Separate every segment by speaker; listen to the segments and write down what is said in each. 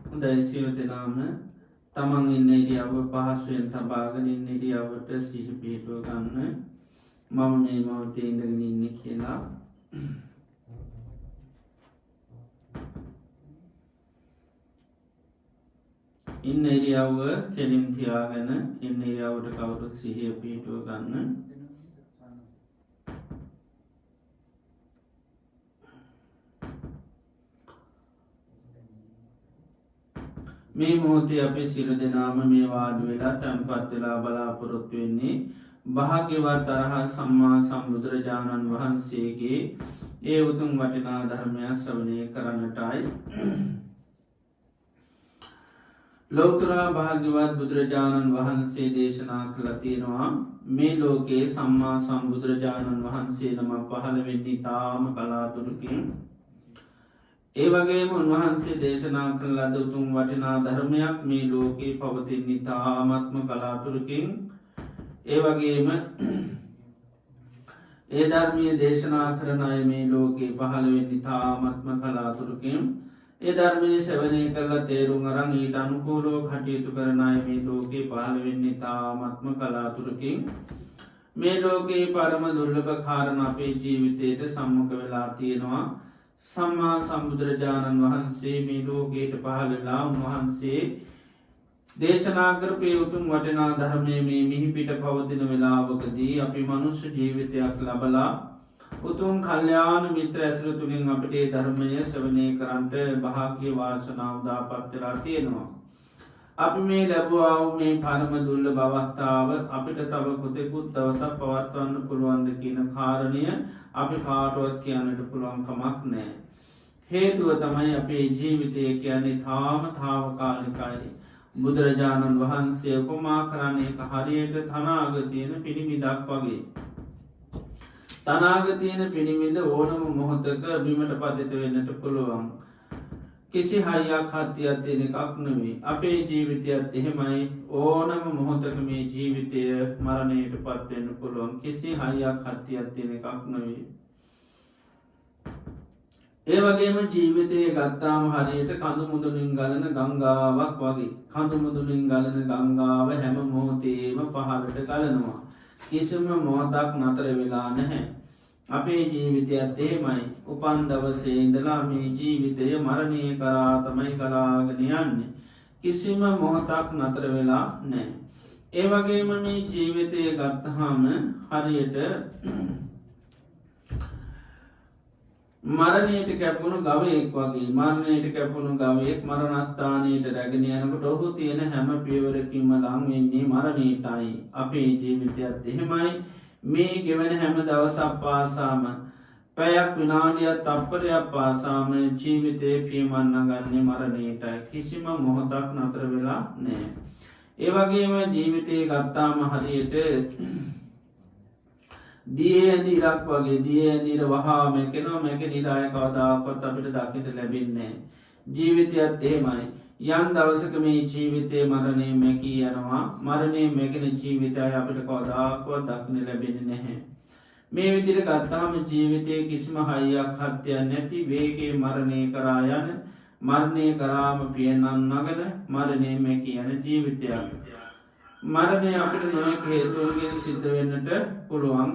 Speaker 1: හොඳයි සියලු දෙනාම තමන් ඉන්න ඉරියව්ව පහසුවෙන් තබාගෙන ඉන්න ඉරියව්වට සිහි පිහිටුව ගන්න. මම මේ මොහොතේ ඉඳගෙන ඉන්නේ කියලා ඉන්න ඉරියව්ව කෙලින් තියාගෙන ඉන්න ඉරියව්වට කවුරුත් සිහිය පිහිටුව ගන්න. මේ මොහොතේ අපි සියලු දෙනාම මේ වාඩි වෙලා තැන්පත් වෙලා බලාපොරොත්තු වෙන්නේ භාග්‍යවත් අරහත් සම්මා සම්බුදුරජාණන් වහන්සේගේ ඒ උතුම් වටිනා ධර්මය ශ්‍රවණය කරන්නටයි. ලෝතර භාග්‍යවත් බුදුරජාණන් වහන්සේ දේශනා කළා තියෙනවා මේ ලෝකේ සම්මා සම්බුදුරජාණන් වහන්සේ නම පහළ වෙන්නේ තාම කලාතුරකින්. ඒ වගේම උන්වහන්සේ දේශනා කළ ලද උතුම් වටිනා ධර්මයක් මේ ලෝකේ පවතින්නේ තාමත්ම කලාතුරකින්. ඒ වගේම ඒ ධර්මය දේශනා කරන අය මේ ලෝකේ පහළ වෙන්නේ තාමත්ම කලාතුරකින්. ඒ ධර්මය ශ්‍රවණය කරලා තේරුම් අරන් ඊට අනුකූලව කටයුතු කරන අය මේ ලෝකේ පහළ වෙන්නේ තාමත්ම කලාතුරකින්. මේ ලෝකේ පරම දුර්ලභ කාරණා අපේ ජීවිතයට සම්මුඛ වෙලා තියෙනවා. සම්මා සම්බුදුරජාණන් වහන්සේ මේ ලෝකයට පහළ වෙලා උන්වහන්සේ දේශනා කරපු උතුම් වටිනා ධර්මය මේ මිහිපිට පවතින වෙලාවකදී අපි මනුෂ්‍ය ජීවිතයක් ලබලා උතුම් කල්යාණ මිත්‍ර ඇසුර තුලින් අපිට ඒ ධර්මය ශ්‍රවණය කරන්නට භාග්‍ය වාසනාව උදාපත් වෙලා තියෙනවා. අපි මේ ලැබුවා වූ මේ පරම දුර්ලභ අවස්ථාව අපිට තව කොතෙකුත් දවසක් පවත්වන්න පුළුවන්ද කියන කාරණය අපි කාටවත් කියන්නට පුළුවන් කමක් නැහැ. හේතුව තමයි අපේ ජීවිතය කියන්නේ තාවකාලිකයි. බුදුරජාණන් වහන්සේ උපමා කරන්නේ එක හරියට තනාග තියෙන පිණිමිදක් වගේ. තනාග තියෙන පිණිමිද ඕනම මොහොතක බිමට පතිත වෙන්නට පුළුවන්. කිසි හයියක් හත්තියක් තියෙන එකක් නෙවෙයි. අපේ ජීවිතයත් එහෙමයි. ඕනම මොහොතක මේ ජීවිතය මරණයට පත් වෙන්න පුළුවන්. කිසි හයියක් හත්තියක් තියෙන එකක් නෙවෙයි. ඒ වගේම ජීවිතය ගත්තාම හරියට කඳු මුදුනින් ගලන ගංගාවක් වගේ. කඳු මුදුනින් ගලන ගංගාව හැම මොහොතේම පහළට ගලනවා. කිසිම මොහොතක් නතර වෙලා නැහැ. අපේ ජීවිතයත් එහෙමයි. උපන් දවසේ ඉඳලා මේ ජීවිතය මරණය කරා තමයි ගලාගෙන යන්නේ. කිසිම මොහොතක් නතර වෙලා නැහැ. ඒ වගේම මේ ජීවිතය ගත්තහම හරියට මරණයට කැපුණු ගවයෙක් වගේ. මරණයට කැපුණු ගවයෙක් මරණස්ථානයට රැගෙන යනකොට ඔහු තියෙන හැම පියවරකින්ම ලං වෙන්නේ මරණයටයි. අපේ ජීවිතයත් එහෙමයි. මේ ගෙවන හැම දවසක් පාසාම පැයක් විනාඩියක් තප්පරයක් පාසාම ජීවිතේ පියමන්න ගන්නේ මරණයටයි. කිසිම මොහොතක් නතර වෙලා නැහැ. ඒ වගේම ජීවිතය ගත්තාම හරියට දිය ඇඳිරක් වගේ. දිය ඇඳිර වහා මැකෙනවා. මැකෙනිරාය කවදාකවත් අපිට දකින්න ලැබෙන්නේ නැහැ. ජීවිතයත් එහෙමයි. යම් දවසක මේ ජීවිතේ මරණය මැකී යනවා. මරණය මැකෙන ජීවිතය අපිට කවදාකවත් දකින්න ලැබෙන්නේ නැහැ. මේ විදිහට ගත්තාම ජීවිතයේ කිසිම හයියක් හත්තියක් නැති වේගයේ මරණය කරා යන මරණය කරාම පියනන් නගන මරණය මැකී යන ජීවිතයක්. මරණය අපිට නොයෙක් හේතුවකින් සිද්ධ වෙන්නට පුළුවන්.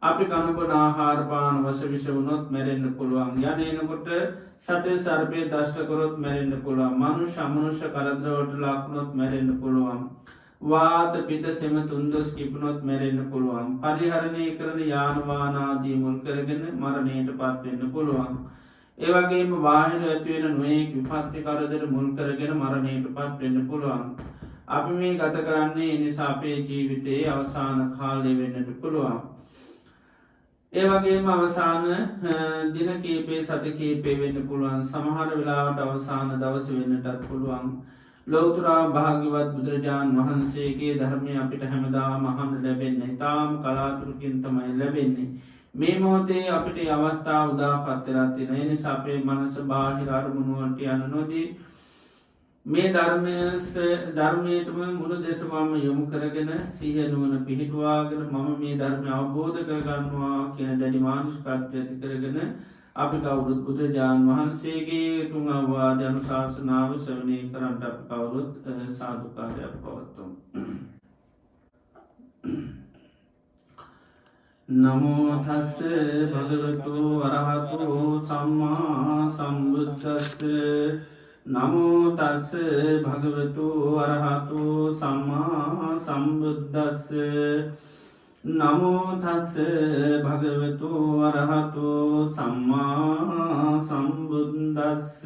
Speaker 1: අපි කනකොට ආහාර පාන වසවිස වුණොත් මැරෙන්න පුළුවන්. යන්නේනකොට සතේ සර්පය දෂ්ට කරොත් මැරෙන්න පුළුවන්. මනුෂ්‍ය අමනුෂ්‍ය කරදරවලට ලක් වුණොත් මැරෙන්න පුළුවන්. වාත පිත සෙම තුන්දොස් කිපුණොත් මැරෙන්න පුළුවන්. පරිහරණය කරන යාන වාහන ආදී මුල් කරගෙන මරණයට පත් වෙන්න පුළුවන්. ඒ වගේම බාහිර ඇති වෙන නොයෙක් විපත්ති කරදර මුල් කරගෙන මරණයට පත් වෙන්න පුළුවන්. අපි මේ ගත කරන්නේ ඒ නිසා අපේ ජීවිතයේ අවසාන කාලය වෙන්නට පුළුවන්. ඒ වගේම අවසාන දින කීපේ සති කීපේ වෙන්න පුළුවන්. සමහර වෙලාවට අවසාන දවස වෙන්නටත් පුළුවන්. ලෝතර භාග්‍යවත් බුදුරජාණන් වහන්සේගේ ධර්මය අපිට හැමදාම අහන්න ලැබෙන්නේ. තාම කලාතුරකින් තමයි ලැබෙන්නේ. මේ මොහොතේ අපිට අවස්ථාව උදාපත් වෙලා තියෙන නිසා අපේ මනස බාහිර අරමුණු වලට යන්න නොදී මේ ධර්මයටම මුළු දෙසමම යොමු කරගෙන සිහිය නුවණ පිහිටුවාගෙන මම මේ ධර්මය අවබෝධ කරගන්නවා කියන දැඩි මානසිකත්වය ඇති කරගෙන අපි කවුරුත් බුදුරජාණන් වහන්සේගේ තුන් අවවාද අනුශාසනාව ශ්‍රවණය කරන්නට අපි කවුරුත් සාදුකාරයක් පවත්වමු. නමෝ තස්ස භගවතු වරහතු සම්මා සම්බුද්දස්ස නමෝ තස්ස භගවතු වරහතු සම්මා සම්බුද්දස්ස නමෝ තස්ස භගවතු වරහතු සම්මා සම්බුද්දස්ස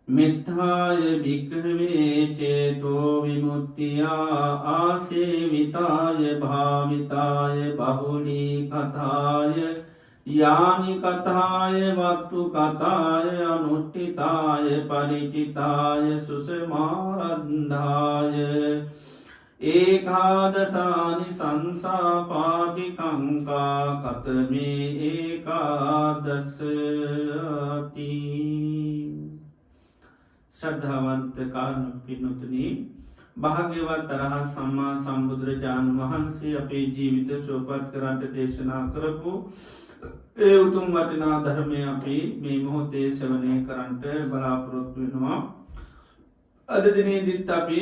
Speaker 1: මෙත්තාය භික්ඛවේ චේතෝ විමුක්තියා ආසේවිතාය භාවිතාය බහුලී කතාය යානි කතාය වත්තු කතාය අනුට්ඨිතාය පරිචිතාය සුසමාරද්ධාය ඒකාදසානි සංසාපාටිකංකා කතමේ ඒකාදසති. ශ්‍රද්ධාවන්ත කාරුණික පින්වත්නි, භාග්‍යවත් අරහත් සම්මා සම්බුදුරජාණන් වහන්සේ අපේ ජීවිත සුවපත් කරන්නට දේශනා කරපු ඒ උතුම් වටිනා ධර්මය අපි මේ මොහොතේ ශ්‍රවණය කරන්නට බලාපොරොත්තු වෙනවා. අද දිනේදීත් අපි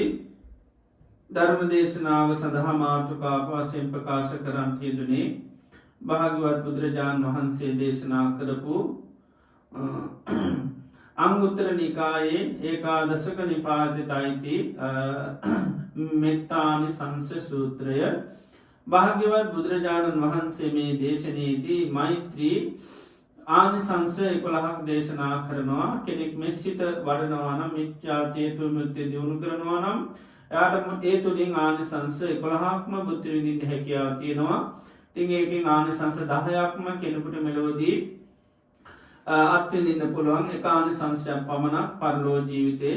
Speaker 1: ධර්ම දේශනාව සඳහා මාතෘකාවක් වශයෙන් ප්‍රකාශ කරන්නට යෙදුනේ භාග්‍යවත් බුදුරජාණන් වහන්සේ දේශනා කරපු අංගුත්තර නිකායේ ඒකාදශක නිපාතයට අයිති මෙත්තානිසංස සූත්‍රය. භාග්‍යවත් බුදුරජාණන් වහන්සේ මේ දේශනයේදී මෛත්‍රී ආනිසංස 11ක් දේශනා කරනවා. කෙනෙක් මෙසිත වඩනවා නම් මිච්ඡාචේතු විමුක්තිය දියුණු කරනවා නම් එයාට ඒ තුලින් ආනිසංස 11ක්ම බුද්ධ විඳින්න හැකියාව තියෙනවා. ඉතින් ඒකෙන් ආනිසංස 10ක්ම කෙනෙකුට මෙලොවදී අත්විඳින්න පුළුවන්. එක ආනිසංසයක් පමණක් පරලෝ ජීවිතේ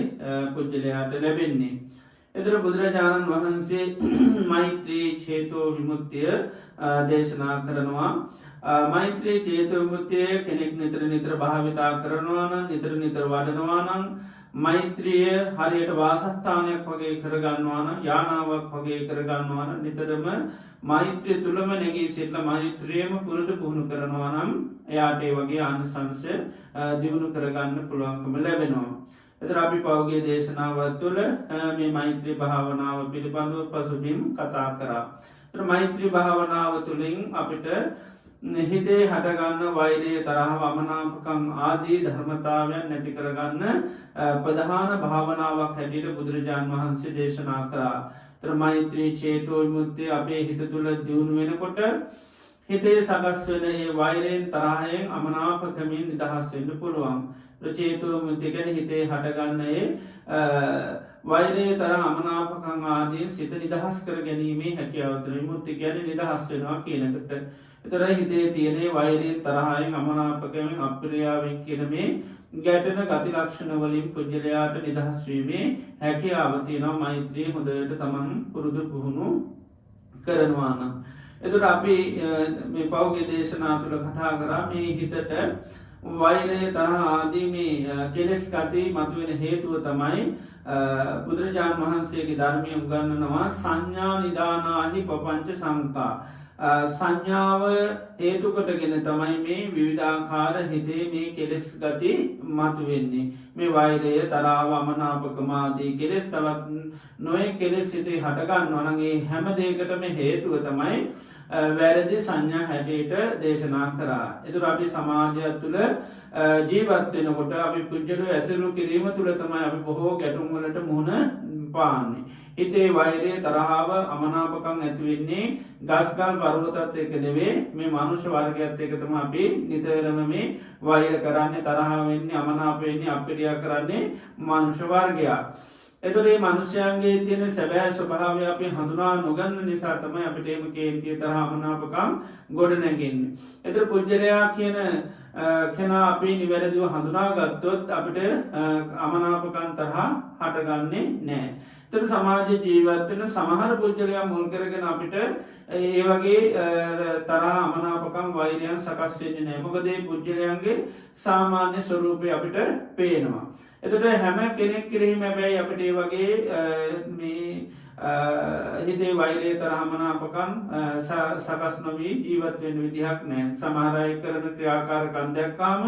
Speaker 1: පුජ්‍යලයාට ලැබෙන්නේ. එතකොට බුදුරජාණන් වහන්සේ මෛත්‍රී චේතෝ විමුක්තිය දේශනා කරනවා. මෛත්‍රී චේතෝ විමුක්තිය කෙනෙක් නිතර නිතර භාවිතා කරනවා නම්, නිතර නිතර වඩනවා නම්, මෛත්‍රිය හරියට වාසස්ථානයක් වගේ කරගන්නවා නම්, යානාවක් වගේ කරගන්නවා නම්, නිතරම මෛත්‍රිය තුලම නැගී සිටලා මෛත්‍රියම පුරුදු පුහුණු කරනවා නම් එයාට ඒ වගේ ආනිසංස දිනු කරගන්න පුළුවන්කම ලැබෙනවා. එතකොට අපි පෞද්ගලික දේශනාව තුළ මේ මෛත්‍රී භාවනාව පිළිබඳව පසුබිම් කතා කරා. එතකොට මෛත්‍රී භාවනාව තුළින් අපිට හිතේ හටගන්න වෛරය, තරහ, අමනාපකම් ආදී ධර්මතාවයන් නැති කරගන්න ප්‍රධාන භාවනාවක් හැටියට බුදුරජාණන් වහන්සේ දේශනා කරා. එතකොට මෛත්‍රී චේතෝ විමුක්තිය අපේ හිත තුළ දියුණු වෙනකොට හිතේ සකස් වෙන ඒ වෛරයෙන්, තරහෙන්, අමනාපකමින් නිදහස් වෙන්න පුළුවන්. චේතෝ විමුක්තිය කියන්නේ හිතේ හටගන්න ඒ වෛරය, තරහ, අමනාපකම් ආදී සිත නිදහස් කර ගැනීමේ හැකියාව තුළ විමුක්තිය කියන්නේ නිදහස් වෙනවා කියන එකට. එතකොට හිතේ තියෙන වෛරයෙන්, තරහෙන්, අමනාපකමින්, අප්‍රියාවෙන් කියන මේ ගැටෙන ගති ලක්ෂණ වලින් පුජ්‍යලයාට නිදහස් වීමේ හැකියාව තියෙනවා මෛත්‍රිය හොඳට තමන් පුරුදු පුහුණු කරනවා නම්. එතකොට අපි මේ පෞද්ගලික දේශනා තුළ කතා කරා මේ හිතට වෛරය, තරහ ආදී මේ කෙලෙස් ගති මතුවෙන හේතුව තමයි බුදුරජාණන් වහන්සේගේ ධර්මය උගන්වනවා සංඥා නිදානාහි පపంచ සංකා. සංඥාව හේතු කොටගෙන තමයි මේ විවිධාකාර හිතේ මේ කෙලෙස් ගති මතුවෙන්නේ. මේ වෛරය, තරහ, අමනාපකම ආදී කෙලෙස් තවත් නොයෙක් කෙලෙස් හිතේ හට ගන්නවා නම් ඒ හැම දෙයකටම හේතුව තමයි වැරදි සංඥා හැටියට දේශනා කරා. ඒතර අපි සමාජය තුළ ජීවත් වෙනකොට අපි පුජ්‍යලෝ ඇසුරු කිරීම තුළ තමයි අපි බොහෝ ගැටුම් වලට මුහුණ පාන්නේ. හිතේ වෛරය, තරහව, අමනාපකම් ඇති වෙන්නේ ගස්ගල් පර්වතත් එක්ක නෙවෙයි මේ මනුෂ්‍ය වර්ගයත් එක්ක තමයි අපි නිතරම මේ වෛර කරන්නේ, තරහ වෙන්නේ, අමනාප වෙන්නේ, අප්‍රිය කරන්නේ මනුෂ්‍ය වර්ගයා. එතකොට මේ මනුෂ්‍යයන්ගේ තියෙන සැබෑ ස්වභාවය අපි හඳුනා නොගන්න නිසා තමයි අපිට මේ කේන්තිය, තරහ, අමනාපකම් ගොඩ නැගෙන්නේ. එතකොට පුජ්‍යලයා කියන කෙනා අපි නිවැරදිව හඳුනාගත්තොත් අපිට අමනාපකම්, තරහ හටගන්නේ නැහැ. එතකොට සමාජ ජීවත් වෙන සමහර පුජ්‍යලයා මුල් කරගෙන අපිට ඒ වගේ තරහ, අමනාපකම්, වෛරයන් සකස් වෙන්නේ නැහැ. මොකද මේ පුජ්‍යලයන්ගේ සාමාන්‍ය ස්වરૂපය අපිට පේනවා. එතකොට හැම කෙනෙක් කෙරෙහිම හැබැයි අපිට ඒ වගේ මේ හිතේ වෛරය තරහමනාපකම් සකස් නොවී ජීවත්වෙන් විදිහක් නෑ සමහරය කරන ක්‍රියාකාරකන් දැක්කාම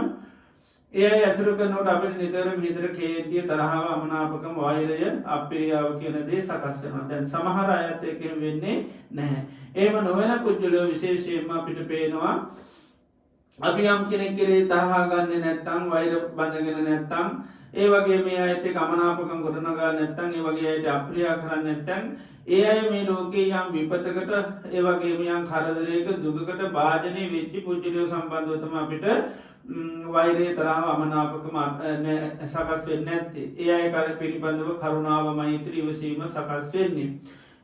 Speaker 1: ඒ ඇසුරු කරනට අපට නිතර විතර කේතිය තරහාව අමනාපකම වෛරය අපිරියාව කියනදේ සකස්සෙන දැන් සමහර අයත් එකෙන් වෙන්නේ නැහැ ඒම නොවෙන පුද්ගලයෝ විශේෂයෙන්ම අපිට පේනවා අපි යම් කෙනෙක් කරේ තරහාගන්න නැත්තං වෛර බඳගෙන නැත්තං ඒ වගේ මේ අඇත ගමනාපකම් ගොඩනගා නැත්තං ඒ වගේ අයට අප්‍රියා කරන්න නැත්තැන් ඒ අය මේ ලෝකේ යම් විපතකට ඒවගේ මියන් කරදරයක දුගකට භාජනය වෙච්චි පුද්ජලයෝ සම්බන්ධවතම අපිට වෛරේ තරාව අමනාපකම සකස් වෙන්න ඇත්තේ ඒ අය කර පිළිබඳව කරුණාව මෛත්‍රී වසීම සකස් වෙන්නේ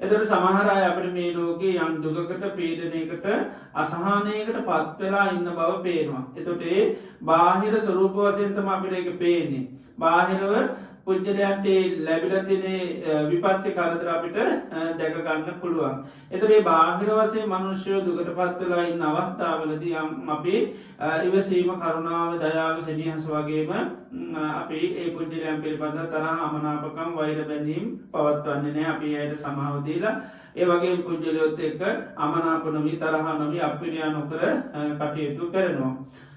Speaker 1: එතට සමහරය අපට මේ ලෝකයේ යම් දුගකට පීඩනයකට අසහනයකට පත්වෙලා ඉන්න බව පේනවා. එතොට ඒ බාහිර ස්වරූප වසයන්තම අපිට එක පේන්නේ. බාහිරව පුද්ජලයන්ට ලැබිලතිනේ විපත්ති කරදර අපිට දැකගන්න පුළුවන්. එතරේ බාහිර වසේ මනුෂ්‍යයෝ දුකට පත්වෙලා ඉන්න අවස්ථාවලද යම් අපි ඉවසීම කරුණාව දයාව සනිහස වගේම අපි ඒ පුද්ජලයන් පිළිබඳ තරහ අමනාපකම් වෛර බැඳීම් පවත්වන්නේ නෑ අපි අයට සමාවදීලා ඒ වගේ පුද්ජලයොත් එක්ක අමනාපනොවී තරහනොවී අපිනියා නොකර කටයුතු කරනවා.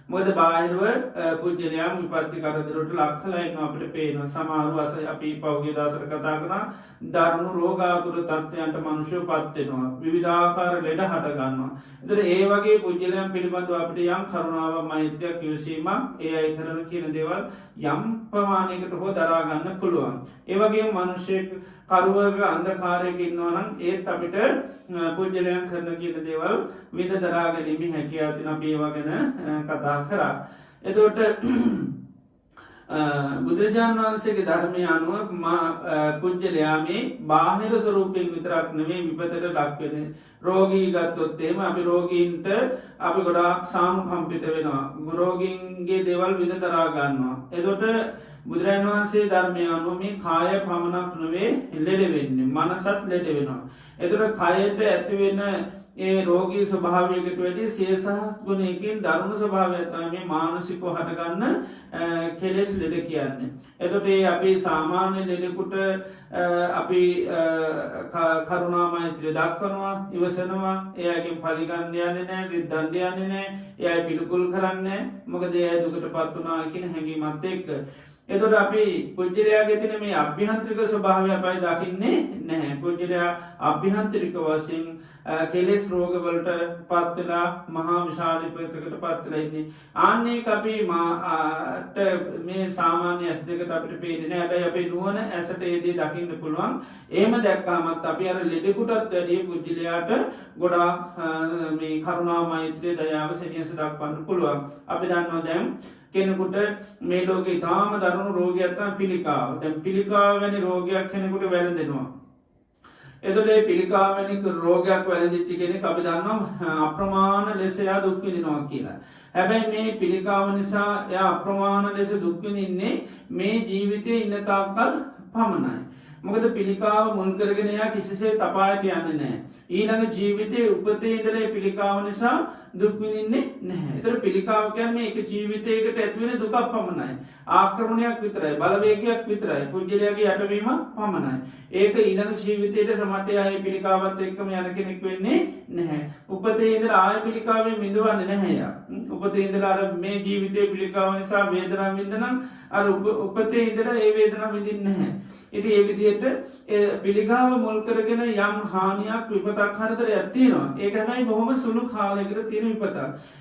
Speaker 1: මොද බාහිරුව පුද්ජලයාම් විපත්ති කරදරට ලක්හලයින්න අපට පේන සමාරු වස අපි පෞගේ දසර කතා කරා දරුණු රෝගාතුර තත්වයන්ට මනුෂ්‍යය පත්වෙනවා විවිධාකාර ලෙඩ හටගන්නවා. එතර ඒ වගේ පුද්ජලයම් පිළිබඳව අපට යම් කරුණාව මෛත්‍යයක් කිවසීමක් ඒ අයි කරන කියන දේවල් යම් ප්‍රමාණයකට හෝ දරාගන්න පුළුවන්. ඒවගේ මනුෂ්‍යය කරුවක අන්දකාරයක ඉන්නවනම් ඒත් අපිට පුද්ජලයන් කරන කියන දේවල් විද දරාගැනීමි හැකියාතින බේවාගෙන කතා කරා. එතෝට බුදුරජාණන් වහන්සේගේ ධර්මය අනුව පුද්ජලයාමේ බාහිර ස්වරූපයෙන් විතරක් නෙවේ විපතට ලක්වෙන රෝගී ගත්තොත්තේම අපි රෝගීන්ට අපි ගොඩාක් සාම කම්පිත වෙනවා ගුරෝගීන්ගේ දෙවල් විද තරාගන්නවා. එතොට බුදුරන් වහන්සේ ධර්මය අනුව මේ කාය පමණක් නොවේ ලෙඩ වෙන්නේ මනසත් ලෙඩ වෙනවා. එතුට කයට ඇතිවෙන ඒ රෝගී ස්වභාවයකට වැඩි සේසහස් ගුණයකින් දරුණු ස්වභාවයතම මේ මානසිකෝ හටගන්න කෙලෙස් ලෙඩ කියන්නේ. එතොට ඒ අපි සාමාන්‍ය ලෙඩෙකුට අපි කරුණාමෛත්‍රය දක්වනවා ඉවසනවා එයගේ පලිගන්ධයන්න නෑ විද්ධන්ධයන්න නෑ එයයි පිළිකුල් කරන්න මොකද ඒ දුකට පත්වනා කියන හැඟීමත් එක්ක. එතොට අපි පුද්ජලයාගේ තින මේ අභ්‍යහන්ත්‍රික ස්වභාවය අපයි දකින්නේ නැහැ පුද්ජලයා අභ්‍යහන්ත්‍රික වසින් කෙලෙස් රෝගවලට පත්වෙලා මහා විශාලිපතකට පත්වලයින්නේ ආන්නේ අපි මාට මේ සාමාන්‍ය ඇස් දෙකට අපට පේදන ඇබැයි අපේ නුවන ඇසට ඒදී දකින්න පුළුවන් ඒම දැක්කාමත් අපි අර ලෙඩෙකුටත් වැඩිය පුද්ජලයාට ගොඩා මේ කරුණා මෛත්‍රය දයාව සනියස දක්වන්න පුළුවන් අපි දන්නවා දැම් කෙනෙකුට මේ ලෝක තාම දරුණු රෝගයක්ත්තන් පිළිකාව දැන් පිළිකාව වැනි රෝගයක් කෙනෙකුට වැළඳෙනවා. එතට පිළිකාවැනික රෝගයක් වැළදිච්චි කෙනෙ අපි දන්නම් අප්‍රමාණ ලෙසයා දුක්විදිනවා කියලා. හැබැයි මේ පිළිකාව නිසා ය අප්‍රමාණ ලෙස දුක්විදින්නේ මේ ජීවිතය ඉන්න තාක්කල් පමණයි. මොකද පිළිකාව මුල්කරගෙනයා කිසිසේ තපායට යන්න නෑ. ඊළඟ ජීවිතය උපතේ ඉදලේ පිළිකාව නිසා දුක්විනින්නේ නැහැ. එතර පිළිකාවකයන් මේ එක ජීවිතයකට ඇත්වෙන දුකක් පමණයි. ආක්‍රමණයක් විතරයි බලවේගයක් විතරයි පුද්ගලයාගේ යටවීම පමණයි. ඒක ඊළඟ ජීවිතයට සමටයය පිළිකාවත් එක්කම යන කෙනෙක් වෙන්නේ නැහැ. උපතේදර ආය පිළිකාවේ මිදුවන්න නැහැය. උපතේදර අර මේ ජීවිතය පිළිකාව නිසා වේදනා විදනම් අර උපතේ ඉදර ඒ වේදනා විදින්න නැහැ. ඉති ඒ විදියට පිළිකාව මුල් කරගෙන යම් හානියක් විපතක් හරතර ඇත්තිනවා ඒක හැමයි බොහොම සුළු කාලයකට තියෙන විපතක්.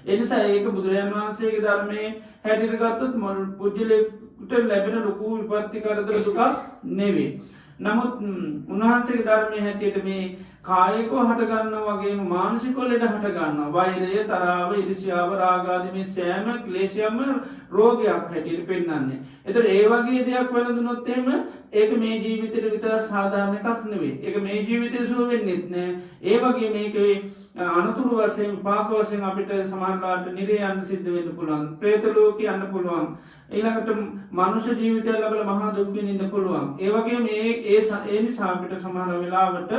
Speaker 1: එනිසා ඒක බුදුරජාන් වහන්සේගේ ධර්මය හැටිරගත්තුත් මොල් පුද්ජලෙකුට ලැබෙන ලොකු විපත්ති කරදර දුකක් නෙවේ. නමුත් උන්වහන්සේගේ ධර්මය හැටියට මේ කායකෝ හටගන්න වගේ මානසිකොල්ලට හටගන්න වෛරය තරාව ඉරිසිාව රාගාදමේ සෑම ක්ලේෂයම රෝගයක් හැටියට පෙන්න්නන්නේ. එතට ඒ වගේ දෙයක් වැළඳනොත්තේම ඒක මේ ජීවිතයට විතර සාධාරණ එකක් නෙවේ එක මේ ජීවිතය සුවෙන් නෙත්නෑ ඒ වගේ මේකවේ අනතුරු වසයෙන් පාක වසයෙන් අපිට සමාන්ලාට නිරයන්න සිද්ධ වෙන්න පුළන් ප්‍රේතලෝක යන්න පුළුවන් ඒළඟට මනුෂ ජීවිතය ලබල මහා දුක්ගෙන් ඉන්න පුළුවන් ඒවගේ මේ ඒ නිසාපිට සමහර වෙලාවට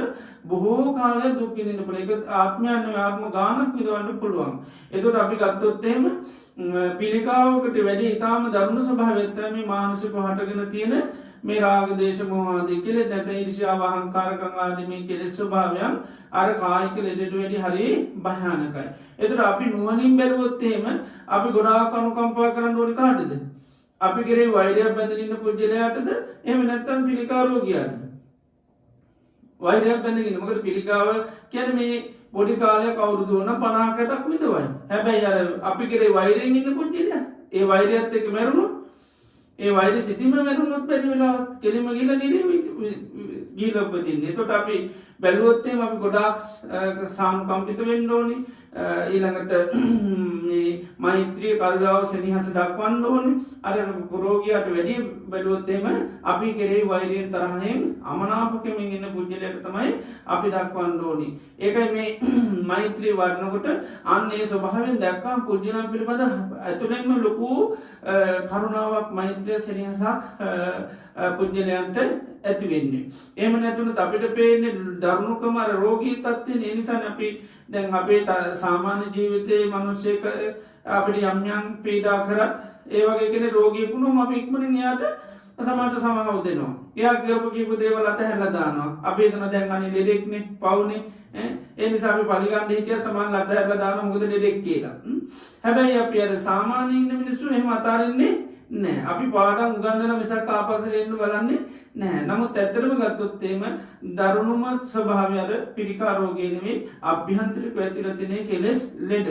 Speaker 1: බොහෝ කාලය දුක්කින්න පුළ එක ආත්මයන්න ආත්ම ගානක් විදවන්න පුළුවන් එතුට අපි ගත්තොත්තේම පිළිකාවකට වැඩි ඉතාම දරුණු සභාවත්තම මානසික හටගෙන තියෙන මේ රාග දේශ මොහ ආදී කෙලෙස් නැත ඊර්ෂ්‍යාව අහංකාරකම් ආදී මේ කෙලෙස් ස්වභාවයන් අර කායික ලෙඩට වැඩි හරි භයානකයි. එතකොට අපි නුවණින් බැලුවොත් එහෙම අපි ගොඩාක් අනුකම්පා කරන්න ඕනේ කාටද? අපි කෙරේ වෛරයක් බැඳගෙන ඉන්න පුජ්‍යලයාටද? එහෙම නැත්නම් පිළිකා රෝගියාටද? වෛරයක් බැඳගෙන. මොකද පිළිකාව කියන්නේ මේ පොඩි කාලයක් අවුරුදු 50කටක් විතරයි. හැබැයි අර අපි කෙරේ වෛරයෙන් ඉන්න පුජ්‍යලයා ඒ වෛරයත් එක්ක මැරුණොත් ඒ වෛරය සිටින්ම මැරුණොත් බැරි වෙලාවත් කෙලිම ගිහලා නිරේ ගිහලා උපදින්නේ. එතකොට අපි බැලුවොත් එහෙම අපි ගොඩාක් සානුකම්පිත වෙන්න ඕනි. ඊළඟට මේ මෛත්‍රී කරුණාව සෙනෙහස දක්වන්න ඕනි. අර රෝගියාට වැඩි බැලුවොත් එහෙම අපි කෙරෙහි වෛරයෙන් තරහෙන් අමනාපකමින් ඉන්න පුජ්‍යලයට තමයි අපි දක්වන්න ඕනි. ඒකයි මේ මෛත්‍රී වඩනකොට අන්න ඒ ස්වභාවයෙන් දැක්කම පුජ්‍යලයන් පිළිබඳ ඇතුළෙන්ම ලොකු කරුණාවක් මෛත්‍රිය සෙනෙහසක් පුජ්‍යලයන්ට ඇති වෙන්නේ. එහෙම නැතුණත් අපිට පේන්නේ දරුණුකම අර රෝගී තත්ත්වය. ඒ නිසානේ අපි දැන් අපේ සාමාන්‍ය ජීවිතයේ මිනිස්සෙක් අපිට යම් යම් පීඩා කරත් ඒ වගේ කෙනෙක් රෝගියෙක් වුණොත් අපි ඉක්මනින් එයාට සමහරට සමාව දෙනවා. එයා කරපු කීප දේවල් අතහැරලා දානවා. අපි හිතන දැන් අනේ ලෙඩෙක්නේ පවුනේ ඒ නිසා අපි පරිගන්න හිටිය සමාන අතහැරලා දානවා මොකද ලෙඩෙක් කියලා. හැබැයි අපි අර සාමාන්‍ය ඉන්න මිනිස්සු එහෙම අතාරින්නේ නෑ. අපි පාඩම් උගන්වන මිසක් ආපස්සට එන්න බලන්නේ නෑ. නමුත් ඇත්තටම ගත්තොත් එහෙම දරුණුම ස්වභාවය අර පිළිකා රෝගය නෙවෙයි අභ්‍යන්තරික ඇතිලා තියෙන කෙලෙස් ලෙඩ.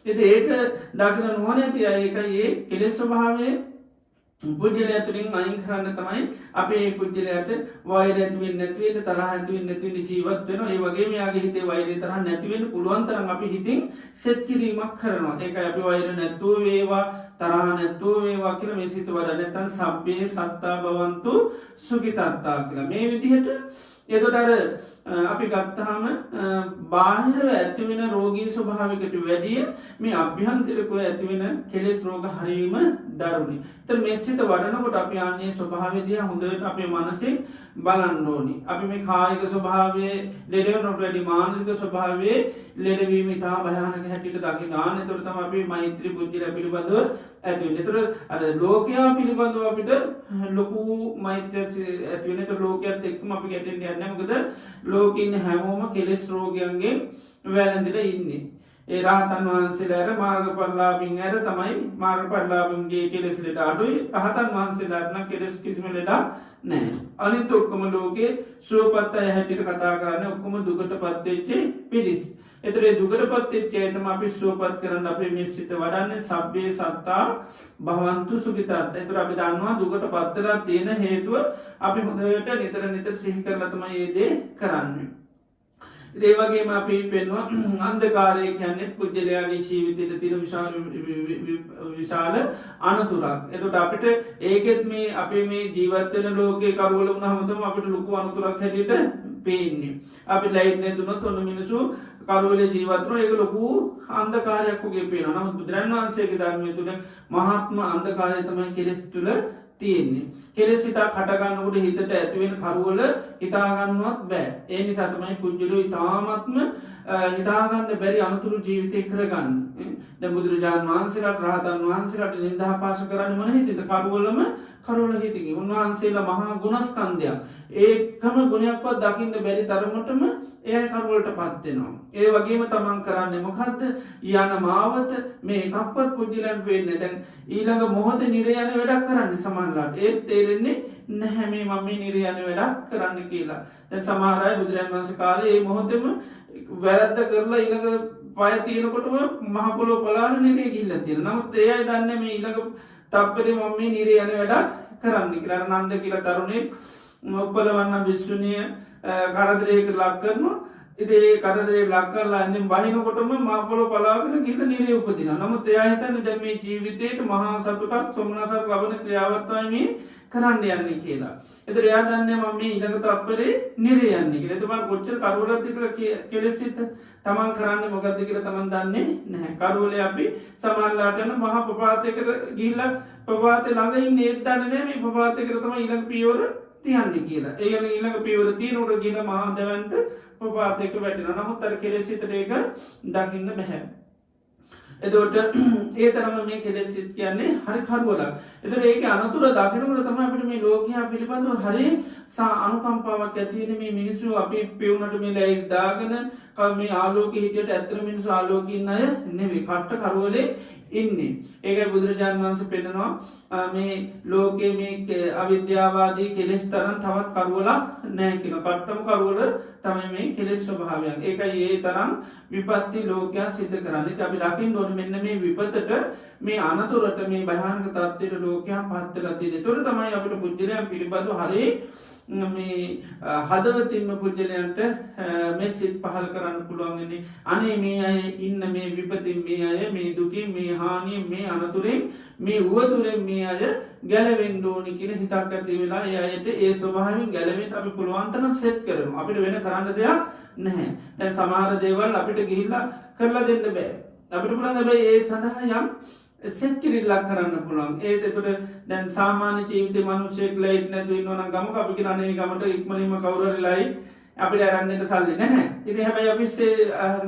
Speaker 1: ඉතින් ඒක දකින නුවණ ඇති අය ඒකයි ඒ කෙලෙස් ස්වභාවය පුජ්‍යලයා තුලින් අයින් කරන්න තමයි අපි මේ පුජ්‍යලයාට වෛරය ඇති වෙන්නේ නැති වෙන්න තරහ ඇති වෙන්නේ නැති වෙන්න ජීවත් වෙනවා. ඒ වගේම යාගේ හිතේ වෛරය තරහ නැති වෙන්න පුළුවන් තරම් අපි හිතින් සෙට් කිරීමක් කරනවා. ඒකයි අපි වෛර නැතුව වේවා තරහ නැතුව වේවා කියලා මේ සිත වඩා නැත්නම් සබ්බේ සත්තා භවන්තු සුඛිතත්තා කියලා. මේ විදිහට එතකොට අර අපි ගත්තාම බාහිර ඇතිවෙන රෝගී ස්වභාවයකට වැඩිය මේ අභ්‍යන්තරිකව ඇතිවෙන කෙලෙස් රෝග හරීම දරුණුයි. ඒතර මේ සිත වඩනකොට අපි ආන්නේ ස්වභාවය දිහා හොඳට අපේ මනසෙන් බලන්න ඕනි. අපි මේ කායික ස්වභාවයේ ලෙඩ වෙනකොට වැඩි මානසික ස්වභාවයේ ලෙඩවීම ඉතා භයානක හැටියට දකින්න. එතකොට තමයි අපි මෛත්‍රී බුද්ධිය පිළිබඳව ඇති වෙන්නේ. ඒතර අර ලෝකයා පිළිබඳව අපිට ලොකු මෛත්‍රිය ඇති වෙන. ඒතර ලෝකයේත් එක්කම අපි ගැටෙන්න යන්නේ. මොකද ලෝකේ ඉන්න හැමෝම කෙලෙස් රෝගයන්ගෙන් වැළඳිලා ඉන්නේ. ඒ රහතන් වහන්සේලා මාර්ගඵලලාභින් ඇර තමයි මාර්ගඵලලාභින්ගේ කෙලෙස් ලෙඩ අඩුයි. රහතන් වහන්සේලාට නම් කෙලෙස් කිසිම ලෙඩක් නැහැ. අනිත් ඔක්කොම ලෝකේ සුවපත් අය හැටියට කතා කරන්නේ ඔක්කොම දුකටපත් වෙච්ච පිරිස්. ඒතර ඒ දුකටපත් වෙච්ච අය තමයි අපි සුවපත් කරන්න අපේ මේ සිත වඩන්නේ සබ්බේ සත්තා භවන්තු සුඛිතත්. ඒතර අපි දන්නවා දුකටපත් වෙලා තියෙන හේතුව අපි හොඳට නිතර සිහි කරලා තමයි මේ දේ කරන්නේ. ඒ වගේම අපි පෙන්වන අන්ධකාරය කියන්නේ පුජ්‍යලයාගේ ජීවිතයේ තියෙන විශාල අනතුරක්. එතකොට අපිට ඒකෙත් මේ අපේ මේ ජීවත් වෙන ලෝකේ කරවල වුණාම තමයි අපිට ලොකු අනතුරක් හැටියට පේන්නේ. අපි ලයිට් නැතුනොත් ඔන්න මිනිස්සු කරවලේ ජීවත් වෙනවා. ඒක ලොකු අන්ධකාරයක් වගේ පේනවා. නමුත් බුදුරන් වහන්සේගේ ධර්මයේ තුල මහත්ම අන්ධකාරය තමයි කෙලෙස් තුල තියෙන්නේ. කෙලෙස් හිතක් හටගන්නකොට හිතට ඇතිවෙන කරවල හිතාගන්නවත් බෑ. ඒ නිසා තමයි පුජ්‍යලෝ ඉතාමත්ම හිතාගන්න බැරි අනුතුරු ජීවිතය කරගන්න. දැන් බුදුරජාණන් වහන්සේලාට රහතන් වහන්සේලාට නින්දා පාස කරන්නේ මොන හිතේද? කරවල හිතකින්. උන්වහන්සේලා මහා ගුණස්කන්ධයක්. ඒකම ගුණයක්වත් දකින්න බැරි තරමටම එයා කරවලටපත් වෙනවා. ඒ වගේම තමන් කරන්නේ මොකද්ද? යන මාවත මේ එකක්වත් පුජ්‍යලයන් වෙන්නේ. දැන් ඊළඟ මොහොතේ නිරය යන වැඩක් කරන්නේ සමහරලාට. ඒත් තේරෙන්නේ නැහැ මේ මම මේ නිරය යන වැඩක් කරන්න කියලා. දැන් සමහර අය බුදුරජාණන් වහන්සේ කාලේ මේ මොහොතේම වැරද්ද කරලා ඊළඟ පය තියෙනකොටම මහ පොළොව පලාන නිරේ ගිහිල්ලා තියෙනවා. නමුත් ඒ අය දන්නේ මේ ඊළඟ තප්පරේ මම මේ නිරේ යන වැඩක් කරන්න කියලා. අර නන්ද කියලා තරුණෙක් උපලවන්න විශ්ුණිය කරදරයකට ලක් කරනවා. ඉතින් ඒ කරදරේ ලක් කරලා ඉඳන් බහිනකොටම මහ පොළොව පලාගෙන ගිහිල්ලා නිරේ උපදිනවා. නමුත් එයා හිතන්නේ දැන් මේ ජීවිතේට මහා සතුටක් සොමනසක් ලබන ක්‍රියාවක් තමයි මේ කරන්න යන්නේ කියලා. ඒතර එයා දන්නේ මම මේ ඊළඟ තප්පරේ නිරේ යන්නේ කියලා. ඒතකොට කොච්චර කරවලද කියලා කෙලෙසිත තමන් කරන්නේ මොකද්ද කියලා තමන් දන්නේ නැහැ. කරවලේ අපි සමාල්ලාට යන මහා ප්‍රපාතයකට ගිහිල්ලා ප්‍රපාතේ ළඟ ඉන්නේ ඒත් දන්නේ නැහැ මේ ප්‍රපාතයකට තමයි ඊළඟ පියවර තියන්නේ කියලා. ඒ කියන්නේ ඊළඟ පියවර තියෙනකොට ගිහින් මහා දවන්ත ප්‍රපාතයක වැටෙනවා. නමුත් අර කෙලෙසිතට ඒක දකින්න බෑ. එතකොට ඒ තරම මේ කෙලෙස් සිත් කියන්නේ හරි කරුවලක්. එතකොට ඒක අනතුර දකිනකොට තමයි අපිට මේ ලෝකයා පිළිබඳව හරි අනුකම්පාවක් ඇති වෙන්නේ. මේ මිනිස්සු අපි පෙවුනට මේ ලයිට් දාගෙන මේ ආලෝකයේ හිටියට ඇත්තට මිනිස්සු ආලෝකයේ ඉන්න අය නෙවෙයි. කට්ට කරුවලේ ඉන්නේ. ඒකයි බුදුරජාණන් වහන්සේ පෙන්නනවා මේ ලෝකයේ මේ අවිද්‍යාවාදී කෙලෙස් තරම් තවත් කරුවලක් නැහැ කියලා. කට්ටම කරුවල තමයි මේ කෙලෙස් ස්වභාවයන්. ඒකයි ඒ තරම් විපත්ති ලෝකයා සිද්ධ කරන්නේ. ඉතින් අපි දකින්න ඕනේ මෙන්න මේ විපතට මේ අනතුරට මේ භයානක තත්ත්වයට ලෝකයා පත් වෙලා තියෙන්නේ. ඒතකොට තමයි අපිට පුජ්‍යලයන් පිළිබඳව හරිය මේ හදවතින්ම පුජ්‍යලයන්ට මේ සිත් පහල කරන්න පුළුවන්න්නේ. අනේ මේ අය ඉන්න මේ විපතින් මේ අය මේ දුකින් මේ හානියෙන් මේ අනතුරෙන් මේ උවදුරෙන් මේ අය ගැලවෙන්න ඕනි කියන හිතක් ඇති වෙලා ඒ අයට ඒ ස්වභාවයෙන් ගැලවෙන්න අපි පුළුවන් තරම් සෙට් කරනවා. අපිට වෙන කරන්න දෙයක් නැහැ. දැන් සමහර දේවල් අපිට ගිහිල්ලා කරලා දෙන්න බෑ. අපිට පුළුවන් හැබැයි ඒ සඳහා යම් සෙට් කිරිල්ලක් කරන්න පුළුවන්. ඒත් එතකොට දැන් සාමාන්‍ය ජීවිතේ මිනිස්සෙක් ලයිට් නැතුව ඉන්නවා නම් ගමක අපි කියන අනේ ගමට ඉක්මනින්ම කවුරු හරි ලයිට් අපිට අරන් දෙන්න සල්ලි නැහැ. ඉතින් හැබැයි අපි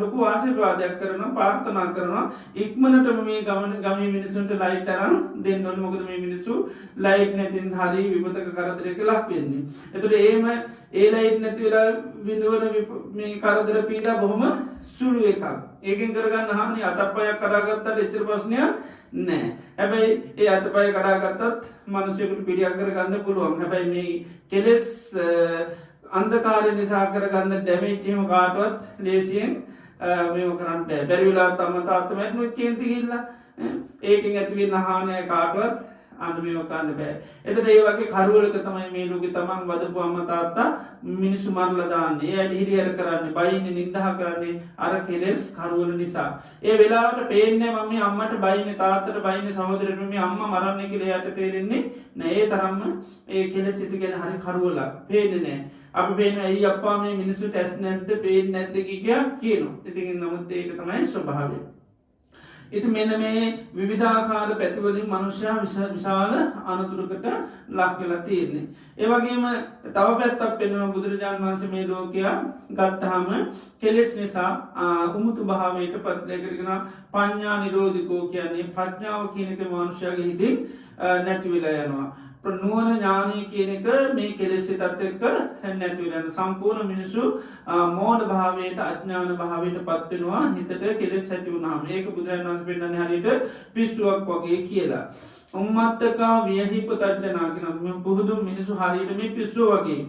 Speaker 1: ලොකු ආශිර්වාදයක් කරනවා ප්‍රාර්ථනා කරනවා ඉක්මනටම මේ ගමේ මිනිස්සුන්ට ලයිට් අරන් දෙන්න ඕනේ. මොකද මේ මිනිස්සු ලයිට් නැතිනම් හරි විපතක කරදරයක ලක් වෙන්නේ. එතකොට ඒ ලයිට් නැති වෙලා විඳවන මේ කරදර පීඩා බොහොම සුළු එකක්. ඒකෙන් කරගන්න හානි අතප්පයක් කඩාගත්තට එච්චර ප්‍රශ්නයක් නෑ. හැබැයි ඒ අතපය කඩාගත්තත් මනුෂ්‍යයෙකුට පිළියක් කරගන්න පුළුවන්. හැබැයි මේ කෙලෙස් අන්ධකාරය නිසා කරගන්න ඩැමේජ් එහෙම කාටවත් ලේසියෙන් මේව කරන්න බෑ. බැරි වෙලා තම තාත්තා මැරුණොත් කේන්ති ගිහිල්ලා ඒකෙන් ඇති වෙන හානිය කාටවත් අන්න මේව කරන්න බෑ. එතකොට ඒ වගේ කරුවලක තමයි මේ ලෝකේ තමන් වදපු අම්මා තාත්තා මිනිස්සු මරලා දාන්නේ. එයාට හිරිහැර කරන්නේ, බයින්නේ, නිඳා කරන්නේ අර කෙලෙස් කරුවල නිසා. ඒ වෙලාවට පේන්නේ මම මේ අම්මට බයින්නේ, තාත්තට බයින්නේ, සහෝදරයට මේ අම්මා මරන්නේ කියලා එයාට තේරෙන්නේ නෑ. ඒ තරම්ම ඒ කෙලෙස් සිත ගැන හරි කරුවලක්. පේන්නේ නෑ. අපි පේන්නේ ඇයි අප්පා මේ මිනිස්සුට ඇස් නැද්ද, පේන්නේ නැද්ද කියනවා. ඉතින් නමුත් ඒක තමයි ස්වභාවය. ඉතින් මෙන්න මේ විවිධාකාර පැතිවලින් මනුෂ්‍යයා විශාල අනතුරකට ලක් වෙලා තියෙන්නේ. ඒ වගේම තව පැත්තක් පෙන්වන බුදුරජාණන් වහන්සේ මේ ලෝකයා ගත්තාම කෙලෙස් නිසා උමුතු භාවයට පත්ලයකට කියන පඤ්ඤා නිරෝධිකෝ කියන්නේ ප්‍රඥාව කියන එක මනුෂ්‍යයාගේ හිතින් නැති වෙලා යනවා. නුවණ ඥානය කියන එක මේ කෙලෙස් සිතත් එක්ක නැති වෙලා යනවා. සම්පූර්ණ මිනිසු මෝඩ භාවයට අඥාන භාවයට පත් වෙනවා හිතට කෙලෙස් ඇති වුණාම. ඒක බුදුරජාණන් වහන්සේ පෙන්නන්නේ හරියට පිස්සුවක් වගේ කියලා. උම්මත්තකා වියහිපතඥා කියන මේ පුහුදුන් මිනිසු හරියට මේ පිස්සුව වගේ.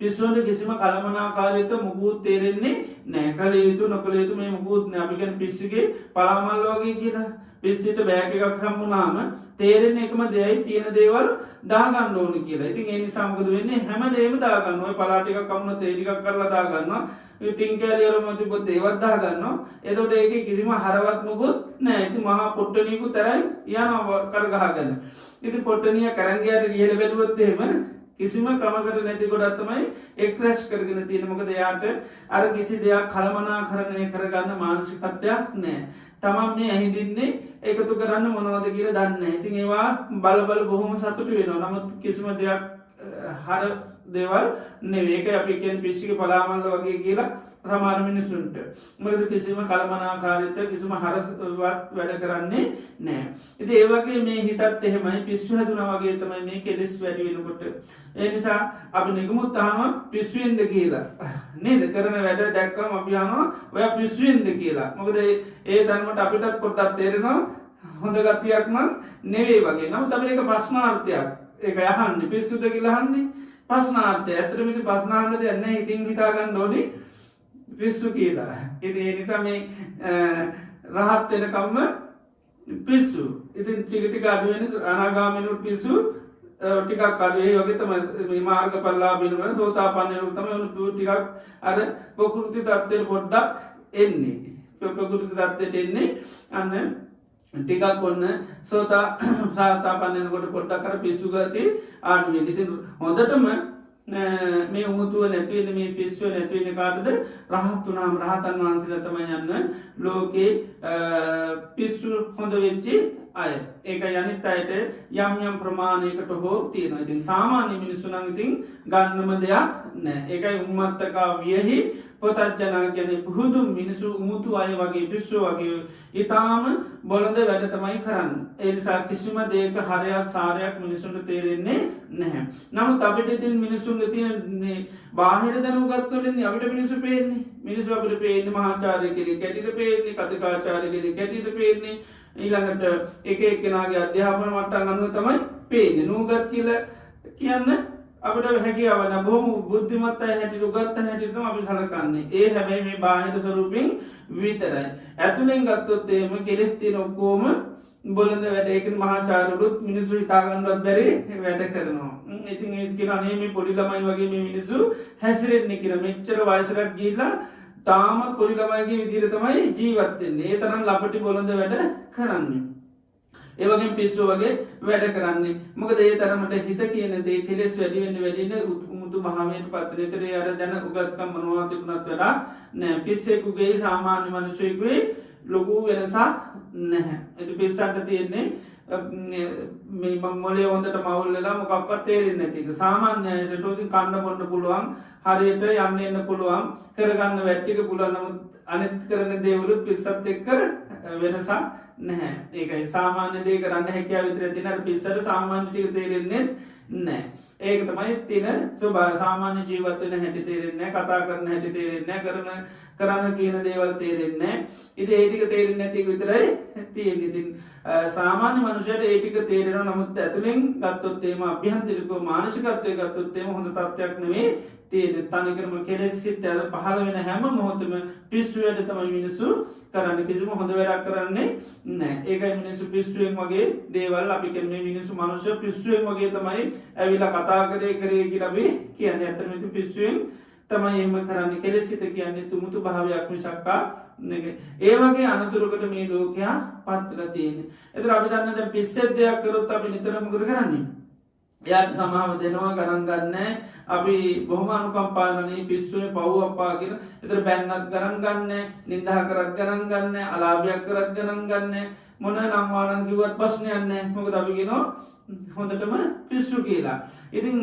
Speaker 1: පිස්සුවන්ට කිසිම කලමනාකාරීත්ව මුකුත් තේරෙන්නේ නැහැ. කල යුතු නොකල යුතු මේ මුකුත් නැහැ. අපි කියන්නේ පිස්සුගේ පලාමල් වගේ කියලා. පිස්සිට බෑග් එකක් හම්බුනාම තේරෙන්නේ එකම දෙයයි තියෙන දේවල් දාගන්න ඕනේ කියලා. ඉතින් ඒ නිසා මොකද වෙන්නේ? හැමදේම දාගන්න. ඔය පලා ටිකක් කමුනොත් ඒ ටිකක් කරලා දාගන්නවා. ඒ ටින් කැලිය වල තිබ්බොත් ඒවත් දාගන්නවා. එතකොට ඒකේ කිසිම හරවත් මොකුත් නැහැ. ඉතින් මහා පොට්ටනියකුත් තරයි යනවා කර ගහගෙන. ඉතින් පොට්ටනිය කරන් ගියාට ලියල බැලුවොත් එහෙම කිසිම ක්‍රමකට නැති ගොඩක් තමයි එක්රැෂ් කරගෙන තියෙන. මොකද එයාට අර කිසි දෙයක් කලමනාකරණය කරගන්න මානසිකත්වයක් නැහැ. තමන් මේ ඇහිදින්නේ එකතු කරන්න මොනවද කියලා දන්නේ නැහැ. ඉතින් ඒවා බල බොහොම සතුටු වෙනවා. නමුත් කිසිම දෙයක් හර දේවල් නෙවෙයි. ඒක අපි කියන්නේ පිස්සිගේ පලාමල්ල වගේ කියලා සමහර මිනිසුන්ට. මොකද කිසිම කලමනාකාරීත්වයක් කිසිම හරවත් වැඩ කරන්නේ නැහැ. ඉතින් ඒ වගේ මේ හිතත් එහෙමයි. පිස්සු හැදුනා වගේ තමයි මේ කෙලෙස් වැඩි වෙනකොට. ඒ නිසා අපි නිගමුත් අහනවා පිස්සුවෙන්ද කියලා. නේද? කරන වැඩ දැක්කම අපි අහනවා ඔයා පිස්සුවෙන්ද කියලා. මොකද ඒ තරමට අපිටත් පොඩ්ඩක් තේරෙනවා හොඳ ගතියක් නම් නෙවෙයි වගේ. නමුත් අපිට ඒක ප්‍රශ්නාර්ථයක්. ඒක අහන්නේ පිස්සුද කියලා අහන්නේ ප්‍රශ්නාර්ථය. ඇත්තටම ඉතින් ප්‍රශ්නාර්ථ දෙයක් නැහැ. ඉතින් හිතා ගන්න ඕනේ පිස්සු කියලා. ඉතින් ඒ නිසා මේ රහත් වෙනකම්ම පිස්සු. ඉතින් ටික අඩු වෙන අනාගාමීනුත් පිස්සු ටිකක් අඩු. ඒ වගේ තමයි මේ මාර්ගඵලලාභීනුත් සෝතාපන්නුත් තමයි උණු ටිකක් අර ප්‍රകൃති தත්ත්වයට පොඩ්ඩක් එන්නේ. ප්‍රകൃති தත්ත්වයට එන්නේ අන්න ටිකක් ඔන්න සෝතාපන්න වෙනකොට පොඩ්ඩක් අර පිස්සු ගතිය අඩු වෙනවා. ඉතින් හොඳටම මේ උමුතුව නැතිවෙන මේ පිස්සුව නැතිවෙන කාටද? රහත් වුණාම රහතන් වහන්සේලා තමයි යන්න ලෝකේ පිස්සු හොඳ වෙච්චි අය. ඒක අනිත් අයට යම් යම් ප්‍රමාණයකට හෝ තියෙනවා. ඉතින් සාමාන්‍ය මිනිස්සු නම් ඉතින් ගන්නම දෙයක් නෑ. ඒකයි උම්මත්තකා වියහි පොතජ්ජනා කියන්නේ පුහුදු මිනිස්සු උමුතු අය වගේ පිස්සු වගේ ඊටාම බොළඳ වැඩ තමයි කරන්නේ. ඒ නිසා කිසිම දෙයක හරයක් සාරයක් මිනිසුන්ට තේරෙන්නේ නැහැ. නමුත් අපිට ඉතින් මිනිසුන්ගේ තියෙන බාහිර දැනුගත් වලින් අපිට මිනිස්සු පේන්නේ. මිනිස්සු අපිට පේන්නේ මහාචාර්ය කෙනෙක් කැටිට පේන්නේ, කතිකාචාර්ය කෙනෙක් කැටිට පේන්නේ. ඊළඟට එක එක්කෙනාගේ අධ්‍යාපන මට්ටම් අනුව තමයි පේන්නේ. නූගත් කියලා කියන්න අපිට හැකියාව නැහැ. බොහොම බුද්ධිමත් අය හැටියට උගත් අය හැටියට තමයි අපි සලකන්නේ. ඒ හැබැයි මේ බාහිර ස්වරූපෙන් විතරයි. ඇතුලෙන් ගත්තොත් එහෙම කෙලස් තියෙන ඔක්කොම බොළඳ වැඩ. ඒකනේ මහාචාර්යවරුත් මිනිස්සු හිතා ගන්නවත් බැරි වැඩ කරනවා. ඉතින් ඒ කියන අනේ මේ පොඩි ළමයි වගේ මේ මිනිස්සු හැසිරෙන්නේ කියලා. මෙච්චර වයසකට ගිහිල්ලා තාමත් පොඩි ළමයිගේ විදිහට තමයි ජීවත් වෙන්නේ. ඒ තරම් ලපටි බොළඳ වැඩ කරන්නේ. ඒ වගේ පිස්සු වගේ වැඩ කරන්නේ. මොකද ඒ තරමට හිත කියන දේ කෙලෙස් වැඩි වෙන්න වැඩි වෙන්න උමුතු භාවයට පත් වෙන. ඒතර අර දැන උගත්කම් මොනවා තිබුණත් වඩා නෑ. පිස්සෙකුගේ සාමාන්‍ය මිනිසෙකුගේ ලොකු වෙනසක් නැහැ. ඒක පිස්සන්ට තියෙන්නේ මේ මොලේ හොඳට මවුල් වෙලා මොකක්වත් තේරෙන්නේ නැති එක. සාමාන්‍ය අයසට උදින් කන්න බොන්න පුළුවන්, හරියට යන්න එන්න පුළුවන්, කරගන්න වැඩ ටික පුළුවන්. නමුත් අනිත් කරන දේවලුත් පිස්සත් එක්ක වෙනසක් නැහැ. ඒකයි සාමාන්‍ය දේ කරන්න හැකියාව විතර තියෙන අර පිස්සට සාමාන්‍ය ටික තේරෙන්නේ නැහැ. ඒක තමයි තියෙන ස්වභාවය. සාමාන්‍ය ජීවත් වෙන හැටි තේරෙන්නේ නැහැ, කතා කරන හැටි තේරෙන්නේ නැහැ, කරන්න කියන දේවල් තේරෙන්නේ නැහැ. ඉතින් ඒ ටික තේරෙන්නේ නැති එක විතරයි තියෙන්නේ. ඉතින් සාමාන්‍ය මනුස්සයට ඒ ටික තේරෙනවා. නමුත් ඇතුලෙන් ගත්තොත් එහෙම අභ්‍යන්තරිකව මානසිකත්වයේ ගත්තොත් එහෙම හොඳ තත්ත්වයක් නෙවෙයි තියෙන්නේ. තනිකරම කෙලෙස් සිත් පහළ වෙන හැම මොහොතෙම පිස්සු වැඩ තමයි මිනිස්සු කරන්නේ. කිසිම හොඳ වැඩක් කරන්නේ නැහැ. ඒකයි මිනිස්සු පිස්සුවෙන් වගේ දේවල් අපි කියන්නේ. මිනිස්සු මනුෂ්‍ය පිස්සුවෙන් වගේ තමයි ඇවිල්ලා කතා කරේ කියලා අපි කියන්නේ. අතරම පිස්සුවෙන් තමයි එහෙම කරන්නේ. කෙලෙස් සිත කියන්නේ තුමුතු භාවයක් මිසක්කා නෙවෙයි. ඒ වගේ අනතුරකට මේ ලෝකයා පත් වෙලා තියෙන්නේ. ඒතර අපි දන්න දැන් පිස්සෙක් දෙයක් කරොත් අපි නිතර මොකද කරන්නේ? එයාට සමාව දෙනවා, ගණන් ගන්නෑ. අපි බොහොම අනුකම්පාවනේ පිස්සුවේ පව් අප්පා කියලා. ඒතර බැන්නත් ගණන් ගන්නෑ, නිඳා කරත් ගණන් ගන්නෑ, අලාභයක් කරත් ගණන් ගන්නෑ. මොන නම් වාරන් කිව්වත් ප්‍රශ්නයක් නැහැ. මොකද අපි කියනවා හොඳටම පිස්සු කියලා. ඉතින්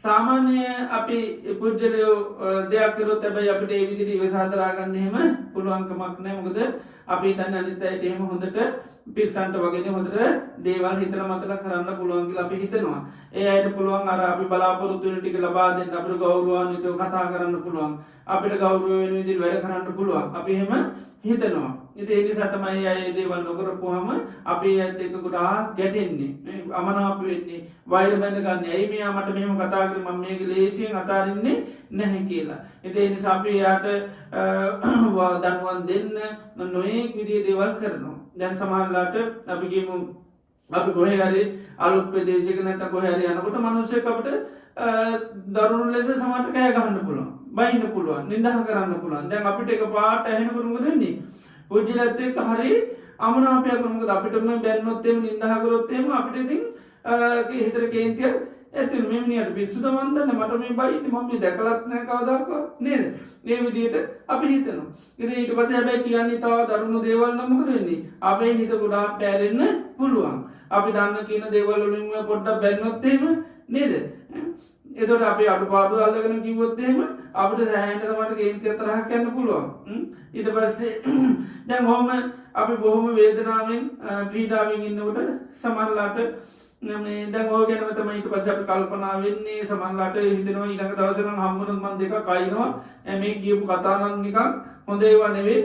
Speaker 1: සාමාන්‍ය අපි පුද්ගලයෝ දෙයක් කරොත් හැබැයි අපිට ඒ විදිහට ඉවසා දරා ගන්න එහෙම පුළුවන්කමක් නැහැ. මොකද අපි හිතන්නේ අනිත් අයට එහෙම හොඳට පිස්සන්ට වගේ හොඳට දේවල් හිතලා මතලා කරන්න පුළුවන් කියලා අපි හිතනවා. ඒ අයට පුළුවන් අර අපි බලාපොරොත්තු වෙන ටික ලබා දෙන්න, අපිට ගෞරවාන්විතව කතා කරන්න පුළුවන්, අපිට ගෞරව වෙන විදිහට වැඩ කරන්න පුළුවන්. අපි එහෙම හිතනවා. ඉතින් ඒ නිසා තමයි අය මේ දේවල් නොකරපුවාම අපි ඇත්ත එක්ක ගොඩාක් ගැටෙන්නේ, අමනාප වෙන්නේ, වෛර බැඳ ගන්න. ඇයි මෙයා මට මෙහෙම කතා කරේ, මම මේක ලේසියෙන් අතාරින්නේ නැහැ කියලා. ඉතින් ඒ නිසා අපි එයාට දනුවන් දෙන්න නොයෙක් විදිහේ දේවල් කරනවා. දැන් සමහරලාට අපි කියමු අපි කොහේ හරි අලුත් ප්‍රදේශයක නැත්නම් කොහේ හරි යනකොට මිනිස්සෙක් අපිට දරුණු ලෙස සමහරට කෑ ගහන්න පුළුවන්, බයින්න පුළුවන්, නිඳා කරන්න පුළුවන්. දැන් අපිට එකපාරට ඇහෙනකොට මොකද වෙන්නේ? පුජ්‍යලත් එක්ක හරි අමනාපයක් වෙනවා. මොකද අපිටම බැන්නොත් එහෙම නිඳා කරොත් එහෙම අපිට ඉතින් හිතේ කේන්තියක් ඇති වෙනවා. මේ මිනිහට පිස්සුද මන් දන්නේ, මට මේ බයින්නේ, මම මේ දැකලත් නැහැ කවදාකවත් නේද? මේ විදිහට අපි හිතනවා. ඉතින් ඊට පස්සේ හැබැයි කියන්නේ තව දරුණු දේවල් නම් මොකද වෙන්නේ? අපේ හිත ගොඩාක් පැරෙන්න පුළුවන්. අපි දන්න කියන දේවල් වලින් පොඩ්ඩක් බැන්නොත් එහෙම නේද? එතකොට අපි අඩුපාඩු අල්ලගෙන කිව්වොත් එහෙම අපිට සෑහෙන තමයි කේන්තිය තරහක් යන්න පුළුවන්. ඊට පස්සේ දැන් කොහොම අපි බොහොම වේදනාවෙන් පීඩාවෙන් ඉන්නකොට සමහරලාට මේ දැන් ඔය ගැනම තමයි ඊට පස්සේ අපි කල්පනා වෙන්නේ. සමහරලාට හිතෙනවා ඊළඟ දවසේ නම් හම්බුනොත් මම දෙකක් අයින්නවා, මේ කියපු කතා නම් නිකන් හොඳ ඒවා නෙවෙයි.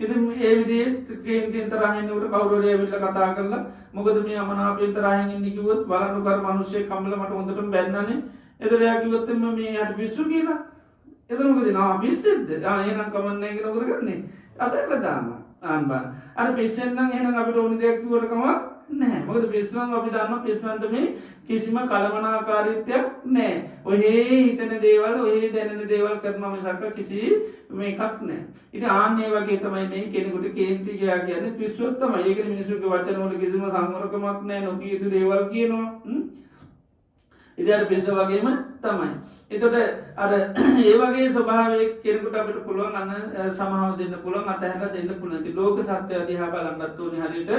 Speaker 1: ඉතින් ඒ විදිහේ කේන්තියෙන් තරහින් උඩ කවුරු හරි ඇවිල්ලා කතා කරලා මොකද මේ අමනාපයෙන් තරහින් ඉන්නේ කිව්වොත් බලන්න කර මිනිස්සෙක් කම්මල මට හොඳටම බැන්නනේ. එතකොට එයා කිව්වොත් මේ යට පිස්සු කියලා. එතකොට මොකද නා පිස්සෙද්ද? එහෙනම් කමන්නේ කියලා මොකද කරන්නේ? අතහැරලා දානවා. ආන් බා. අර පිස්සෙන් නම් එහෙනම් අපිට ඕනි දෙයක් කිව්වට කමක් නැහැ. මොකද පිස්සුන් අපි දන්නවා පිස්සුන්ට මේ කිසිම කලමනාකාරීත්වයක් නැහැ. ඔහේ හිතන දේවල්, ඔහේ දැනෙන දේවල් කරනවා මිසක් කිසි මේකක් නැහැ. ඉතින් ආන්නේ වගේ තමයි මේ කෙනෙකුට කේන්ති කියන්නේ පිස්සුවක් තමයි. ඒකනේ මිනිස්සුගේ වචන වල කිසිම සංවරකමක් නැහැ, නොකිය යුතු දේවල් කියනවා. ඉතින් අර පිස්සු වගේම තමයි. එතකොට අර ඒ වගේ ස්වභාවයක් කෙනෙකුට අපිට පුළුවන් අන්න සමාව දෙන්න පුළුවන් අතහැරලා දෙන්න පුළුවන්. ඉතින් ලෝක සත්‍යය දිහා බලන්නත් ඕනේ හරියට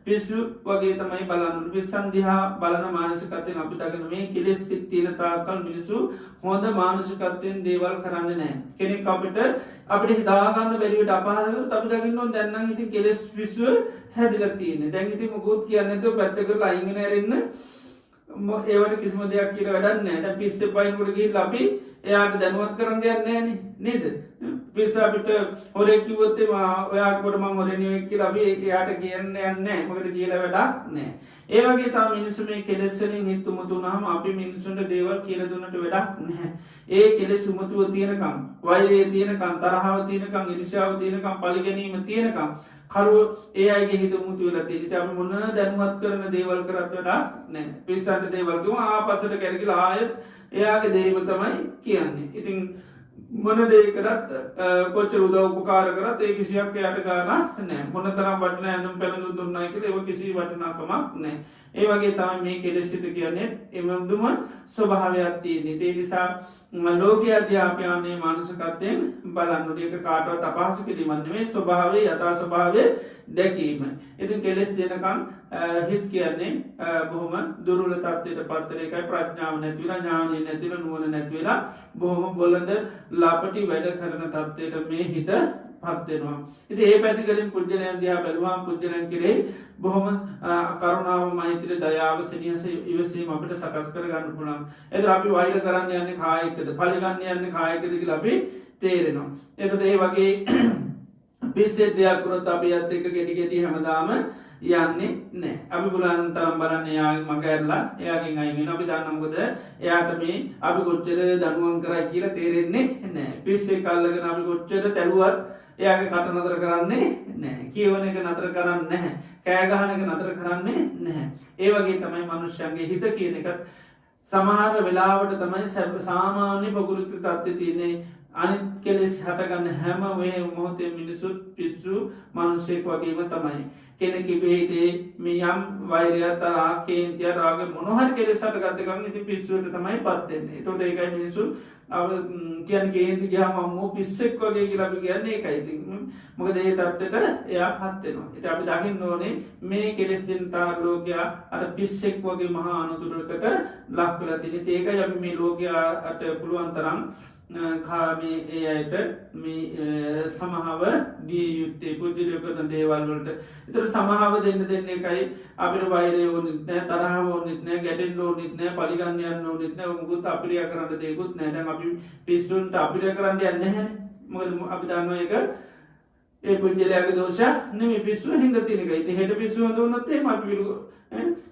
Speaker 1: පිස්සු වගේ තමයි බලන්න. පිස්සන් දිහා බලන මානසිකත්වයෙන් අපි දකින මේ කෙලෙස් සිත් තියෙන තාක්කල් මිනිස්සු හොඳ මානසිකත්වයෙන් දේවල් කරන්නේ නැහැ. කෙනෙක් අපිට හිතාගන්න බැරි විදිහට අපහසුතාවකට අපි දකින්න ඕන දැන් නම් ඉතින් කෙලෙස් පිස්සුව හැදිලා තියෙන්නේ. දැන් ඉතින් මොකුත් කියන්නේ නැතුව පැත්තකට අයින් වෙන ඇරෙන්න ඒවට කිසිම දෙයක් කියලා වැඩක් නැහැ. දැන් පිස්සේ පයින්කොට ගිහිල්ලා අපි එයාට දැනුවත් කරන්න දෙයක් නැහැ නේද? පිස්ස අපිට හොරෙක් කිව්වොත් ඔයාට කොට මම හොරේ නෙවෙයි කියලා අපි එයාට කියන්නේ නැහැ. මොකද කියලා වැඩක් නැහැ. ඒ වගේ තමයි මිනිස්සු මේ කෙලෙස් වලින් හිත උමතු වුණාම අපි මිනිස්සුන්ට දේවල් කියලා දුන්නට වැඩක් නැහැ. ඒ කෙලෙස් උමතුව තියෙනකම්, වෛරය තියෙනකම්, තරහව තියෙනකම්, ඊර්ෂ්‍යාව තියෙනකම්, පරිගැනීම තියෙනකම් කරුව ඒ අයගේ හිත උමුතු වෙලා තියෙන. ඉතින් අපි මොන දැනුවත් කරන දේවල් කරත් වැඩක් නැහැ. පිස්සන්ට දේවල් කිව්වම ආපස්සට කැරකිලා ආයෙත් එයාගේ දේව තමයි කියන්නේ. ඉතින් මොන දේ කරත් කොච්චර උදව් උපකාර කරත් ඒ කිසියක් එයාට ගානක් නැහැ. මොන තරම් වටින ඇඳුම් පැළඳුම් දුන්නා කියලා ඒව කිසි වටිනාකමක් නැහැ. ඒ වගේ තමයි මේ කෙලෙස් සිත කියන්නේ එමෙදුම ස්වභාවයක් තියෙන. ඒ නිසා ලෝකයේ අධ්‍යාපනයේ මානසිකත්වයෙන් බලන්න ඒක කාටවත් අපහසු කිරීමක් නෙමෙයි ස්වභාවයේ යථා ස්වභාවය දැකීම. ඉතින් කෙලෙස් දෙනකම් හිත කියන්නේ බොහොම දුර්වල තත්ත්වයට පත් වෙන එකයි ප්‍රඥාව නැති වෙලා ඥානෙ නැති වෙලා නුවණ නැති වෙලා බොහොම බොළඳ ලාපටි වැඩ කරන තත්ත්වයට මේ හිත පත් වෙනවා. ඉතින් මේ පැතිකලින් පුජ්‍යලයන් දිහා බැලුවාම පුජ්‍යලයන් කෙරෙහි බොහොම කරුණාව, මෛත්‍රිය, දයාව, සෙනෙහස, ඉවසීම අපිට සකස් කර ගන්න පුළුවන්. ඒතර අපි වෛර කරන්න යන්නේ කායිකද, පලි ගන්න යන්නේ කායිකද කියලා අපි තේරෙනවා. එතකොට ඒ වගේ පිස්සෙත් දෙයක් කරොත් අපි යත් එක්ක ගෙඩි හැමදාම යන්නේ නැහැ. අපි බුලන් තරම් බලන්නේ එයාගේ මග ඇරලා එයාගෙන් අයින් වෙනවා. අපි දන්නා මොකද එයාට මේ අපි කොච්චර දනුවම් කරයි කියලා තේරෙන්නේ නැහැ. පිස්සෙක් අල්ලගෙන අපි කොච්චර තැළුවත් එයාගේ කට නතර කරන්නේ නැහැ. කියවන එක නතර කරන්නේ නැහැ. කෑ ගහන එක නතර කරන්නේ නැහැ. ඒ වගේ තමයි මනුෂ්‍යයන්ගේ හිත කියන එකත් සමහර වෙලාවට තමයි සාමාන්‍ය ප්‍රകൃති තත්ත්වයේ තියෙන්නේ. අනිත් කෙලෙස් හටගන්න හැම මොහොතේ මිනිසුත් පිස්සු මිනිසෙක් වගේම තමයි. කෙනෙකුගේ හිතේ මේ යම් වෛරය, තරහ, කේන්තිය, රාග මොන හරි කෙලෙස් හටගත්ත ගමන් ඉතින් පිස්සුවට තමයි පත් වෙන්නේ. ඒතකොට ඒකයි මිනිසු කියන්නේ කේන්ති ගියාම අම්මෝ පිස්සෙක් වගේ කියලා අපි කියන්නේ ඒකයි. ඉතින් මොකද ඒ தත්තට එයා පත් වෙනවා. ඉතින් අපි දකින්න ඕනේ මේ කෙලෙස් දෙන තාර ලෝකයා අර පිස්සෙක් වගේ මහා අනුතුරකට ලක් වෙලා තියෙන. ඒකයි අපි මේ ලෝකයාට පුළුවන් තරම් කාමේ ඒ අයට මේ සමහාව දී යුත්තේ පුජ්‍යලය කරන දේවල් වලට. ඒතර සමහාව දෙන්න එකයි අපිට වෛරය ඕනෙත් නැහැ, තරහව ඕනෙත් නැහැ, ගැටෙන්න ඕනෙත් නැහැ, පරිගන්න යන්න ඕනෙත් නැහැ, මොකුත් අපිරිය කරන්න දෙයක්වත් නැහැ. දැන් අපි පිස්සුන්ට අපිරිය කරන්න යන්නේ නැහැ. මොකද අපි දන්නවා ඒක ඒ පුජ්‍යලයාගේ දෝෂ නෙමෙයි, පිස්සුව හින්දා තියෙන එකයි. ඉතින් හෙට පිස්සුව හඳුනනොත් එහෙම අපි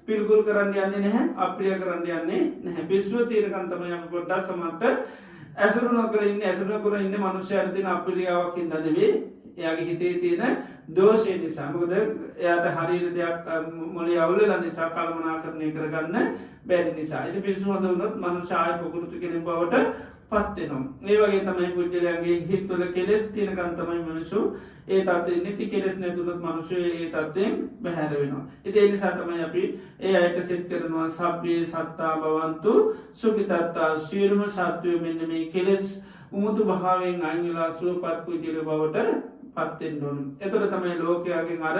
Speaker 1: පිළිකුල් කරන්න යන්නේ නැහැ, අපිරිය කරන්න යන්නේ නැහැ. පිස්සුව තියෙනකන් තමයි අපි පොඩ්ඩක් සමහරට ඇසුරු නොකර ඉන්නේ. ඇසුරු නොකර ඉන්නේ මනුස්සයාට තියෙන අපිරියාවක් හින්දා නෙවෙයි, එයාගේ හිතේ තියෙන දෝෂය නිසා. මොකද එයාට හරියට දෙයක් මොළේ අවුලලා නිසා කල්පනාකරණය කරගන්න බැරි නිසා. ඉතින් පිස්සු හොඳ වුණොත් මනුෂ්‍ය ආය ප්‍රകൃති කෙනෙක් බවට පත් වෙනවා. ඒ වගේ තමයි පුජ්‍යලයන්ගේ හිතවල කෙලෙස් තියෙනකන් තමයි මිනිස්සු ඒ තත්ත්වෙ නිති කෙලෙස් නැතුනොත් මිනිස්සු ඒ තත්ත්වෙන් බැහැර වෙනවා. ඉතින් ඒ නිසා තමයි අපි ඒ අයට සෙත් කරනවා සබ්බේ සත්තා භවන්තු සුඛිතත්තා. සියලුම සත්වයෝ මෙන්න මේ කෙලෙස් උමුතු භාවයෙන් අයින් වෙලා සුවපත් පුජ්‍යල බවට පත් වෙන්න ඕන. එතකොට තමයි ලෝකයාගෙන් අර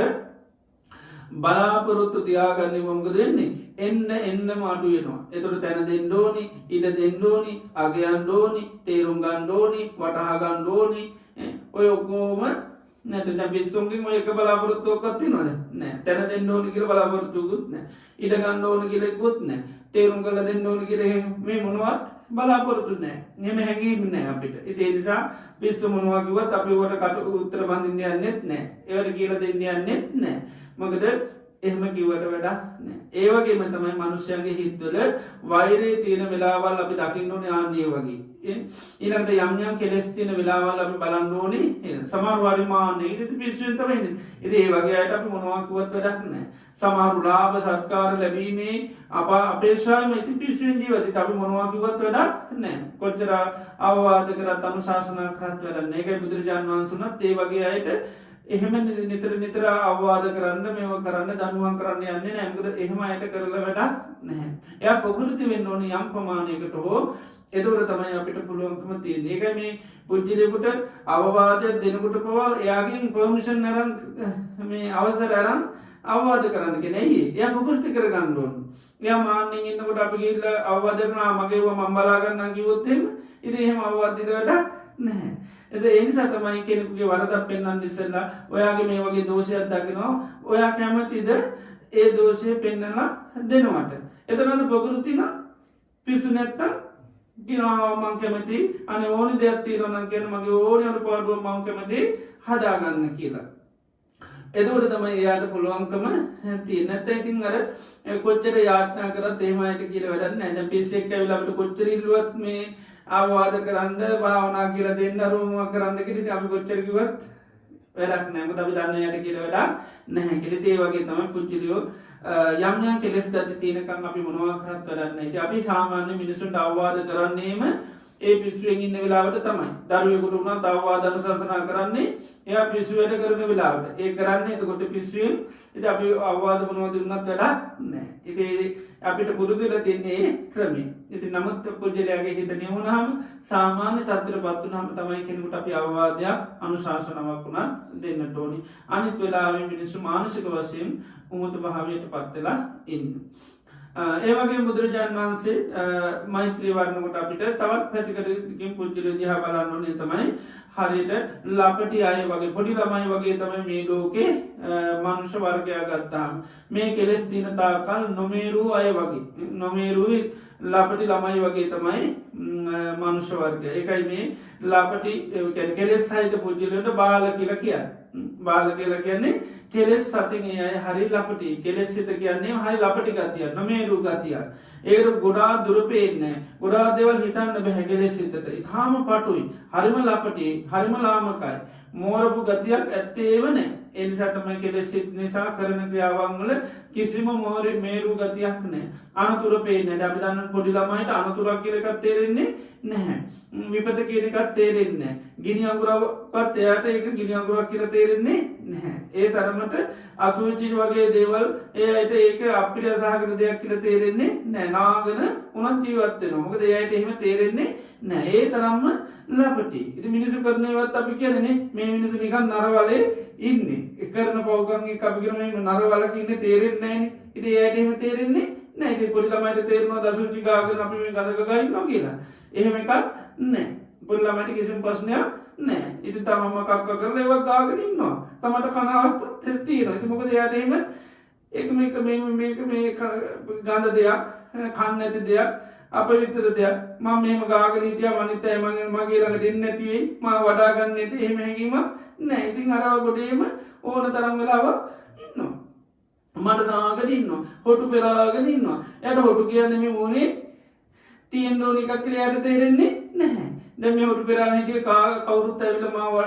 Speaker 1: බලාපොරොත්තු තියාගන්නේ මොකද වෙන්නේ? එන්නම අඩු වෙනවා. එතකොට තැන දෙන්න ඕනි, ඉඩ දෙන්න ඕනි, අගයන්න ඕනි, තේරුම් ගන්න ඕනි, වටහා ගන්න ඕනි. ඔය ඔක්කොම නැත්නම් දැන් පිස්සුන්ගෙන් ඔය එක බලාපොරොත්තුවක් තියෙනවද? නැහැ. තැන දෙන්න ඕනි කියලා බලාපොරොත්තුකුත් නැහැ. ඉඩ ගන්න ඕනි කියලා ඉක්කුත් නැහැ. තේරුම් කරලා දෙන්න ඕනි කියලා මේ මොනවත් බලාපොරොත්තු නැහැ. එහෙම හැඟීම් නැහැ අපිට. ඉතින් ඒ නිසා පිස්සු මොනවා කිව්වත් අපි උඩට කට උත්තර බඳින්න යන්නෙත් නැහැ. ඒවට කියලා දෙන්න යන්නෙත් නැහැ. මොකද එහෙම කිව්වට වැඩක් නැහැ. ඒ වගේම තමයි මනුෂ්‍යයන්ගේ හිතවල වෛරය තියෙන වෙලාවල් අපි දකින්න ඕනේ ආන්නේ වගේ. ඊළඟට යම් යම් කෙලෙස් තියෙන වෙලාවල් අපි බලන්න ඕනේ. සමහර වරිමාන්නේ ඊට පිස්සුවෙන් තමයි ඉන්නේ. ඉතින් ඒ වගේ අයට අපි මොනවා කිව්වත් වැඩක් නැහැ. සමහර ලාභ සත්කාර ලැබීමේ අපේක්ෂාවෙන් ඉතින් පිස්සුවෙන් ජීවිතේ අපි මොනවා කිව්වත් වැඩක් නැහැ. කොච්චර අවවාද කරත් අනුශාසනා කරත් වැඩක් නැහැ. ඒකයි බුදුරජාණන් වහන්සේනත් ඒ වගේ අයට එහෙම නිතර නිතර අවවාද කරන්න මේව කරන්න දනුවන් කරන්න යන්නේ නෑ මොකද එහෙම අයට කරලා වැඩක් නැහැ. එයා ප්‍රകൃති වෙන්න ඕනේ යම් ප්‍රමාණයකට හෝ එතකොට තමයි අපිට පුළුවන්කම තියෙන්නේ. ඒකයි මේ පුජ්‍යලයකට අවවාදයක් දෙනකොට පවා එයාගෙන් පර්මිෂන් අරන් මේ අවසර අරන් අවවාද කරන්න කෙනෙයි. එයා ප්‍රകൃති කරගන්න ඕනේ. එයා මාන්නෙන් ඉන්නකොට අපි ගිහිල්ලා අවවාද කරනවා මගේව මම බලා ගන්නම් කිව්වොත් එහෙම ඉතින් එහෙම අවවාද දෙන්න වැඩක් නැහැ. ඒ නිසා තමයි කෙනෙකුගේ වරදක් පෙන්වන්න ඉස්සෙල්ලා ඔයාගේ මේ වගේ දෝෂයක් දකිනවා ඔයා කැමතිද ඒ දෝෂය පෙන්වලා දෙනවට. එතනන ප්‍රകൃති නම් පිසු නැත්තම් කියනවා මං කැමති අනේ ඕනි දෙයක් තියෙනවා නම් කියන මගේ ඕනි අනුපාඩුව මං කැමති හදාගන්න කියලා. එතකොට තමයි එයාට පුළුවන්කම තියෙන්නේ. නැත්නම් ඉතින් අර කොච්චර යාඥා කරත් එහෙම අයට කියලා වැඩක් නැහැ. දැන් පිස්සෙක් ඇවිල්ලා අපිට කොච්චර ඉල්ලුවත් මේ ආවාද කරන්න භාවනා කියලා දෙන්න අරුමක් කරන්න කියලා ඉතින් අපි කොච්චර කිව්වත් වැඩක් නැහැ. මොකද අපි දන්නේ යට කියලා වැඩක් නැහැ. කියලා ඒ වගේ තමයි පුජ්‍යලියෝ යම් යම් කෙලෙස් ගති තියෙනකන් අපි මොනවා කරත් වැඩක් නැහැ. ඉතින් අපි සාමාන්‍ය මිනිසුන්ට අවවාද කරන්නේම ඒ පිස්සුවෙන් ඉන්න වෙලාවට තමයි. දරුවෙකුට උනත් අවවාද අනුශාසනා කරන්නේ එයා පිස්සු වැඩ කරන වෙලාවට. ඒ කරන්නේ එතකොට පිස්සුවෙන් ඉතින් අපි අවවාද මොනවද දුන්නත් වැඩක් නැහැ. ඉතින් අපිට පුරුදු වෙලා තියන්නේ ක්‍රමය. ඉතින් නමුත් පුජ්‍යලයාගේ හිත නිවුනහම සාමාන්‍ය තත්ත්වයටපත් වුනහම තමයි කෙනෙකුට අපි අවවාදයක් අනුශාසනාවක් උනත් දෙන්නට ඕනි. අනිත් වෙලාවෙ මිනිස්සු මානසික වශයෙන් උමුතු භාවයටපත් වෙලා ඉන්නේ. ඒ වගේ බුදුරජාණන් වහන්සේ මෛත්‍රී වඩනකොට අපිට තවත් පැතිකඩකින් පුජ්‍යලයෝ දිහා බලන්න ඕනේ තමයි හරියට ලපටි අය වගේ පොඩි ළමයි වගේ තමයි මේ ලෝකේ මනුෂ්‍ය වර්ගයා ගත්තාම මේ කෙලෙස් දින තාකල් නොමේරු අය වගේ නොමේරුයි ලපටි ළමයි වගේ තමයි මනුෂ්‍ය වර්ගය. ඒකයි මේ ලපටි කෙලෙස් සහිත පුජ්‍යලයන්ට බාල කියලා කියන්නේ. බාල කියලා කියන්නේ කෙලෙස් සතින් ඒ අය හරි ලපටි. කෙලෙස් සිත කියන්නේ හරි ලපටි ගතිය නොමේරු ගතිය. ඒකට ගොඩාක් දුර පේන්නේ නැහැ. ගොඩාක් දේවල් හිතන්න බෑ කෙලෙස් සිතට. ඊටාම පටුයි. හරිම ලපටි, හරිම ලාමකයි. මෝරපු ගතියක් ඇත්තේව නැහැ. ඒ නිසා තමයි කෙලෙස් සිත් නිසා කරන ක්‍රියාවන් වල කිසිම මේරු ගතියක් නැහැ. අනතුරු පේන්නේ නැහැ. අපි දන්න පොඩි ළමයිට අනතුරක් කියලා එකක් තේරෙන්නේ නැහැ. විපත කියන එකක් තේරෙන්නේ නැහැ. ගිනි අඟුරක්වත් එයාට ඒක ගිනි අඟුරක් කියලා තේරෙන්නේ නැහැ. ඒ තරමට අසුචි වගේ දේවල් එයාට ඒක අප්‍රිය සහගත දෙයක් කියලා තේරෙන්නේ නැහැ. නාගෙන උනත් ජීවත් වෙනවා. මොකද එයාට එහෙම තේරෙන්නේ නැහැ. ඒ තරම්ම ලපටි. ඉතින් මිනිස්සු කරනවත් අපි කියන්නේ මේ මිනිස්සු නිකන් නරවලේ ඉන්නේ. කරන පව්කම් එක අපි කියන මේ නරවලක ඉන්නේ තේරෙන්නේ නැහැනේ. ඉතින් එයාට එහෙම තේරෙන්නේ නැහැ. ඉතින් පොඩි ළමයිට තේරෙනවා දසුචි ගාගෙන අපි මේ ගඳක ගන්නවා කියලා. එහෙම එකක් නැහැ. පොඩි ළමයිට කිසිම ප්‍රශ්නයක් නැහැ. ඉතින් තමම කක්ක කරලා ඒවත් ගාගෙන ඉන්නවා. තමට කනවත් තියෙනවා. ඉතින් මොකද එයාට එහෙම මේක මේ ගඳ දෙයක් කන්න නැති දෙයක් අපවිත්‍ර දෙයක් මම මෙහෙම ගාගෙන හිටියා අනිත් අය මගේ ළඟට එන්නේ නැති වෙයි මම වඩා ගන්න නැති එහෙම හැඟීමක් නැහැ. ඉතින් අරව ගොඩේම ඕන තරම් වෙලාවක් ඉන්නවා. මට නාගෙන ඉන්නවා. හොටු පෙරාගෙන ඉන්නවා. එයාට හොටු කියන්නේ මේ මොනේ තියෙන ඕන එකක් කියලා එයාට තේරෙන්නේ නැහැ. දැන් මේ හොටු පෙරාගෙන හිටියේ කවුරුත් ඇවිල්ලා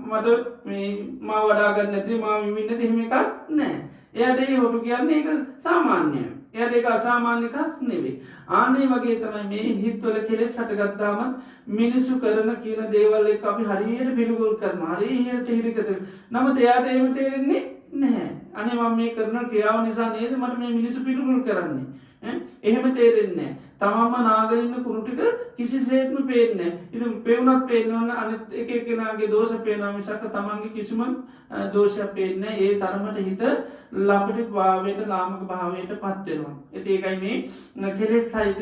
Speaker 1: මට මේ මාව වඩා ගන්න නැති මාව මිමින් නැති එහෙම එකක් නැහැ. එයාට ඒ හොටු කියන්නේ ඒක සාමාන්‍යයි. එයාට ඒක අසාමාන්‍ය එකක් නෙවෙයි. ආන්නේ වගේ තමයි මේ හිතවල කෙලෙස් හටගත්තාම මිනිසු කරන කියන දේවල් එක්ක අපි හරියට පිළිගුල් කරනවා. හරියට හිරිකත. නමුත් එයාට එහෙම තේරෙන්නේ නැහැ. අනේ මම මේ කරන ක්‍රියාව නිසා නේද මට මේ මිනිසු පිළිගුල් කරන්නේ. එහෙම තේරෙන්නේ නැහැ. තමම නාගෙන ඉන්න කුණු ටික කිසිසේත්ම පේන්නේ නැහැ. ඉතින් පේුණත් පේනවන අනිත් එක එක්කෙනාගේ දෝෂ පේනවා මිසක් තමන්ගේ කිසිම දෝෂයක් පේන්නේ නැහැ. ඒ තරමට හිත ලපටි භාවයට ලාමක භාවයට පත් වෙනවා. ඉතින් ඒකයි මේ කෙලෙස් සහිත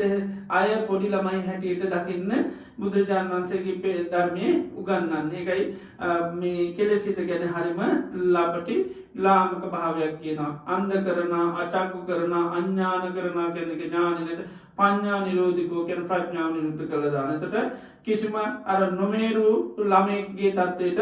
Speaker 1: අය පොඩි ළමයි හැටියට දකින්න බුදුරජාණන් වහන්සේගේ ධර්මයේ උගන්වන්නේ. ඒකයි මේ කෙලෙස් සිත ගැන හරිම ලපටි ලාමක භාවයක් කියනවා. අන්ධ කරනා, අචක්කු කරනා, අඥාන කරනා කියන එක ඥානෙට පඤ්ඤා නිරෝධිකෝ කියන ප්‍රඥාව නිරුද්ධ කළා දාන. එතකොට කිසිම අර නොමේරු ළමෙක්ගේ තත්ත්වයට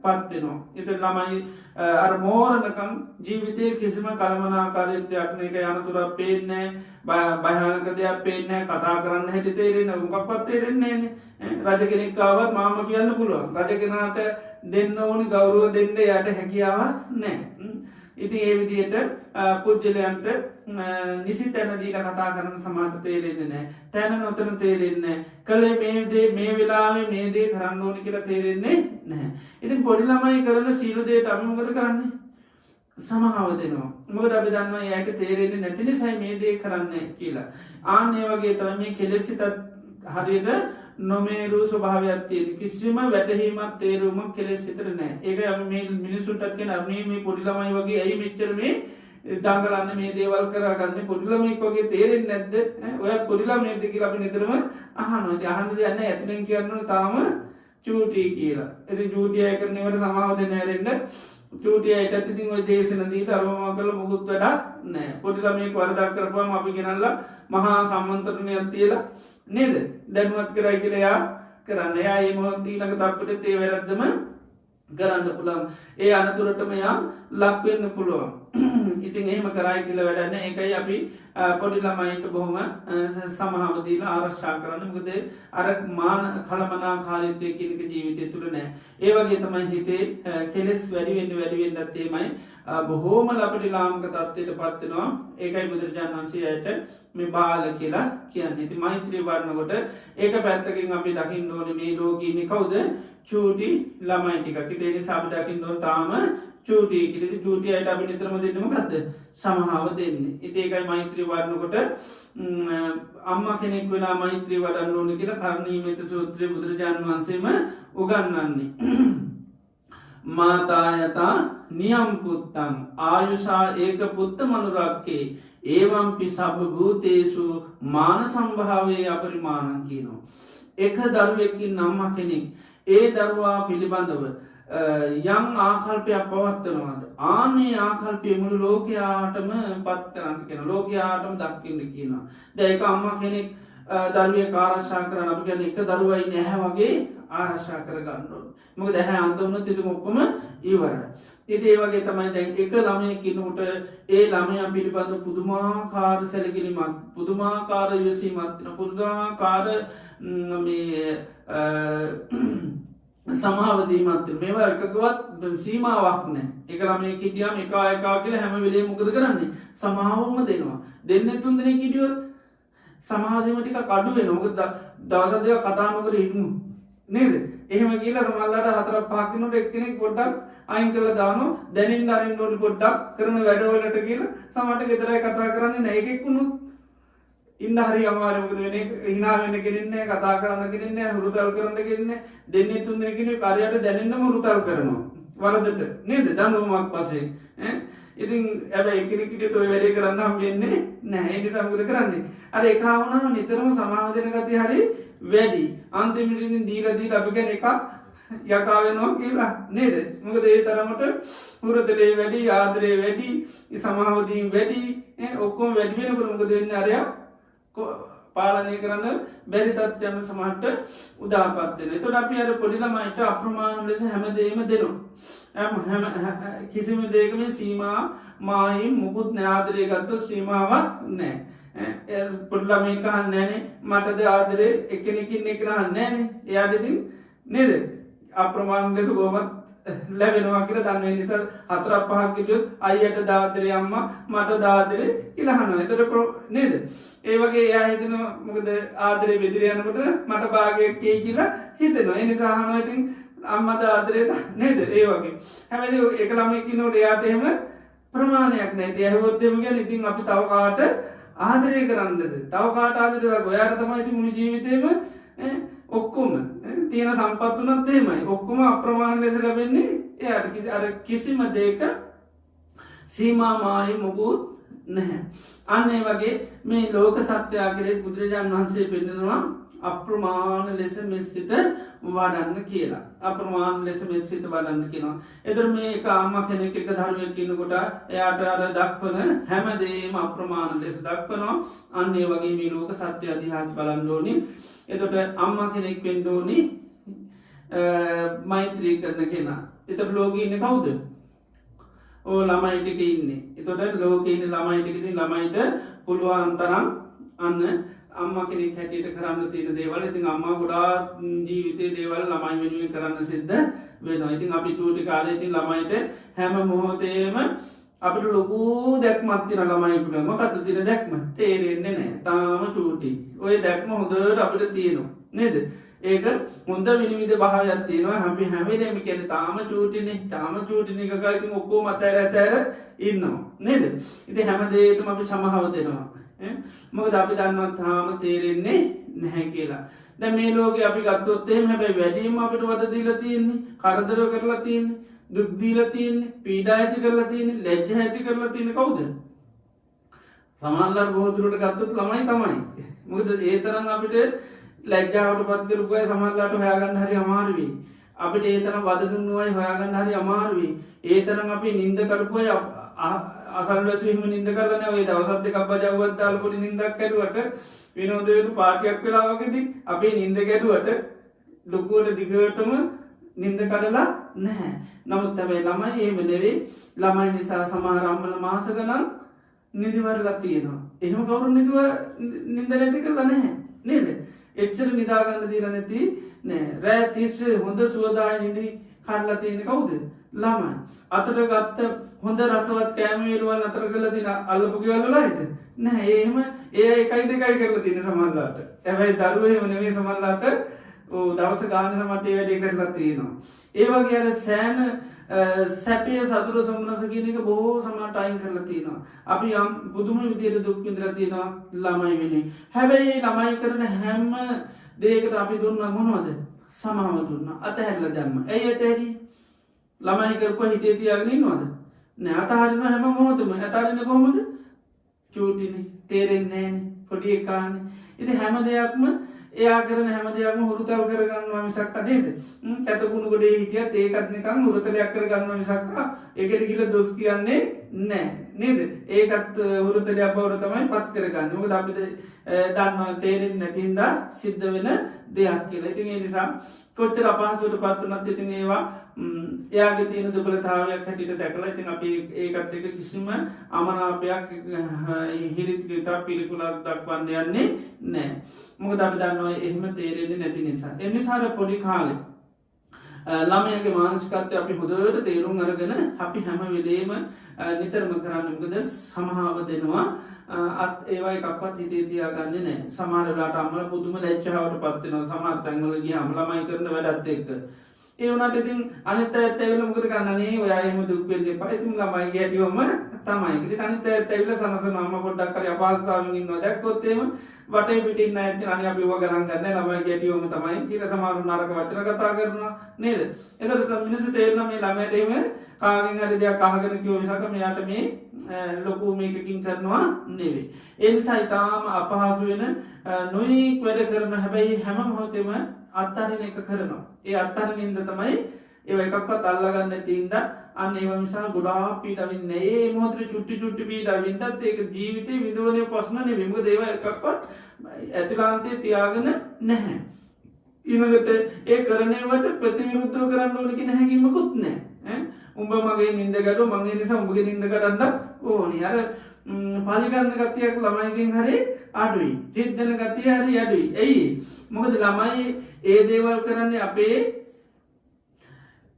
Speaker 1: පත් වෙනවා. ඉතින් ළමයි අර මෝරණකම් ජීවිතයේ කිසිම කලමනාකාරීත්වයක් නේක යනතුරක් පේන්නේ නැහැ. භයානක දෙයක් පේන්නේ නැහැ. කතා කරන්න හැටි තේරෙන්නේ මොකක්වත් තේරෙන්නේ නැහැ. රජ කෙනෙක් ආවත් මාම කියන්න පුළුවන්. රජ කෙනාට දෙන්න ඕනි ගෞරව දෙන්න යට හැකියාවක් නැහැ. ඉතින් ඒ විදිහට පුද්ගලයන්ට නිසි තැන දීලා කතා කරන සමහරට තේරෙන්නේ නැහැ. තැන නොතන තේරෙන්නේ නැහැ. කලේ මේ දේ මේ වෙලාවේ මේ දේ කරන්න ඕනේ කියලා තේරෙන්නේ නැහැ. ඉතින් පොඩි ළමයි කරන සීල දේට අපි මොකද කරන්නේ? සමහාව දෙනවා. මොකද අපි දන්නවා ඒක තේරෙන්නේ නැති නිසා මේ දේ කරන්නේ කියලා. ආන්න ඒ වගේ තමයි මේ කෙලෙසිතත් හරියට නොමේරු ස්වභාවයක් තියෙන. කිසිම වැටහීමක් තේරුමක් කෙලෙස් හිතට නැහැ. ඒක අපි මේ මිනිසුන්ටත් කියන අපි මේ පොඩි ළමයි වගේ ඇයි මෙච්චර මේ දඟලන්නේ මේ දේවල් කරගන්නේ පොඩි ළමෙක් වගේ තේරෙන්නේ නැද්ද? ඔයත් පොඩි ළමයෙක්ද කියලා අපි නිතරම අහනවා. ඉතින් අහන්න දෙයක් නැහැ. ඇතුලෙන් කියනවා තාම චූටි කියලා. ඉතින් චූටි අය කරනවට සමාව දෙන්න හැරෙන්න චූටි අයටත් ඉතින් ওই දේශන දීලා අරවම කළ මොකුත් වැඩක් නැහැ. පොඩි ළමයෙක් වරදක් කරපුවාම අපි ගෙනල්ලා මහා සම්මන්ත්‍රණයක් තියලා නේද? දැනුවත් කරයි කියලා යා කරන්න. එයා මේ මොහොත ඊළඟ තප්පෙට ඒ වැරද්දම කරන්න පුළුවන්. ඒ අනතුරටම යා ලක් වෙන්න පුළුවන්. ඉතින් එහෙම කරයි කියලා වැඩක් නැහැ. ඒකයි අපි පොඩි ළමයින්ට බොහොම සමාව දීලා ආරක්ෂා කරන්න. මොකද අර මාන කලමනාකාරීත්වය කියන එක ජීවිතය තුල නැහැ. ඒ වගේ තමයි හිතේ කෙලෙස් වැඩි වෙන්නත් එමයයි බොහෝම ලපටි ලාමක තත්ත්වයට පත් වෙනවා. ඒකයි බුදුරජාණන් වහන්සේ ඇයට මේ බාල කියලා කියන්නේ. ඉතින් මෛත්‍රී වඩනකොට ඒක පැත්තකින් අපි දකින්න ඕනේ මේ ලෝකේ ඉන්නේ කවුද? චූටි ළමයි ටිකක්. ඒ නිසා අපි දකින්න ඕන තාම චූටි කියලා. චූටි අයට අපි නිතරම දෙන්නේ මොකද්ද? සමහාව දෙන්නේ. ඉතින් ඒකයි මෛත්‍රී වඩනකොට අම්මා කෙනෙක් වෙලා මෛත්‍රී වඩන්න ඕනේ කියලා කර්ණීයමෙත සූත්‍රයේ බුදුරජාණන් වහන්සේම උගන්වන්නේ. මාතායතා නියම් පුත්තං ආයුෂා ඒක පුත්ත මනුරක්කේ ඒවම්පි සබ්බ භූතේසු මාන සම්භාවයේ අපරිමාණං කියනවා. එක දරුවෙක්ගේ අම්මා කෙනෙක් ඒ දරුවා පිළිබඳව යම් ආකල්පයක් පවත්වනවාද ආනේ ආකල්පය මුළු ලෝකයාටම පත් කරන්න කියන ලෝකයාටම දක්කින්න කියනවා. දැන් ඒක අම්මා කෙනෙක් දරුවෙක් ආරක්ෂා කරන්න අපි කියන්නේ එක දරුවයි නැහැ වගේ ආරක්ෂා කරගන්න ඕනේ. මොකද ඇහැ අන්ධ වුණොත් ඉතින් ඔක්කොම ඉවරයි. ඉතින් ඒ වගේ තමයි දැන් එක ළමයෙක් ඉන්නකොට ඒ ළමයා පිළිබඳ පුදුමාකාර සැලකිලිමත් පුදුමාකාර විශ්ීමත් පුදුමාකාර මේ සමාවදීමත් මේවා එකකවත් සීමාවක් නැහැ. එක ළමයෙක් හිටියාම එකා කියලා හැම වෙලේම මොකද කරන්නේ? සමාවම දෙනවා. දෙන්නේ තුන් දෙනෙක් හිටියොත් සමාව දීම ටිකක් අඩු වෙනවා. මොකද දවස් දෙකක් කතා නොකර ඉන්නු නේද? එහෙම කියලා සමහරවිට හතරක් පහක් වෙනකොට එක්කෙනෙක් පොඩ්ඩක් අයින් කරලා දානවා. දැනින්න අරින්න ඕනේ පොඩ්ඩක් කරන වැඩවලට කියලා සමහරට ගෙදරයි කතා කරන්නේ නැහැ. එකෙක් වුණොත් ඉන්න හරි අමාරු. මොකද වෙන්නේ? hina වෙන්න කෙනෙන්නේ නැහැ, කතා කරන්න කෙනෙන්නේ නැහැ, හුරුතල් කරන්න කෙනෙන්නේ නැහැ. දෙන්නේ තුන් දෙනෙක් ඉන්නේ කාර්යයට දැනෙන්නම හුරුතල් කරනවා. වරදට නේද? දඬුවමක් වශයෙන්. ඉතින් හැබැයි එකිනෙක කිඩියත් ඔය වැඩේ කරන්න හම්බෙන්නේ නැහැ. ඒ නිසා මොකද කරන්නේ? අර එකා වුණාම නිතරම සමාව දෙන ගතිය හරි වැඩි. අන්තිමට ඉතින් දීලා අපි කියන එක යකා වෙනවා කියලා නේද? මොකද ඒ තරමට හුරුතලේ වැඩි, ආදරේ වැඩි, සමාව දීම වැඩි, ඔක්කොම වැඩි වෙනකොට මොකද වෙන්නේ? අරයා පාලනය කරන්න බැරි තත්ත්වයන් සමහරට උදාපත් වෙනවා. එතකොට අපි අර පොඩි ළමයිට අප්‍රමාණ ලෙස හැමදේම දෙනවා. කිසිම දෙයකම සීමා මායිම් මුකුත් නැහැ. ආදරය ගත්තොත් සීමාවක් නැහැ. පොඩි ළමයි කහන්නේ නැහනේ මටද ආදරේ එක්කෙනෙකින් එක නහන්නේ නැහනේ. එයාට ඉතින් නේද? අප්‍රමාණ ලෙස කොහොමද ලැබෙනවා කියලා දන්නේ නිසා හතරක් පහක් කිව්වොත් අයියට දාදරේ අම්මා මට දාදරේ කියලා අහනවා. එතකොට නේද? ඒ වගේ එයා හිතනවා මොකද ආදරේ බෙදිර යනකොට මට භාගයක් කී කියලා හිතෙනවා. ඒ නිසා අහනවා ඉතින් අම්මා දාදරේ නේද? ඒ වගේ. හැබැයි එක ළමෙක් ඉන්නකොට එයාට එහෙම ප්‍රමාණයක් නැහැ. ඉතින් ඇහුවොත් එමු කියන්නේ ඉතින් අපි තව කාට ආදරය කරන්නද? තව කාට ආදරය කරා? ඔයාට තමයි ඉතින් මුළු ජීවිතේම ඔක්කොම තියෙන සම්පත් උනත් එහෙමයි. ඔක්කොම අප්‍රමාණ ලෙස ලැබෙන්නේ එයාට. අර කිසිම දෙයක සීමා මායි මොකුත් නැහැ. අන්න ඒ වගේ මේ ලෝක සත්‍යය කෙරෙහි බුදුරජාණන් වහන්සේ පෙන්නනවා අප්‍රමාණ ලෙස මෙසිත වඩන්න කියලා. අප්‍රමාණ ලෙස මෙසිත වඩන්න කියනවා. එතකොට මේ එක අම්මා කෙනෙක් එක දරුවෙක් ඉන්නකොට එයාට අර දක්වන හැමදේම අප්‍රමාණ ලෙස දක්වනවා. අන්න ඒ වගේ මේ ලෝක සත්‍යය දිහාත් බලන්න ඕනි. එතකොට අම්මා කෙනෙක් වෙන්න ඕනි මෛත්‍රී කරන කෙනා. එතකොට ලෝකේ ඉන්නේ කවුද? ළමයි ටික ඉන්නේ. එතකොට ලෝකේ ඉන්න ළමයි ටික ඉතින් ළමයිට පුළුවන් තරම් අන්න අම්මා කෙනෙක් හැටියට කරන්න තියෙන දේවල්. ඉතින් අම්මා ගොඩාක් ජීවිතේ දේවල් ළමයි වෙනුවෙන් කරන්න සිද්ධ වෙනවා. ඉතින් අපි චූටි කාලේ ඉතින් ළමයිට හැම මොහොතේම අපිට ලොකු දැක්මක් තියෙන ළමයිකට මොකද්ද තියෙන දැක්ම තේරෙන්නේ නැහැ තාම චූටි ඔය දැක්ම හොඳට අපිට තියෙනවා නේද ඒක හොඳ විනිවිද භාවයක් තියෙනවා අපි හැම වෙලේම කියන්නේ තාම චූටිනේ එකකයි ඉතින් ඔක්කොම අතහැර ඉන්නවා නේද ඉතින් හැම දෙයකම අපි සමහව දෙනවා මොකද අපි දන්නවා තාම තේරෙන්නේ නැහැ කියලා දැන් මේ ලෝකේ අපි ගත්තොත් එහෙම හැබැයි වැඩිම අපිට වද දීලා තියෙන්නේ කරදර කරලා තියෙන්නේ දුක් දීලා තියෙන්නේ පීඩා ඇති කරලා තියෙන්නේ ලැජ්ජා ඇති කරලා තියෙන්නේ කවුද සමහරවල් බොහෝ දුරට ගත්තොත් ළමයි තමයි මොකද ඒ තරම් අපිට ලැජ්ජාවට පත් කරපු අය සමහරලාට හොයාගන්න හරි අමාරු වෙයි අපිට ඒ තරම් වද දුන්නු අය හොයාගන්න හරි අමාරු වෙයි ඒ තරම් අපි නිින්ද කරපු අය අසල්වැසු එහෙම නිින්ද කරලා නැහැ ඔය දවස් දෙකක් බජවුවක් දාලා පොඩි නිින්දක් කැඩුවට විනෝද වෙන පාටියක් වෙලා වගේදී අපි නිින්ද කැඩුවට ලොකුවට දිගටම නිින්ද කඩලා නැහැ නමුත් හැබැයි ළමයි එහෙම නෙවෙයි ළමයි නිසා සමහර අම්මලා මාස ගණන් නිදිවරලා තියෙනවා එහෙම කවුරුන් නිින්ද නැති කරලා නැහැ නේද එච්චර නිදා ගන්න දීලා නැති නෑ රෑ 30 හොඳ සුවදායි නිදි කඩලා තියෙන්නේ කවුද ළමයි අතට ගත්ත හොඳ රසවත් කෑම වේලවල් අතර කරලා තියෙන අල්ලපු ගෙවල් වල හරිද නෑ එහෙම ඒ එකයි දෙකයි කරලා තියෙන සමහරලාට හැබැයි දරුවෝ එහෙම නෙවෙයි සමහරලාට දවස ගාන සමට ඒ වැඩේ කරලා තියෙනවා ඒ වගේ අර සෑම සැපේ සතුට සොම්නස කියන එක බොහෝ සමහරට අයින් කරලා තියෙනවා අපි යම් පුදුම විදියට දුක් විඳලා තියෙනවා ළමයි වෙනුවෙන් හැබැයි ළමයි කරන හැම දෙයකට අපි දුන්නා මොනවද සමාව දුන්නා අතහැරලා දැම්මා ඇයි ඇතහැරි ළමයි කරපුවා හිතේ තියාගෙන ඉන්නවද නෑ අතහරින හැම මොහොතම අතහරින්නේ කොහොමද චූටිනේ තේරෙන්නේ නෑනේ පොඩි එකානේ ඉතින් හැම දෙයක්ම එයා කරන හැම දෙයක්ම හුරුතල් කරගන්නවා මිසක් නේද කැතකුණු ගොඩේ හිටියත් ඒකත් නිකන් හුරුතලයක් කරගන්නවා මිසක් ඒකට කියලා දොස් කියන්නේ නෑ නේද ඒකත් හුරුතලයක් බවට තමයි පත් කරගන්නේ මොකද අපිට දන්නවා තේරෙන්නේ නැති හින්දා සිද්ධ වෙන දෙයක් කියලා ඉතින් ඒ නිසා කොච්චර අපහසුවට පත් වුණත් ඉතින් ඒවා එයාගේ තියෙන දුබලතාවයක් හැටියට දැකලා ඉතින් අපි ඒකත් එක්ක කිසිම අමනාපයක් හිරිතක පිළිකුලක් දක්වන්න යන්නේ නැහැ. මොකද අපි දන්නවා එහෙම තේරෙන්නේ නැති නිසා. ඒ නිසා පොඩි කාලේ ළමයාගේ මානසිකත්වය අපි හොඳට තේරුම් අරගෙන අපි හැම වෙලේම නිතරම කරන්නේ මොකද සමහාව දෙනවා ඒවා එකක්වත් හිතේ තියාගන්නේ නැහැ. සමහර වෙලාවට අම්මලා පුදුම ලැජ්ජාවට පත් වෙනවා. සමහර තැන්වල ගියාම ළමයි කරන වැඩත් එක්ක. ඒ වුණාට ඉතින් අනිත් අයත් ඇවිල්ලා මොකද කරන්නේ? ඔයා එහෙම දුක් වෙන්න එපා. ඉතින් ළමයි ගියටිවම තමයි. ඉතින් අනිත් අයත් ඇවිල්ලා සනසන අම්මා පොඩ්ඩක් හරි අපහසුතාවකින් ඉන්නවා. දැක්කොත් එහෙම වටේ පිටින් අය ඉතින් අනේ අපි ඔවා ගණන් ගන්නෑ ළමයි ගියටිවම තමයි කියලා සමහරු නරක වචන කතා කරනවා නේද? එතකොට මිනිස්සු තේරෙනවා මේ ළමයට එහෙම කාගෙන් හරි දෙයක් අහගෙන කිව්ව මිසක මෙයාට මේ ලොකු මේකකින් කරනවා නෙවෙයි. ඒ නිසා ඊටාම අපහසු වෙන නොයෙක් වැඩ කරන හැබැයි හැම මොහොතෙම අත්හරින එක කරනවා. ඒ අත්හරින ඉඳ තමයි ඒව එකක්වත් අල්ලගන්න නැති ඉඳ අන්න ඒව නිසා ගොඩාක් පීඩා විඳින්නේ. ඒ මොහොතේ චුට්ටි පීඩා විඳත් ඒක ජීවිතේ විඳවන්නේ ප්‍රශ්න නෙවෙයි. මොකද ඒව එකක්වත් ඇතුළාන්තයේ තියාගෙන නැහැ. ඊළඟට ඒ කරණේවට ප්‍රතිවිරුද්ධව කරන්න ඕන කියන හැඟීමකුත් නැහැ. උඹ මගේ නින්ද ගැටුව මගේ නිසා උඹගේ නින්ද ගන්නත් ඕනේ. අර පාලිගන්න ගතියක් ළමයිගෙන් හරි අඩුයි. රිද්දන ගතිය හරි අඩුයි. එයි මොකද ළමයි ඒ දේවල් කරන්නේ අපේ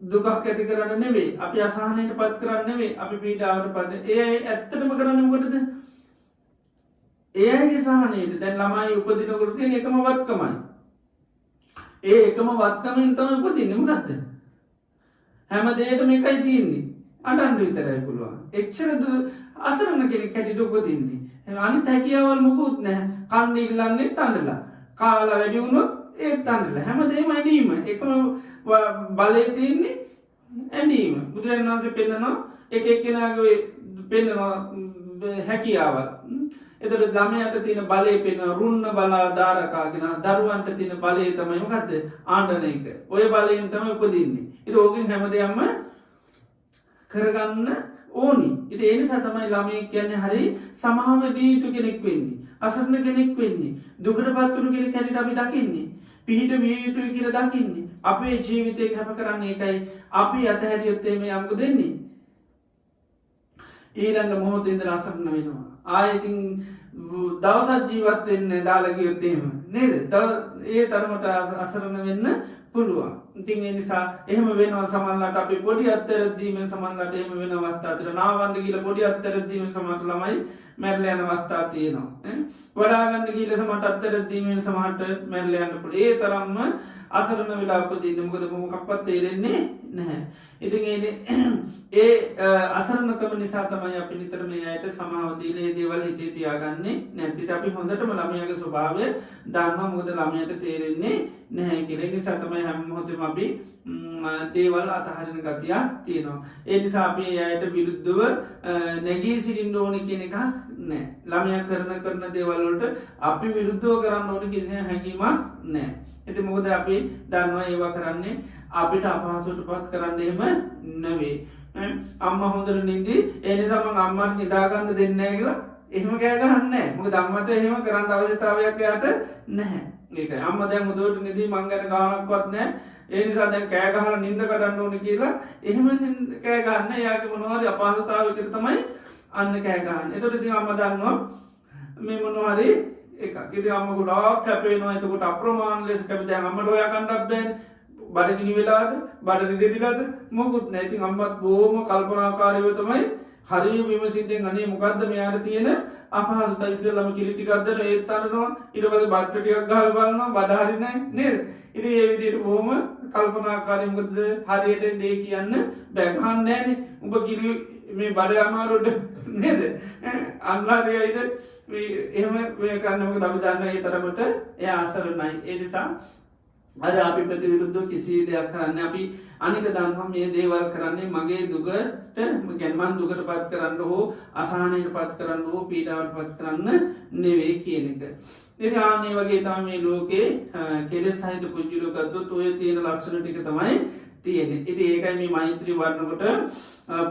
Speaker 1: දුකක් ඇති කරන්න නෙවෙයි. අපි අසහනයට පත් කරන්න නෙවෙයි. අපි පීඩාවට පත්. ඒ ඇත්තටම කරන්නේ මොකටද? එයාගේ සහනයට. දැන් ළමයි උපදිනකොට තියෙන එකම වත්කමයි. ඒ එකම වත්කමෙන් තමයි උපදින්නේ. මොකද්ද? හැම දෙයකම එකයි තියෙන්නේ. අඬන්න විතරයි පුළුවන්. එච්චර අසරණ කෙනෙක් හැටියට උපදින්නේ. අනිත් හැකියාවල් මොකුත් නැහැ. කන්න ඉල්ලන්නේ තනලා. කාලා වැඩි වුණොත් ඒත් තනලා. හැමදේම ඇඬීම. එකම බලය තියෙන්නේ ඇඬීම. බුදුරජාණන් වහන්සේ පෙන්නනවා එක එක්කෙනාගේ පෙන්නනවා හැකියාවල්. එතකොට ළමයාට තියෙන බලය පෙන්වනවා රුන්න බලා දාරකාගෙන දරුවන්ට තියෙන බලය තමයි මොකද්ද? ආණ්ඩන එක. ඔය බලයෙන් තමයි උපදින්නේ. ඒක ඕකෙන් හැමදේම කරගන්න ඕනි. ඉතින් ඒ නිසා තමයි ළමයි කියන්නේ හරි සමාව දී යුතු කෙනෙක් වෙන්නේ. අසරණ කෙනෙක් වෙන්නේ. දුකටපත් වුණු කෙනෙක් හැටියට අපි දකින්නේ. පිහිට විය යුතුයි කියලා දකින්නේ. අපේ ජීවිතේ කැප කරන්නේ ඒකයි. අපි අතහැරියොත් මේ යම්ක දෙන්නේ. ඊළඟ මොහොතේ ඉඳලා අසරණ වෙනවා. ආයෙකින් දවසක් ජීවත් වෙන්න දාලා ගියොත් එහෙම නේද? ඒ තරමට අසරණ වෙන්න පුළුවන්. ඉතින් ඒ නිසා එහෙම වෙනවා සමහරවිට අපි පොඩි අත්තරක් දීමෙන් සමහරවිට එහෙම වෙන අවස්ථා තියෙනවා. නාවන්න කියලා පොඩි අත්තරක් දීමෙන් සමහර ළමයි මැරලා යන අවස්ථා තියෙනවා. වඩා ගන්න කියලා සමහරට අත්තරක් දීමෙන් සමහරට මැරලා යන්න පුළුවන්. ඒ තරම්ම අසරණ වෙලා උපදින්න මොකද මොකක්වත් තේරෙන්නේ නැහැ. ඉතින් ඒ අසරණකම නිසා තමයි අපි නිතර මේ අයට සමාව දීලා මේ දේවල් හිතේ තියාගන්නේ නැති. අපි හොඳටම ළමයාගේ ස්වභාවය දන්නවා මොකද ළමයාට තේරෙන්නේ නැහැ කියලා. ඒ නිසා තමයි හැම මොහොතෙම අපි දේවල් අතහරින ගතිය තියෙනවා. ඒ නිසා අපි ඒ අයට විරුද්ධව නැගී සිටින්න ඕන කියන එක නැහැ. ළමයා කරන දේවල් වලට අපි විරුද්ධව කරන්න ඕන කිසිම හැඟීමක් නැහැ. ඉතින් මොකද අපි දන්නවා ඒවා කරන්නේ අපිට අපහසුට පත් කරන්න එහෙම නෙවෙයි. අම්මා හොඳට නිදි ඒ නිසා මම අම්මට නිදාගන්න දෙන්නේ නැහැ කියලා එහෙම කෑ ගහන්නේ නැහැ. මොකද අම්මට එහෙම කරන්න අවශ්‍යතාවයක් එයාට නැහැ. ඒකයි අම්මා දැන් හොඳට නිදි මං ගැන ගානක්වත් නැහැ. ඒ නිසා දැන් කෑ ගහලා නිින්ද කඩන්න ඕනේ කියලා එහෙම කෑ ගන්න. එයාගේ මොනවා හරි අපහසුතාවයකට තමයි අන්න කෑ ගහන්නේ. එතකොට ඉතින් අම්මා දන්නවා මේ මොනවා හරි එකක්. ඉතින් අම්මා ගොඩාක් කැපෙනවා. එතකොට අප්‍රමාණ ලෙස කැපෙන දැන් අම්මට හොයා ගන්නත් බෑනේ. බඩගිනි වෙලාද බඩ රිදෙදිලාද මොකුත් නැහැ. ඉතින් අම්මත් බොහොම කල්පනාකාරීව තමයි හරිය විමසින්නෙන් අනේ මොකද්ද මෙයාට තියෙන අපහසුතාවය ඉස්සෙල්ලාම කිරි ටිකක් දෙනවා ඒත් අරනවා ඊට පස්සේ බට්ට ටිකක් ගහලා බලනවා බඩ හරියන්නේ නේද. ඉතින් ඒ විදිහට බොහොම කල්පනාකාරී මොකද හරියට දේ කියන්න බෑ ගහන්නේ නැහනේ. උඹ කිරි මේ බඩ අමාරුට නේද අන්ලාරියයිද එහෙම මේ කරන්න මොකද අපි දන්නවා ඒ තරමට එයා අසරණයි. ඒ නිසා අද අපි ප්‍රතිවිරුද්ධව කිසි දෙයක් කරන්නේ අපි අනික දන්නවා මේ දේවල් කරන්නේ මගේ දුකට මන් දුකට පත් කරන්න හෝ අසහනයට පත් කරන්න හෝ පීඩාවට පත් කරන්න නෙවෙයි කියන එක. ඉතින් ආන්නේ වගේ තමයි මේ ලෝකේ කෙලෙස් සහිත පුජ්‍යලෝ ගත්තොත් ඔය තියෙන ලක්ෂණ ටික තමයි තියෙන්නේ. ඉතින් ඒකයි මේ මෛත්‍රී වඩනකොට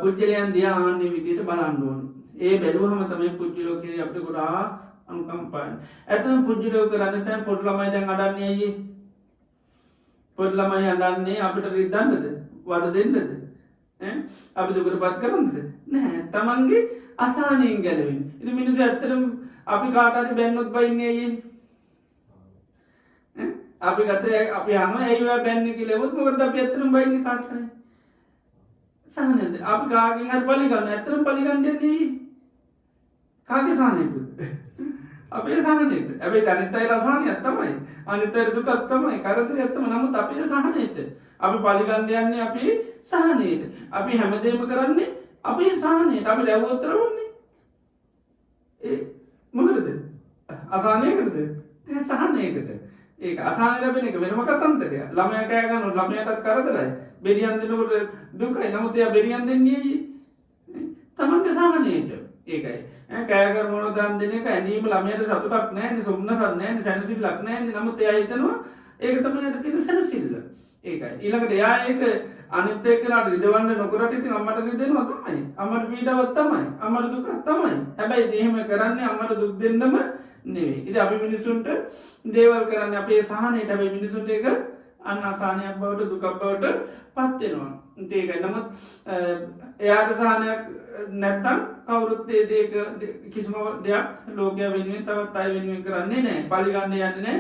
Speaker 1: පුජ්‍යලයන් දිහා ආන්නේ විදිහට බලන්න ඕනේ. ඒ බැලුවම තමයි පුජ්‍යලෝ කියන්නේ අපිට ගොඩාක් අනුකම්පාවෙන්. ඇත්තම පුජ්‍යලෝ කරන්නේ දැන් පොඩි ළමයි දැන් අඩන්නේ අයියේ පොඩි ළමයි අඬන්නේ අපිට රිද්දන්නද වද දෙන්නද අපි දුකට පත් කරන්නද නැහැ. තමන්ගේ අසහනයෙන් ගැලවෙන්න. ඉතින් මිනිස්සු ඇත්තටම අපි කාට හරි බැන්නොත් බයින්නේ අයියේ අපි ගතේ අපි අහනවා ඇයි ඔයා බැන්නේ කියලා. ඒවත් මොකද අපි ඇත්තටම බයින්නේ කාට හරි සහනෙන්ද අපි කාගෙන් හරි පලි ගන්න. ඇත්තටම පලි ගන්න යන්නේ අයියේ කාගේ සහනෙන්ද අපේ සහනයට. හැබැයි අනිත් අයට අසහනයක් තමයි. අනිත් අයට දුකක් තමයි. කරදරයක් තමයි. නමුත් අපේ සහනයට. අපි පලි ගන්න යන්නේ අපි සහනයට. අපි හැමදේම කරන්නේ අපේ සහනයට. අපි ලැබුවොත් රවන්නේ. මොකටද? අසහනයකටද? සහනයකට. ඒක අසහනය ලැබෙන එක වෙනම කතන්දරයක්. ළමයා කෑ ගන්නකොට ළමයාටත් කරදරයි. බෙරියන් දෙනකොට දුකයි. නමුත් එයා බෙරියන් දෙන්නේ තමන්ගේ සහනයට. ඒකයි කෑකර මොන දන් දෙන එක ඇනීම ළමයට සතුටක් නැහැ සොම්නසක් නැහැ සැනසෙල්ලක් නැහැ. නමුත් එයා හිතනවා ඒක තමයි යට තියෙන සැනසෙල්ල. ඒකයි ඊළඟට එයා ඒක අනිත් එක්කලාට රිදවන්න නොකරට ඉතින් අම්මට රිදෙනවා තමයි. අම්මට පීඩාවක් තමයි. අම්මට දුකක් තමයි. හැබැයි එහෙම කරන්නේ අම්මට දුක් දෙන්නම නෙවෙයි. ඉතින් අපි මිනිසුන්ට දේවල් කරන්නේ අපේ සහනයට. හැබැයි මිනිසුන්ට ඒක අන්න අසහනයක් බවට දුකක් බවට පත් වෙනවා. ඒකයි නමුත් එයාට සහනයක් නැත්තම් කවුරුත් ඒ දේක කිසිම දෙයක් ලෝකයා වෙනුවෙන් තවත් අය වෙනුවෙන් කරන්නේ නැහැ. පරිගන්න යන්නේ නැහැ.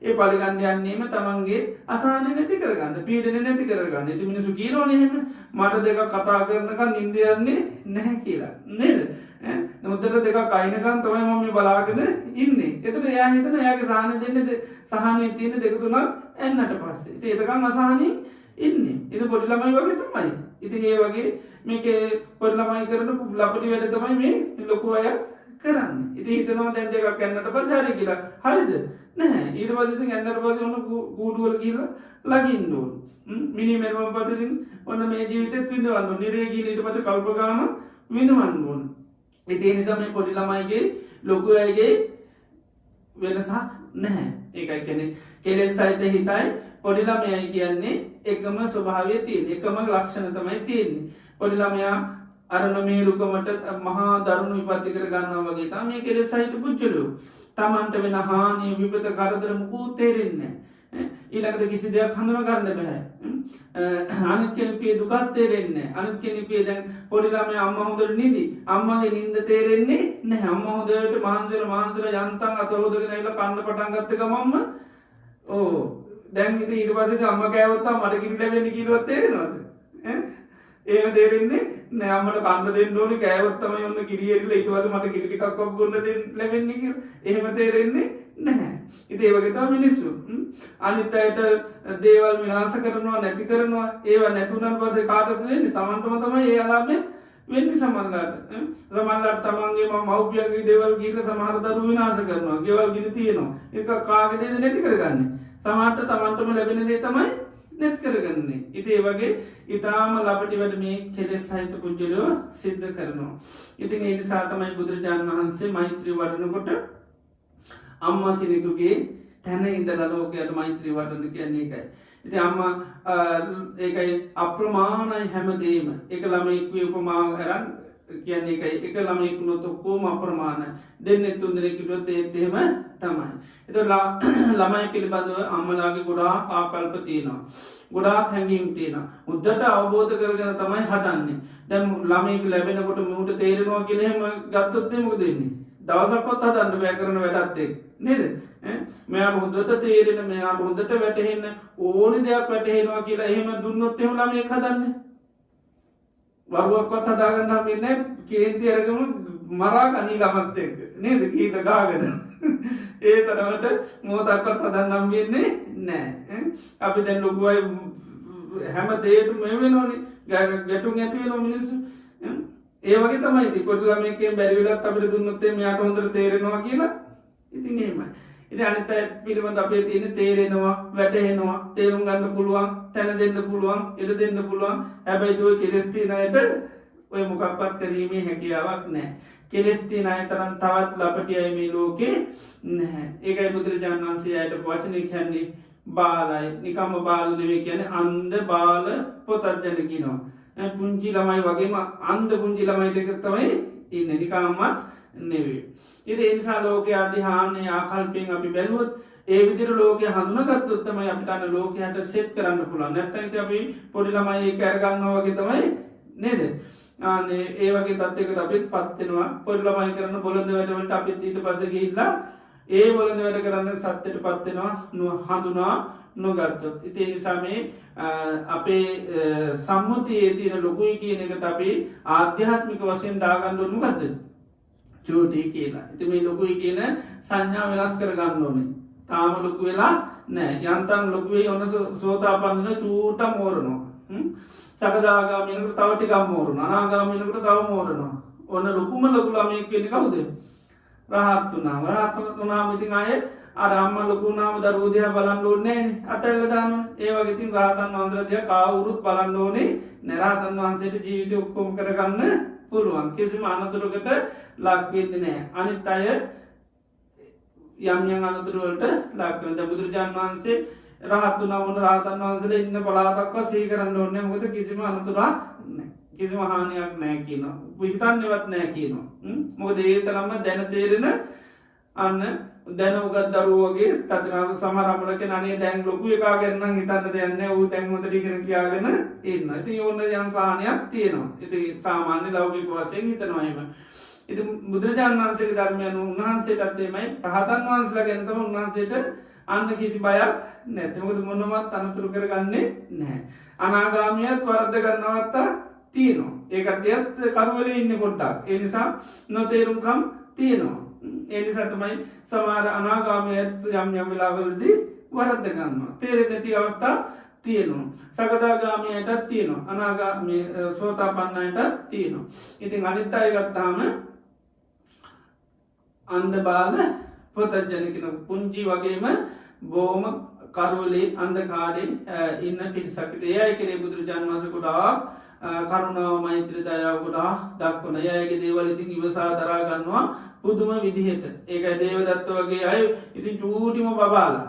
Speaker 1: ඒ පරිගන්න යන්නේම තමන්ගේ අසහනය නැති කරගන්න, පීඩන නැති කරගන්න. ඉතින් මිනිස්සු කියනෝනේ එහෙම මට දෙකක් කතා කරනකන් නිින්ද යන්නේ නැහැ කියලා. නේද? නමුත් දෙකක් අයිනකන් තමයි මම මේ බලාගෙන ඉන්නේ. එතකොට එයා හිතන එයාගේ සහනය දෙන්නේ සහනයේ තියෙන දෙක තුනක් එන්නට පස්සේ. ඉතින් එතකන් අසහනින් ඉන්නේ. ඉතින් පොඩි ළමයි වගේ තමයි. ඉතින් ඒ වගේ මේකේ පොඩි ළමයි කරන ලපටි වැඩ තමයි මේ ලොකු අය කරන්නේ. ඉතින් හිතනවා දැන් දෙකක් යන්නට පස්සේ හරි කියලා. හරිද? නැහැ. ඊට පස්සේ ඉතින් යන්නට පස්සේ ඔන්න කූඩු වල ගිහලා ලගින්න ඕන. මිනි මෙරුවම් පස්සේ ඉතින් ඔන්න මේ ජීවිතෙත් විඳවන්න ඕන. නිරේ ගිහලා ඊට පස්සේ කල්ප ගාන විඳවන්න ඕන. ඒ නිසා මේ පොඩි ළමයිගේ ලොකු අයගේ වෙනසක් නැහැ. ඒකයි කියන්නේ කෙලෙස් සහිත හිතයි පොඩි ළමයයි කියන්නේ එකම ස්වභාවය තියෙන. එකම ලක්ෂණ තමයි තියෙන්නේ. පොඩි ළමයා අර නොමේරුකමට මහා දරුණු විපත්ති කර ගන්නවා වගේ තමයි මේ කෙලෙස් සහිත පුජ්‍යලෝ. තමන්ට වෙන හානිය විපත කරදර මුකුත් තේරෙන්නේ නැහැ. ඊළඟට කිසි දෙයක් හඳුනා ගන්න බෑ. අනිත් කෙනෙකුගේ දුකක් තේරෙන්නේ නැහැ. අනිත් කෙනෙකුගේ දැන් පොඩි ළමයා අම්මා හොඳට නිදි. අම්මාගේ නිින්ද තේරෙන්නේ නැහැ. අම්මා හොඳට මහන්සිලා යන්තම් අත හොදගෙන ඇවිල්ලා කන්න පටන් ගත්ත ගමන්ම දැන් ඉතින් ඊට පස්සේ අම්මා කෑවොත් මට කිරි ලැබෙන්නේ කිව්වොත් තේරෙනවද? එහෙම තේරෙන්නේ නෑ. අම්මට කන්න දෙන්න ඕනේ කෑවොත් තමයි ඔන්න කිරි එරිලා ඊට පස්සේ මට කිරි ටිකක් බොන්න දෙන්න ලැබෙන්නේ කියලා. එහෙම තේරෙන්නේ නැහැ. ඉතින් ඒ වගේ තමයි මිනිස්සු. අනිත් අයට දේවල් විනාශ කරනවා නැති කරනවා. ඒව නැතුණාන් පස්සේ කාටද වෙන්නේ? Tamanටම තමයි ඒ අලාභෙන් වෙන්නේ සමහරලාට. සමහරලාට තමන්ගේ මව්පියන්ගේ දේවල් ගිහින් සමහර දරුවෝ විනාශ කරනවා. ගෙවල් ගිනි තියනවා. ඒක කාගේ දේද නැති කරගන්නේ. සමහරට තමන්ටම ලැබෙන දේ තමයි නැති කරගන්නේ. ඉතින් ඒ වගේ ඊටාම ලපටි වැඩ මේ කෙලෙස් සහිත පුජ්‍යලෝ සිද්ධ කරනවා. ඉතින් ඒ නිසා තමයි බුදුරජාණන් වහන්සේ මෛත්‍රී වඩනකොට අම්මා කෙනෙකුගේ තැන ඉඳලා ලෝකයට මෛත්‍රී වඩන්න කියන්නේ ඒකයි. ඉතින් අම්මා ඒකයි අප්‍රමාණයි හැමදේම. එක ළමයෙක්ගේ උපමාව අරන් කියන්නේ ඒකයි. එක ළමයෙක් වුණොත් ඔක්කොම අප්‍රමාණයි. දෙන්නේ තුන් දෙනෙක් කිව්වොත් ඒත් එහෙම තමයි. ඒතකොට ළමයි පිළිබඳව අම්මලාගේ ගොඩාක් ආකල්ප තියෙනවා. ගොඩාක් හැඟීම් තියෙනවා. මුද්දට අවබෝධ කරගෙන තමයි හදන්නේ. දැන් ළමයෙක් ලැබෙනකොට මූට තේරෙනවා කියලා එහෙම ගත්තොත් මොකද වෙන්නේ? දවසක්වත් හදන්න බෑ කරන වැඩත් එක්ක නේද? මෙයාට හොඳට තේරෙන මෙයාට හොඳට වැටහෙන්න ඕනි දෙයක් වැටහෙනවා කියලා එහෙම දුන්නොත් එහෙම ළමයෙක් හදන්නේ. වරුවක්වත් හදාගන්න හම්බෙන්නේ නැහැ. කේන්ති අරගෙන මරා ගනි ළමත් එක්ක නේද? කීට ගාගෙන. ඒ තරමට මොහොතක්වත් හදන්න හම්බෙන්නේ නැහැ. අපි දැන් ලොකු අය හැම දෙයකම මේ වෙනෝනේ. ගැටුම් ඇති වෙනව මිනිස්සු. ඒ වගේ තමයි ඉතින් පොඩි ළමයෙක්ගෙන් බැරි වෙලත් අපිට දුන්නොත් මෙයාට හොඳට තේරෙනවා කියලා. ඉතින් එහෙමයි. ඉතින් අනිත් අය පිළිබඳ අපේ තියෙන තේරෙනවා, වැටහෙනවා, තේරුම් ගන්න පුළුවන්, තැන දෙන්න පුළුවන්, ඉඩ දෙන්න පුළුවන්. හැබැයි ඔය කෙලෙස් තියෙන අයට ඔය මොකක්වත් කිරීමේ හැකියාවක් නැහැ. කෙලෙස් තියෙන අය තරම් තවත් ලපටි අය මේ ලෝකේ නැහැ. ඒකයි බුදුරජාණන් වහන්සේ අයට වචනේ කියන්නේ බාලයි. නිකම්ම බාල නෙවෙයි කියන්නේ අන්ධ බාල පොතජන කියනවා. පුංචි ළමයි වගේම අන්ධ පුංචි ළමයි ටික තමයි ඉන්නේ. නිකම්මත් නෙවෙයි. ඉතින් ඒ නිසා ලෝකයේ අධිහාන්නේ ආකල්පයෙන් අපි බැලුවොත් ඒ විදිහට ලෝකය හඳුනාගත්තොත් තමයි අපිට අන්න ලෝකයට සෙට් කරන්න පුළුවන්. නැත්නම් ඉතින් අපි පොඩි ළමයි ඒක අර ගන්නවා වගේ තමයි නේද? අනේ ඒ වගේ තත්යකට අපිත්පත් වෙනවා. පොඩි ළමයි කරන බොළඳ වැඩ වලට අපිත් ඊට පස්සේ ගිහිල්ලා ඒ බොළඳ වැඩ කරන්න සත්‍යයටපත් වෙනවා හඳුනා නොගත්තොත්. ඉතින් ඒ නිසා මේ අපේ සම්මුතියේ තියෙන ලොකුයි කියන එකට අපි ආධ්‍යාත්මික වශයෙන් දාගන්න ඕනේ මොකද්ද? චූටි කියලා. ඉතින් මේ ලොකුයි කියන සංඥා වෙනස් කර ගන්න ඕනේ. තාම ලොකු වෙලා නැහැ. යන්තම් ලොකු වෙයි ඔන්න සෝතාපන්න චූට මෝරනවා. සකදාගාමීනකට තව ටිකක් මෝරනවා. අනාගාමීනකට තව මෝරනවා. ඔන්න ලොකුම ලොකු ළමයෙක් වෙන්නේ කවුද? රහත් වුණා. රහත් වුණාම ඉතින් ආයේ අර අම්මා ලොකු වුණාම දරුවෝ දිහා බලන්න ඕනේ නැහැනේ. අතල්ලා දානවා. ඒ වගේ ඉතින් රහතන් වහන්සේලා දිහා කාවුරුත් බලන්න ඕනේ. රහතන් වහන්සේට ජීවිතේ ඔක්කොම කරගන්න පුළුවන්. කිසිම අනතුරකට ලක් වෙන්නේ නැහැ. අනිත් අය යම් යම් අනතුරු වලට ලක් වෙනවා. බුදුරජාණන් වහන්සේ රහත් වුණා වුණ රහතන් වහන්සේලා ඉන්න පළාතක්වත් සිහි කරන්න ඕනේ නැහැ. මොකද කිසිම අනතුරක් නැහැ. කිසිම හානියක් නැහැ කියනවා. හිතන්නේවත් නැහැ කියනවා. මොකද ඒ තරම්ම දැන තේරෙන අන්න දැන උගත් දරුවෝ වගේ තත්නාව සමහර අමලකේ අනේ දැන් ලොකු එකා ගැන නම් හිතන්න දෙයක් නැහැ. ඌ දැන් හොඳට ඉගෙන කියාගෙන ඉන්නවා. ඉතින් ඕන යම් සාහනයක් තියෙනවා. ඉතින් සාමාන්‍ය ලෞකික වශයෙන් හිතනවා එහෙම. ඉතින් බුදුරජාණන් වහන්සේගේ ධර්මයන් උන්වහන්සේටත් එමයයි රහතන් වහන්සේලා ගැන තමයි උන්වහන්සේට අන්න කිසි බයක් නැති. මොකද මොනවත් අනතුරු කරගන්නේ නැහැ. අනාගාමියත් වරද්ද කරනවත් තියෙනවා. ඒ කට්ටියත් කරුවලේ ඉන්නේ පොඩ්ඩක්. ඒ නිසා නොතේරුම්කම් තියෙනවා. ඒ නිසා තමයි සමහර අනාගාමියත් යම් යම් වෙලාවලදී වරද්ද ගන්නවා. තේරෙන්නේ නැති අවස්ථා තියෙනවා. සකදාගාමියටත් තියෙනවා. අනාගාමී සෝතාපන්නයටත් තියෙනවා. ඉතින් අනිත් අය ගත්තාම අන්ධ බාල පොතජන කියන පුංචි වගේම බොහොම කරුවලේ අන්ධකාරේ ඉන්න පිරිසක්. ඒ අය කෙරේ බුදුරජාණන් වහන්සේ ගොඩාක් කරුණාව මෛත්‍රී දයාව ගොඩාක් දක්වන. ඒ අයගේ දේවල් ඉතින් ඉවසා දරා ගන්නවා පුදුම විදිහට. ඒකයි දේවදත්ත වගේ අය ඉතින් චූටිම බබාලා.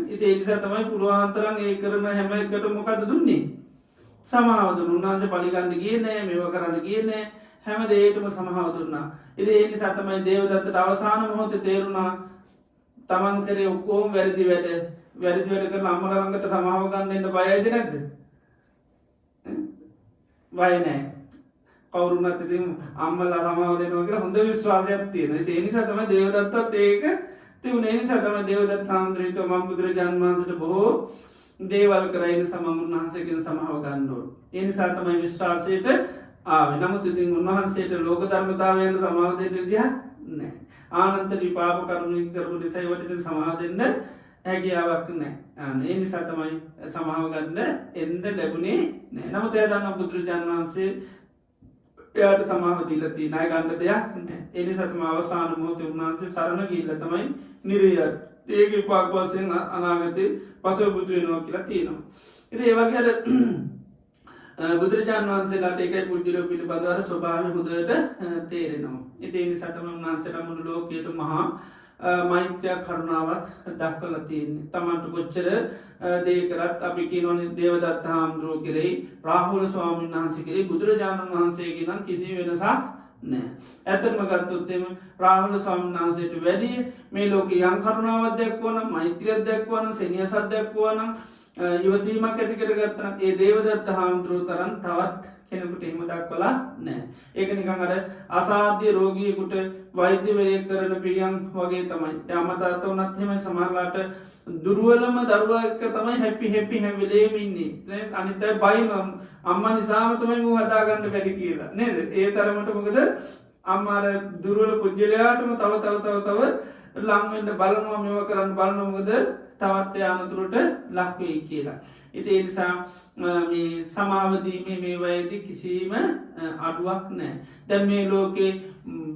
Speaker 1: ඉතින් ඒ නිසා තමයි පුළුවන් තරම් ඒ කරන හැම එකටම මොකද දුන්නේ? සමාව දුන්නා. උන්වහන්සේ පරිගන්න ගියේ නෑ, මේව කරන්න ගියේ නෑ. හැම දෙයකටම සමාව දුන්නා. ඉතින් ඒ නිසා තමයි දේවදත්තට අවසාන මොහොතේ තේරුණා තමන් කරේ ඔක්කොම වැරදි වැඩ කරන අම්මලා ළඟට සමාව ගන්න එන්න බයයිද නැද්ද? බය නෑ. කවුරුනත් ඉතින් අම්මලා සමාව දෙනවා කියලා හොඳ විශ්වාසයක් තියෙනවා. ඉතින් ඒ නිසා තමයි දේවදත්තත් ඒක තිබුණේ. ඒ නිසා තමයි දේවදත්ත හාමුදුරුවෝ මම බුදුරජාණන් වහන්සේට බොහෝ දේවල් කරා. ඒ නිසා මම උන්වහන්සේගෙන් සමාව ගන්න ඕන. ඒ නිසා තමයි විශ්වාසයට ආවේ. නමුත් ඉතින් උන්වහන්සේට ලෝක ධර්මතාවයන් සමාව දෙන්න විදිහක් නැහැ. ආනන්ත විපාක කර්ම කරපු නිසා ඒවට ඉතින් සමාව දෙන්න හැකියාවක් නැහැ. ඒ නිසා තමයි සමාව ගන්න එන්න ලැබුණේ නැහැ. නමුත් එයා දන්නා බුදුරජාණන් වහන්සේ එයාට සමාව දීලා තියෙන අය ගන්න දෙයක් නැහැ. ඒ නිසා තමයි අවසාන මොහොතේ උන්වහන්සේ සරණ ගිහිල්ලා තමයි නිරේ ඒක විපාක වශයෙන් අනාගතේ පසව බුදු වෙනවා කියලා තියෙනවා. ඉතින් ඒ වගේ අර බුදුරජාණන් වහන්සේලාට ඒකයි පුජ්‍යලෝ පිළිබඳව අර ස්වභාවය හොඳට තේරෙනවා. ඉතින් ඒ නිසා තමයි උන්වහන්සේලා මුළු ලෝකයට මහා මෛත්‍රිය කරුණාවක් දක්වලා තියෙන්නේ. තමන්ට කොච්චර දේ කරත් අපි කියනෝනේ දේවදත්ත හාමුදුරුවෝ කෙරෙහි රාහුල ස්වාමීන් වහන්සේ කෙරෙහි බුදුරජාණන් වහන්සේගේ නම් කිසි වෙනසක් නැහැ. ඇත්තටම ගත්තොත් එimhe රාහුල ස්වාමීන් වහන්සේට වැඩි මේ ලෝකේ යම් කරුණාවක් දැක්වුවා නම් මෛත්‍රියක් දැක්වුවා නම් සෙනෙහසක් දැක්වුවා නම් ඉවසීමක් ඇති කරගත්තා නම් ඒ දේවදත්ත හාමුදුරුවෝ තරම් තවත් කෙනෙකුට එහෙම දක්වලා නැහැ. ඒක නිකන් අර අසාධ්‍ය රෝගියෙකුට වෛද්‍යවරයෙක් කරන පිළියම් වගේ තමයි. අම්මා තාත්තා උනත් එහෙම සමහරලාට දුර්වලම දරුවා එක්ක තමයි හැපි හැම වෙලේම ඉන්නේ. දැන් අනිත් අය බයිනවා අම්මා නිසාම තමයි මූ හදාගන්න බැරි කියලා. නේද? ඒ තරමට මොකද අම්මා අර දුර්වල පුජ්‍යලයාටම තව ලං වෙන්න බලනවා මේවා කරන්න බලනවා මොකද තවත් යානතුරට ලක් වෙයි කියලා. ඉතින් ඒ නිසා මේ සමාව දීමේ මේ වයේදී කිසිම අඩුවක් නැහැ. දැන් මේ ලෝකේ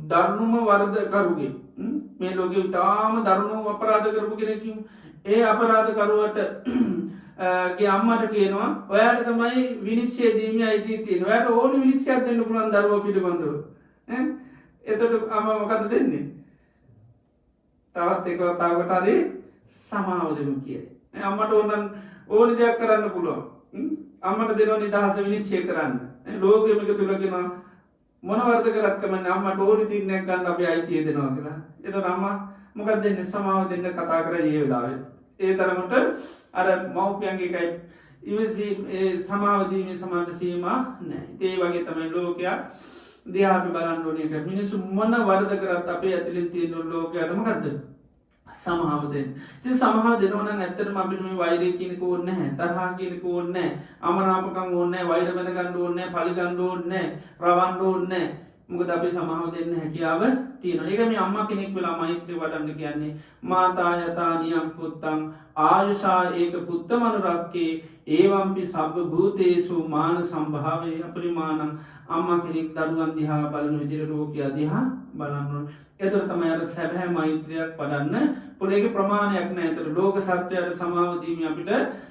Speaker 1: දරුණුම වරදකරුගේ මේ ලෝකේ තාම දරුණු අපරාධ කරපු කෙනෙක් ඒ අපරාධකරුවට ගේ අම්මට කියනවා ඔයාට තමයි විනිශ්චය දීමේ අයිතිය තියෙනවා. ඔයාට ඕනි විනිශ්චයක් දෙන්න පුළුවන් දරුවා පිළිබඳව. එතකොට අම්මා මොකද දෙන්නේ? තවත් එක වතාවකට හරි සමාව දෙමු කියයි. අම්මට ඕනි දෙයක් කරන්න පුළුවන්. අම්මට දෙනවා නිදහස විනිශ්චය කරන්න. ලෝකෙම එක තුල කියනවා මොන වරද කරත් කමන්නේ අම්මට ඕනි තීරණයක් ගන්න අපි අයිතිය දෙනවා කියලා. එතකොට අම්මා මොකක්ද දෙන්නේ? සමාව දෙන්න කතා කරා මේ වෙලාවේ. ඒ තරමට අර මව්පියන්ගේ එකයි ඉවසීම ඒ සමාව දීමේ සමාජ සීමා නැහැ. ඒ වගේ තමයි ලෝකයා දිහාට බලන්න ඕනේ. එක මිනිස්සු මොන වරද කරත් අපේ ඇතුලෙන් තියෙන ලෝකයට මොකද්ද? සමාව දෙන්න. ඉතින් සමාව දෙනවා නම් ඇත්තටම අපිට මේ වෛරය කියනක ඕනේ නැහැ. තරහා කියනක ඕනේ නැහැ. අමනාපකම් ඕනේ නැහැ. වෛර බඳ ගන්න ඕනේ නැහැ. පලි ගන්න ඕනේ නැහැ. රවන්න ඕනේ නැහැ. මොකද අපි සමාව දෙන්න හැකියාව තියෙනවා. ඒක මේ අම්මා කෙනෙක් වෙලා මෛත්‍රිය වඩන්න කියන්නේ මාතා යතානියම් පුත්තං ආයුෂා ඒක පුත්තමනුරක්කේ ඒවම්පි සබ්බ භූතේසු මාන සම්භාවේ අපරිමාණං. අම්මා කෙනෙක් දරුවන් දිහා බලන විදිහට ලෝකයා දිහා බලන්න ඕනේ. එතකොට තමයි අර සැබෑ මෛත්‍රියක් වඩන්න පුළුවන්. ඒකේ ප්‍රමාණයක් නැහැ. ඒතර ලෝක සත්‍යයට සමාව දීම අපිට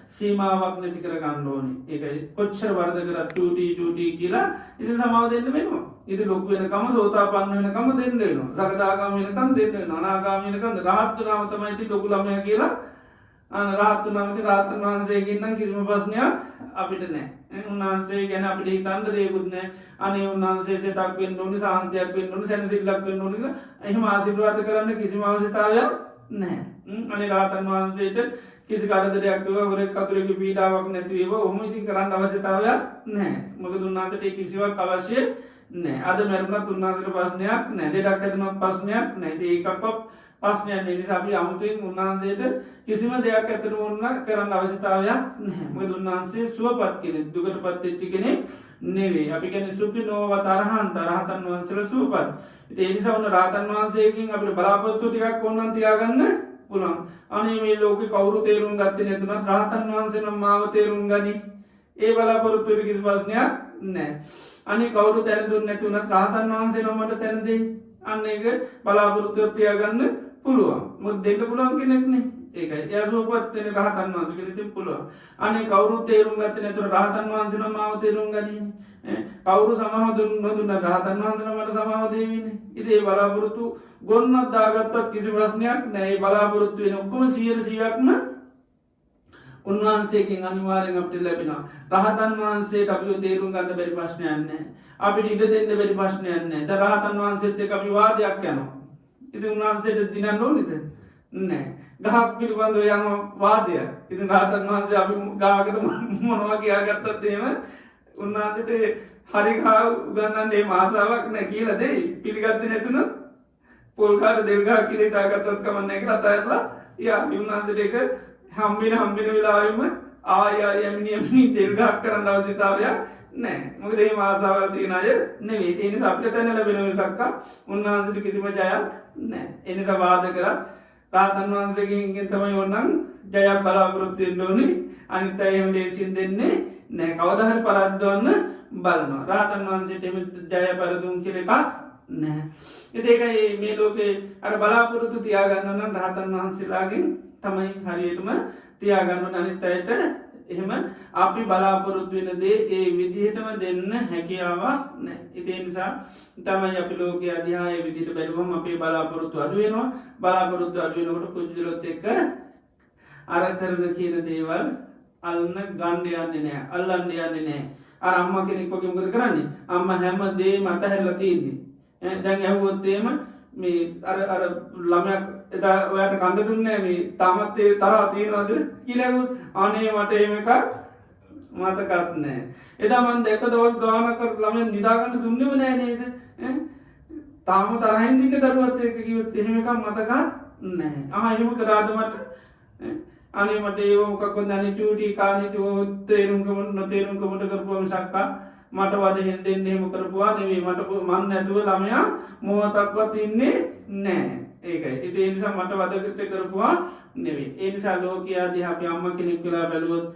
Speaker 1: සීමාවක් නැති කර ගන්න ඕනේ. ඒකයි කොච්චර වරද කරත් චූටි කියලා ඉතින් සමාව දෙන්න වෙනවා. ඉතින් ලොකු වෙනකම සෝතාපන්න වෙනකම දෙන්න වෙනවා. සකදාගාමී වෙනකම් දෙන්න වෙනවා. අනාගාමී වෙනකම් රහත් වුණාම තමයි ඉතින් ලොකු ළමයා කියලා රහත් වුණාම ඉතින් රහතන් වහන්සේගෙන් නම් කිසිම ප්‍රශ්නයක් අපිට නැහැ. උන්වහන්සේ ගැන අපිට හිතන්න දෙයක්වත් නැහැ. අනේ උන්වහන්සේ සිතක් වෙන්න ඕනේ, සාන්තියක් වෙන්න ඕනේ, සැනසෙල්ලක් වෙන්න ඕනේ කියලා එහෙම ආශිර්වාද කරන්න කිසිම අවශ්‍යතාවයක් නැහැ. අනේ රහතන් වහන්සේට කිසි කරදරයක් වේවා හොරෙක් කතුරෙකුගේ පීඩාවක් නැති වේවා ඔහොම ඉතින් කරන්න අවශ්‍යතාවයක් නැහැ. මොකද උන්වහන්සේට කිසිවක් අවශ්‍ය නැහැ. අද මරුණත් උන්වහන්සේට ප්‍රශ්නයක් නැහැ. ලෙඩක් හැදුනත් ප්‍රශ්නයක් නැහැ. ඉතින් ඒකක්වත් ප්‍රශ්නයක් නෙවෙයි. නිසා අපි අමුතුවෙන් උන්වහන්සේට කිසිම දෙයක් ඇතුළු වුණා කරන්න අවශ්‍යතාවයක් නැහැ. මොකද උන්වහන්සේ සුවපත් කෙනෙක්, දුකටපත් වෙච්ච කෙනෙක් නෙවෙයි. අපි කියන්නේ සුඛිනෝ වතරහන් රහතන් වහන්සේලා සුවපත්. ඉතින් ඒ නිසා උන රහතන් වහන්සේගෙන් අපිට බලාපොරොත්තු ටිකක් ඕනනම් තියාගන්න පුළුවන්. අනේ මේ ලෝකේ කවුරු තේරුම් ගත්තේ නැතුණත් රහතන් වහන්සේ නම් මාව තේරුම් ගනි. ඒ බලාපොරොත්තුට කිසි ප්‍රශ්නයක් නැහැ. අනේ කවුරු තැන දුන්නේ නැතුණත් රහතන් වහන්සේ නම් මට තැන දෙයි. අන්න ඒක බලාපොරොත්තු තියාගන්න පුළුවන්. මොකද දෙන්න පුළුවන් කෙනෙක් නේ. ඒකයි. එයා සුවපත් වෙන රහතන් වහන්සේ කෙනෙක් ඉතින් පුළුවන්. අනේ කවුරු තේරුම් ගත්තේ නැතුව රහතන් වහන්සේ නම් මාව තේරුම් ගනි. කවුරු සමාව දුන්න රහතන් වහන්සේ නම් මට සමාව දෙවිනේ. ඉතින් ඒ බලාපොරොත්තු ගොන්නක් දාගත්තත් කිසි ප්‍රශ්නයක් නැහැ. ඒ බලාපොරොත්තු වෙන ඔක්කොම 100%ක්ම උන්වහන්සේගෙන් අනිවාර්යෙන් අපිට ලැබෙනවා. රහතන් වහන්සේට අපිව තේරුම් ගන්න බැරි ප්‍රශ්නයක් නැහැ. අපිට ඉඩ දෙන්න බැරි ප්‍රශ්නයක් නැහැ. දැන් රහතන් වහන්සේත් එක්ක අපි වාදයක් යනවා. ඉතින් උන්වහන්සේට දිනන්න ඕනේද? නැහැ. ගහක් පිළිබඳව යන වාදය. ඉතින් රහතන් වහන්සේ අපි ගාවකට මොනවා කියාගත්තත් එහෙම උන්වහන්සේට හරි ගහ උගන්නන්න මේ ආශාවක් නැහැ කියලා දෙයි. පිළිගත්තේ නැතුණොත් පොල්කාර දෙල්ගා කිරේ තාගත්තත් කමන්නේ කියලා අතහැරලා යා උන්වහන්සේට ඒක හම්බෙන වෙලාවෙම ආයමිනි දෙල්ගා කරන්න අවශ්‍යතාවයක් නෑ. මොකද මේ ආසාවල් තියෙන අය නෙවෙයි. ඒ නිසා අපිට තැන ලැබෙන මිසක් උන්වහන්සේට කිසිම ජයක් නෑ. ඒ නිසා වාද කරා රාතන් වහන්සේගෙන් තමයි ඕනනම් ජයක් බලාපොරොත්තු වෙන්න ඕනේ. අනිත් අය එහෙම දේශින් දෙන්නේ නෑ. කවදා හරි පරද්දවන්න බලනවා. රාතන් වහන්සේට එහෙම ජය පරදුම් කියලා එකක් නෑ. ඒකයි මේ ලෝකේ අර බලාපොරොත්තු තියාගන්න නම් රාතන් වහන්සේලාගෙන් තමයි හරියටම තියාගන්න ඕන. අනිත් අයට එහෙම අපි බලාපොරොත්තු වෙන දේ ඒ විදිහටම දෙන්න හැකියාවක් නෑ. ඒ නිසා තමයි අපි ලෝකයේ අධ්‍යාය විදිහට බැලුවම අපේ බලාපොරොත්තු අඩු වෙනවා. බලාපොරොත්තු අඩු වෙනකොට පුජ්‍යලොත් එක්ක අර කරන කියන දේවල් අල්ලන්න ගන්න යන්නේ නෑ. අල්ලන්න යන්නේ නෑ. අර අම්මා කෙනෙක් වගේ මොකද කරන්නේ? අම්මා හැම දේම අතහැරලා තියෙන්නේ. දැන් ඇහුවොත් එහෙම මේ අර ළමයා එදා ඔයාට කන්ද දුන්නේ මේ තාමත් ඒ තරහ තියනවද කියලා ඇහුවොත් අනේ මට එහෙම එකක් මතකත් නෑ. එදා මම දැක දවස් ගානක් ළමයා නිදා ගන්න දුන්නේම නෑ නේද? තාම තරහින් ඉන්න දරුවත් එක්ක කිව්වොත් එහෙම එකක් මතකත් නෑ. එහෙම කරාද මට? අනේ මට ඒව මොකක්ද අනේ චූටි කාලේදී ඔය තේරුම්කම නොතේරුම්කමට කරපුවා මිසක් මට වද හෙන්දෙන්න එහෙම කරපුවා නෙවෙයි. මට මන් නැතුව ළමයා මොහොතක්වත් ඉන්නේ නෑ. ඒකයි. ඒ නිසා මට වදකට කරපුවා නෙවෙයි. ඒ නිසා ලෝකයා දිහා අපි අම්මා කෙනෙක් වෙලා බැලුවොත්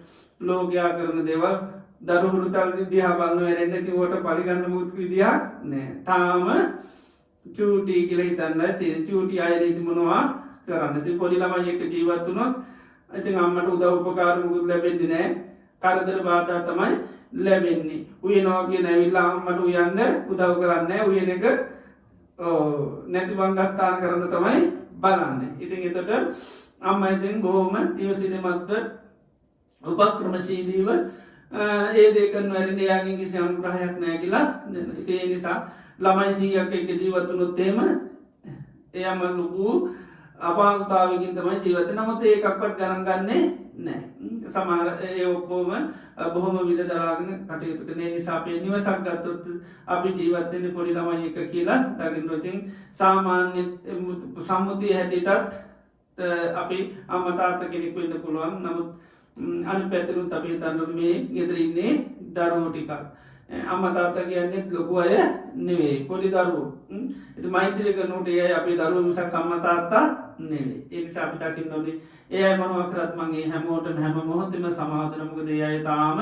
Speaker 1: ලෝකයා කරන දේවල් දරු හුරුතල් දිහා බලන වෙරෙන්නේ නැති උවට පරිගන්න මුත් විදියක් නෑ. තාම චූටි කියලා හිතන්නයි තියෙන. චූටි අය ඉතින් මොනවා කරන්නේ? ඉතින් පොඩි ළමයි එක්ක ජීවත් වුණොත් ඉතින් අම්මට උදව් උපකාර මුකුත් ලැබෙන්නේ නෑ. කරදර බාධා තමයි ලැබෙන්නේ. උයනවා කියන ඇවිල්ලා අම්මට උයන්න උදව් කරන්නේ නෑ. උයන එක නැති වංගත්තාන කරන්න තමයි බලන්නේ. ඉතින් එතකොට අම්මා ඉතින් බොහොම ඉවසිලිමත්ව උපක්‍රමශීලීව ඒ දේ කරන වැඩි එයාගෙන් කිසි අනුග්‍රහයක් නැහැ කියලා දෙන්න. ඉතින් ඒ නිසා ළමයි 100ක් එක්ක ජීවත් වුණොත් එහෙම එයාම ලොකු අපායතාවකින් තමයි ජීවත් වෙන්නේ. නමුත් ඒකක්වත් ගණන් ගන්නේ නැහැ. සමහර ඒ ඔක්කොම බොහොම විද දරාගෙන කටයුතු කරන නිසා අපේ නිවසක් ගත්තොත් අපි ජීවත් වෙන්නේ පොඩි ළමයි එක්ක කියලා දකින්න. ඉතින් සාමාන්‍ය සම්මුතිය හැටියටත් අපි අම්මා තාත්තා කෙනෙක් වෙන්න පුළුවන්. නමුත් අනිත් පැත්තෙනුත් අපි හිතන්න මේ ගෙදර ඉන්නේ දරුවෝ ටිකක්. අම්මා තාත්තා කියන්නේ ලොකු අය නෙවෙයි පොඩි දරුවෝ. ඉතින් මෛත්‍රී කරනකොට ඒ අය අපේ දරුවෝ මිසක් අම්මා තාත්තා නෙවෙයි. ඒ නිසා අපි දකින්න ඕනේ ඒ අය මොනවා කරත් මම ඒ හැමෝටම හැම මොහොතෙම සමාව දෙනවා. මොකද ඒ අය තාම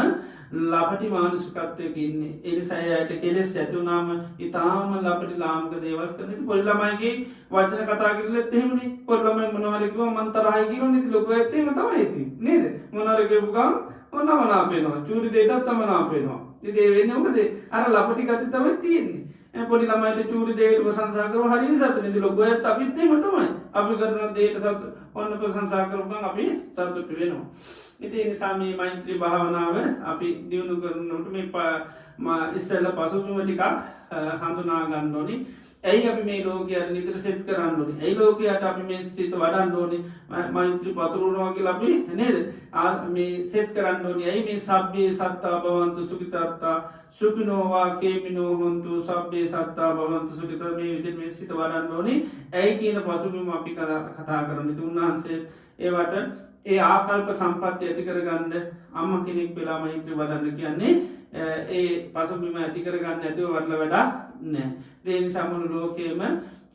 Speaker 1: ලපටි මානසිකත්වයක ඉන්නේ. ඒ නිසා ඒ අයට කෙලෙස් ඇති වුණාම ඊටාම ලපටි ලාමක දේවල් කරන. ඉතින් පොඩි ළමයිගේ වචන කතා කරලත් එහෙමනේ. පොඩි ළමයි මොනවා හරි කිව්වම මන් තරහයි කියනෝනේ. ඉතින් ලොකෝ ඇත්තේ එහෙම තමයි ඉතින් නේද? මොනවා හරි කියපු ගමන් ඔන්නම නාපේනවා. චූටි දෙයටත් තම නාපේනවා. ඉතින් ඒ වෙන්නේ මොකද? අර ලපටි ගති තමයි තියෙන්නේ. පොඩි ළමයිට චූටි දෙයකට ප්‍රශංසා කරව හරිය සතුටුයි. ඉතින් ලොකෝ ඇත්ත අපිත් එහෙම තමයි. අපි කරන දෙයට ඔන්න ප්‍රශංසා කරපුවම අපි සතුටු වෙනවා. ඉතින් ඒ නිසා මේ මෛත්‍රී භාවනාව අපි දියුණු කරනකොට මේ ඉස්සෙල්ලා පසුබිම ටිකක් හඳුනා ගන්න ඕනේ. ඇයි අපි මේ ලෝකයට නිතර සෙත් කරන්න ඕනේ? ඇයි ලෝකයට අපි මේ සිත වඩන්න ඕනේ? මෛත්‍රී පතුරවනවා කියලා අපි නේද? මේ සෙත් කරන්න ඕනේ. ඇයි මේ සබ්බේ සත්තා භවන්තු සුඛිතාත්තා සුඛිනෝ වා කේමිනෝ හොන්තු සබ්බේ සත්තා භවන්තු සුඛිතා මේ විදිහට මේ සිත වඩන්න ඕනේ. ඇයි කියන පසුබිම අපි කතා කරන්නේ. උන්වහන්සේ ඒවට ඒ ආකල්ප සම්පත්‍ය ඇති කරගන්න අම්මා කෙනෙක් වෙලා මෛත්‍රී වඩන්න කියන්නේ ඒ පසුබිම ඇති කරගන්න නැතුව වඩලා වැඩක් නෑ. ඒ නිසා මුළු ලෝකෙම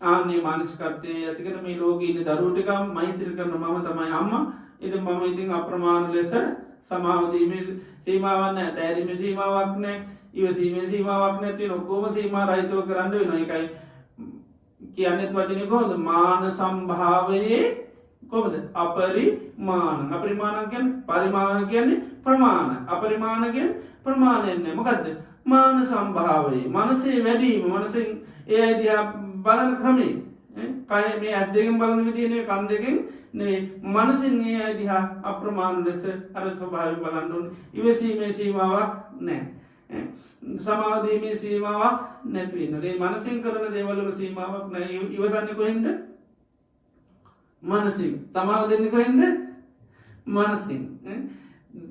Speaker 1: ආන්නේ මානසිකත්වයේ ඇති කරන මේ ලෝකේ ඉන්න දරුවෝ ටික මෛත්‍රී කරන මම තමයි අම්මා. ඉතින් මම ඉතින් අප්‍රමාණ ලෙස සමාව දීමේ සීමාවක් නැහැ. තෑරීමේ සීමාවක් නැහැ. ඉවසීමේ සීමාවක් නැති වෙන ඔක්කොම සීමා රහිතව කරන්න වෙනවා. ඒකයි කියන්නේ වචනේ කොහොමද? මාන සම්භාවයේ කොහොමද? අපරිමාණ. අපරිමාණ කියන්නේ පරිමාණ කියන්නේ ප්‍රමාණ. අපරිමාණ කියන්නේ ප්‍රමාණය නේ. මොකද්ද? මාන සම්භාවයේ මනසේ වැඩිම මනසෙන් ඒ අය දිහා බලන ක්‍රමේ කය මේ ඇස් දෙකෙන් බලන විදිය නෙවෙයි කන් දෙකෙන් නෙවෙයි මනසින් ඒ අය දිහා අප්‍රමාණ ලෙස අර ස්වභාවයෙන් බලන්න ඕනේ. ඉවසීමේ සීමාවක් නැහැ. සමාව දීමේ සීමාවක් නැති වෙනවා. ඒ මනසින් කරන දේවල් වල සීමාවක් නැහැ. ඉවසන්නේ කොහෙන්ද? මනසින්. සමාව දෙන්නේ කොහෙන්ද? මනසින්.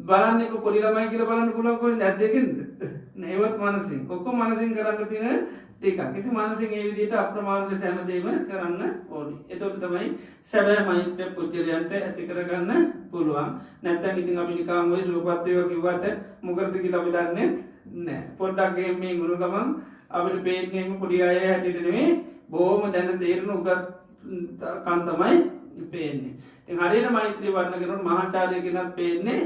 Speaker 1: බලන්නේ පොඩි ළමයි කියලා බලන්න පුළුවන් කොහෙන්ද? ඇස් දෙකෙන්ද? ඒවත් මනසින් ඔක්කොම මනසින් කරන්න තියෙන ටිකක්. ඉතින් මනසින් ඒ විදිහට අප්‍රමාණ ලෙස හැමදේම කරන්න ඕනි. එතකොට තමයි සැබෑ මෛත්‍රිය පුජ්‍යලයන්ට ඇති කරගන්න පුළුවන්. නැත්නම් ඉතින් අපි නිකන් ওই සූපත් වේවා කිව්වට මොකද කියලා අපි දන්නේ නැහැ. පොඩ්ඩක් මේ ගුණ ගමන් අපිට පේන්නේ පොඩි අය හැටියට නෙමෙයි බොහොම දැන තේරෙන උගත් කන් තමයි පේන්නේ. ඉතින් හරියට මෛත්‍රී වර්ණ කරනකොට මහාචාර්ය කෙනෙක් පේන්නේ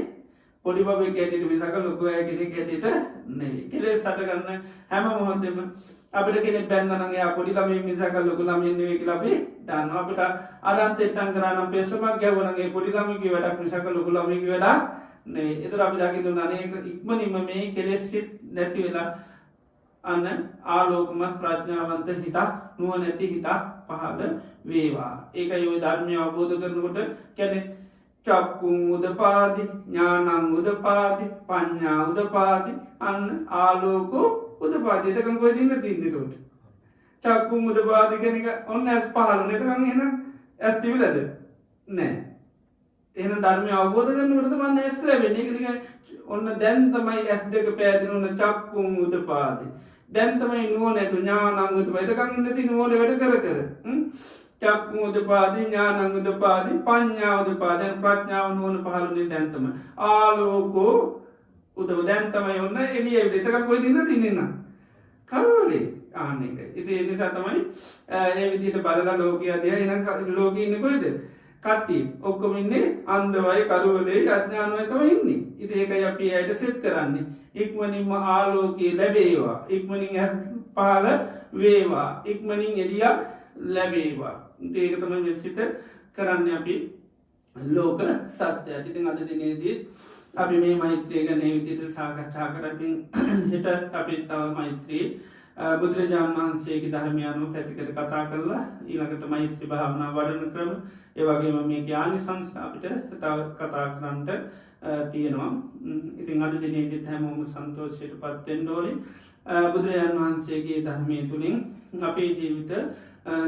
Speaker 1: පොඩි බබෙක් හැටියට මිසක ලොකු අය කෙනෙක් හැටියට නෙවෙයි. කෙලෙස් හට ගන්න හැම මොහොතෙම අපිට කෙනෙක් බැන්න නම් එයා පොඩි ළමයි මිසක ලොකු ළමයි නෙවෙයි කියලා අපි දන්නවා. අපිට අරන්තෙට්ටම් කරා නම් පෙස්සමක් ගැවුවා නම් ඒ පොඩි ළමයිගේ වැඩක් මිසක ලොකු ළමයිගේ වැඩක් නෙවෙයි. ඒතර අපි දකින්න ඕන අනේක ඉක්මනින්ම මේ කෙලෙස් නැති වෙලා අන්න ආලෝකමත් ප්‍රඥාවන්ත හිතක් නුවණැති හිතක් පහළ වේවා. ඒකයි ඔය ධර්මය අවබෝධ කරනකොට කියන්නේ චක්කුං උදපාදි ඥානං උදපාදි පඤ්ඤා උදපාදි අන්න ආලෝකෝ උදපාදි. එතකන් කොහෙද ඉන්න තියෙන්නේ උඩ? චක්කුං උදපාදි කියන එක ඔන්න ඇස් පහළ නැතකන් එහෙනම් ඇස් තිබිලාද? නැහැ. එහෙනම් ධර්මය අවබෝධ කරනකොට තමයි ඇස් ලැබෙන්නේ. ඒක දිග ඔන්න දැන් තමයි ඇස් දෙක පෑදෙන ඔන්න චක්කුං උදපාදි. දැන් තමයි නුවණ ඥානං උදපාදි. එතකන් ඉන්න තියෙන නුවණ වැඩ කර චක්කුං උදපාදි ඥානං උදපාදි පඤ්ඤා උදපාදි ප්‍රඥාව නුවණ පහළුනේ දැන් තමයි ආලෝකෝ උදව දැන් තමයි ඔන්න එළිය විදිහට. එතකන් කොහෙද ඉන්න තින්නේ නම් කවලේ ආන්නේක. ඉතින් ඒ නිසා තමයි මේ විදිහට බලලා ලෝකයේ දිහා එහෙනම් ලෝකේ ඉන්නේ කොහෙද? කට්ටිය ඔක්කොම ඉන්නේ අන්ධවයි කරුවලේ අඥානවයි තමයි ඉන්නේ. ඉතින් ඒකයි අපි ඇයිට සෙට් කරන්නේ. ඉක්මනින්ම ආලෝකය ලැබේවා. ඉක්මනින් පහළ වේවා. ඉක්මනින් එළියක් ලැබේවා. ඒක තමයි මෙසිත කරන්න අපි ලෝක සත්‍යයට. ඉතින් අද දිනේදී අපි මේ මෛත්‍රිය ගැන මේ විදිහට සාකච්ඡා කරමින් හෙට අපි තව මෛත්‍රී බුදුරජාණන් වහන්සේගේ ධර්මය අනුව පැතිකඩ කතා කරලා ඊළඟට මෛත්‍රී භාවනා වඩන ක්‍රම ඒ වගේම මේකේ ආනිසංස අපිට තව කතා කරන්නට තියෙනවා. ඉතින් අද දිනේදී හැමෝම සන්තෝෂයට පත් වෙන්න ඕනේ. බුදුරජාණන් වහන්සේගේ ධර්මයේ තුලින් අපේ ජීවිත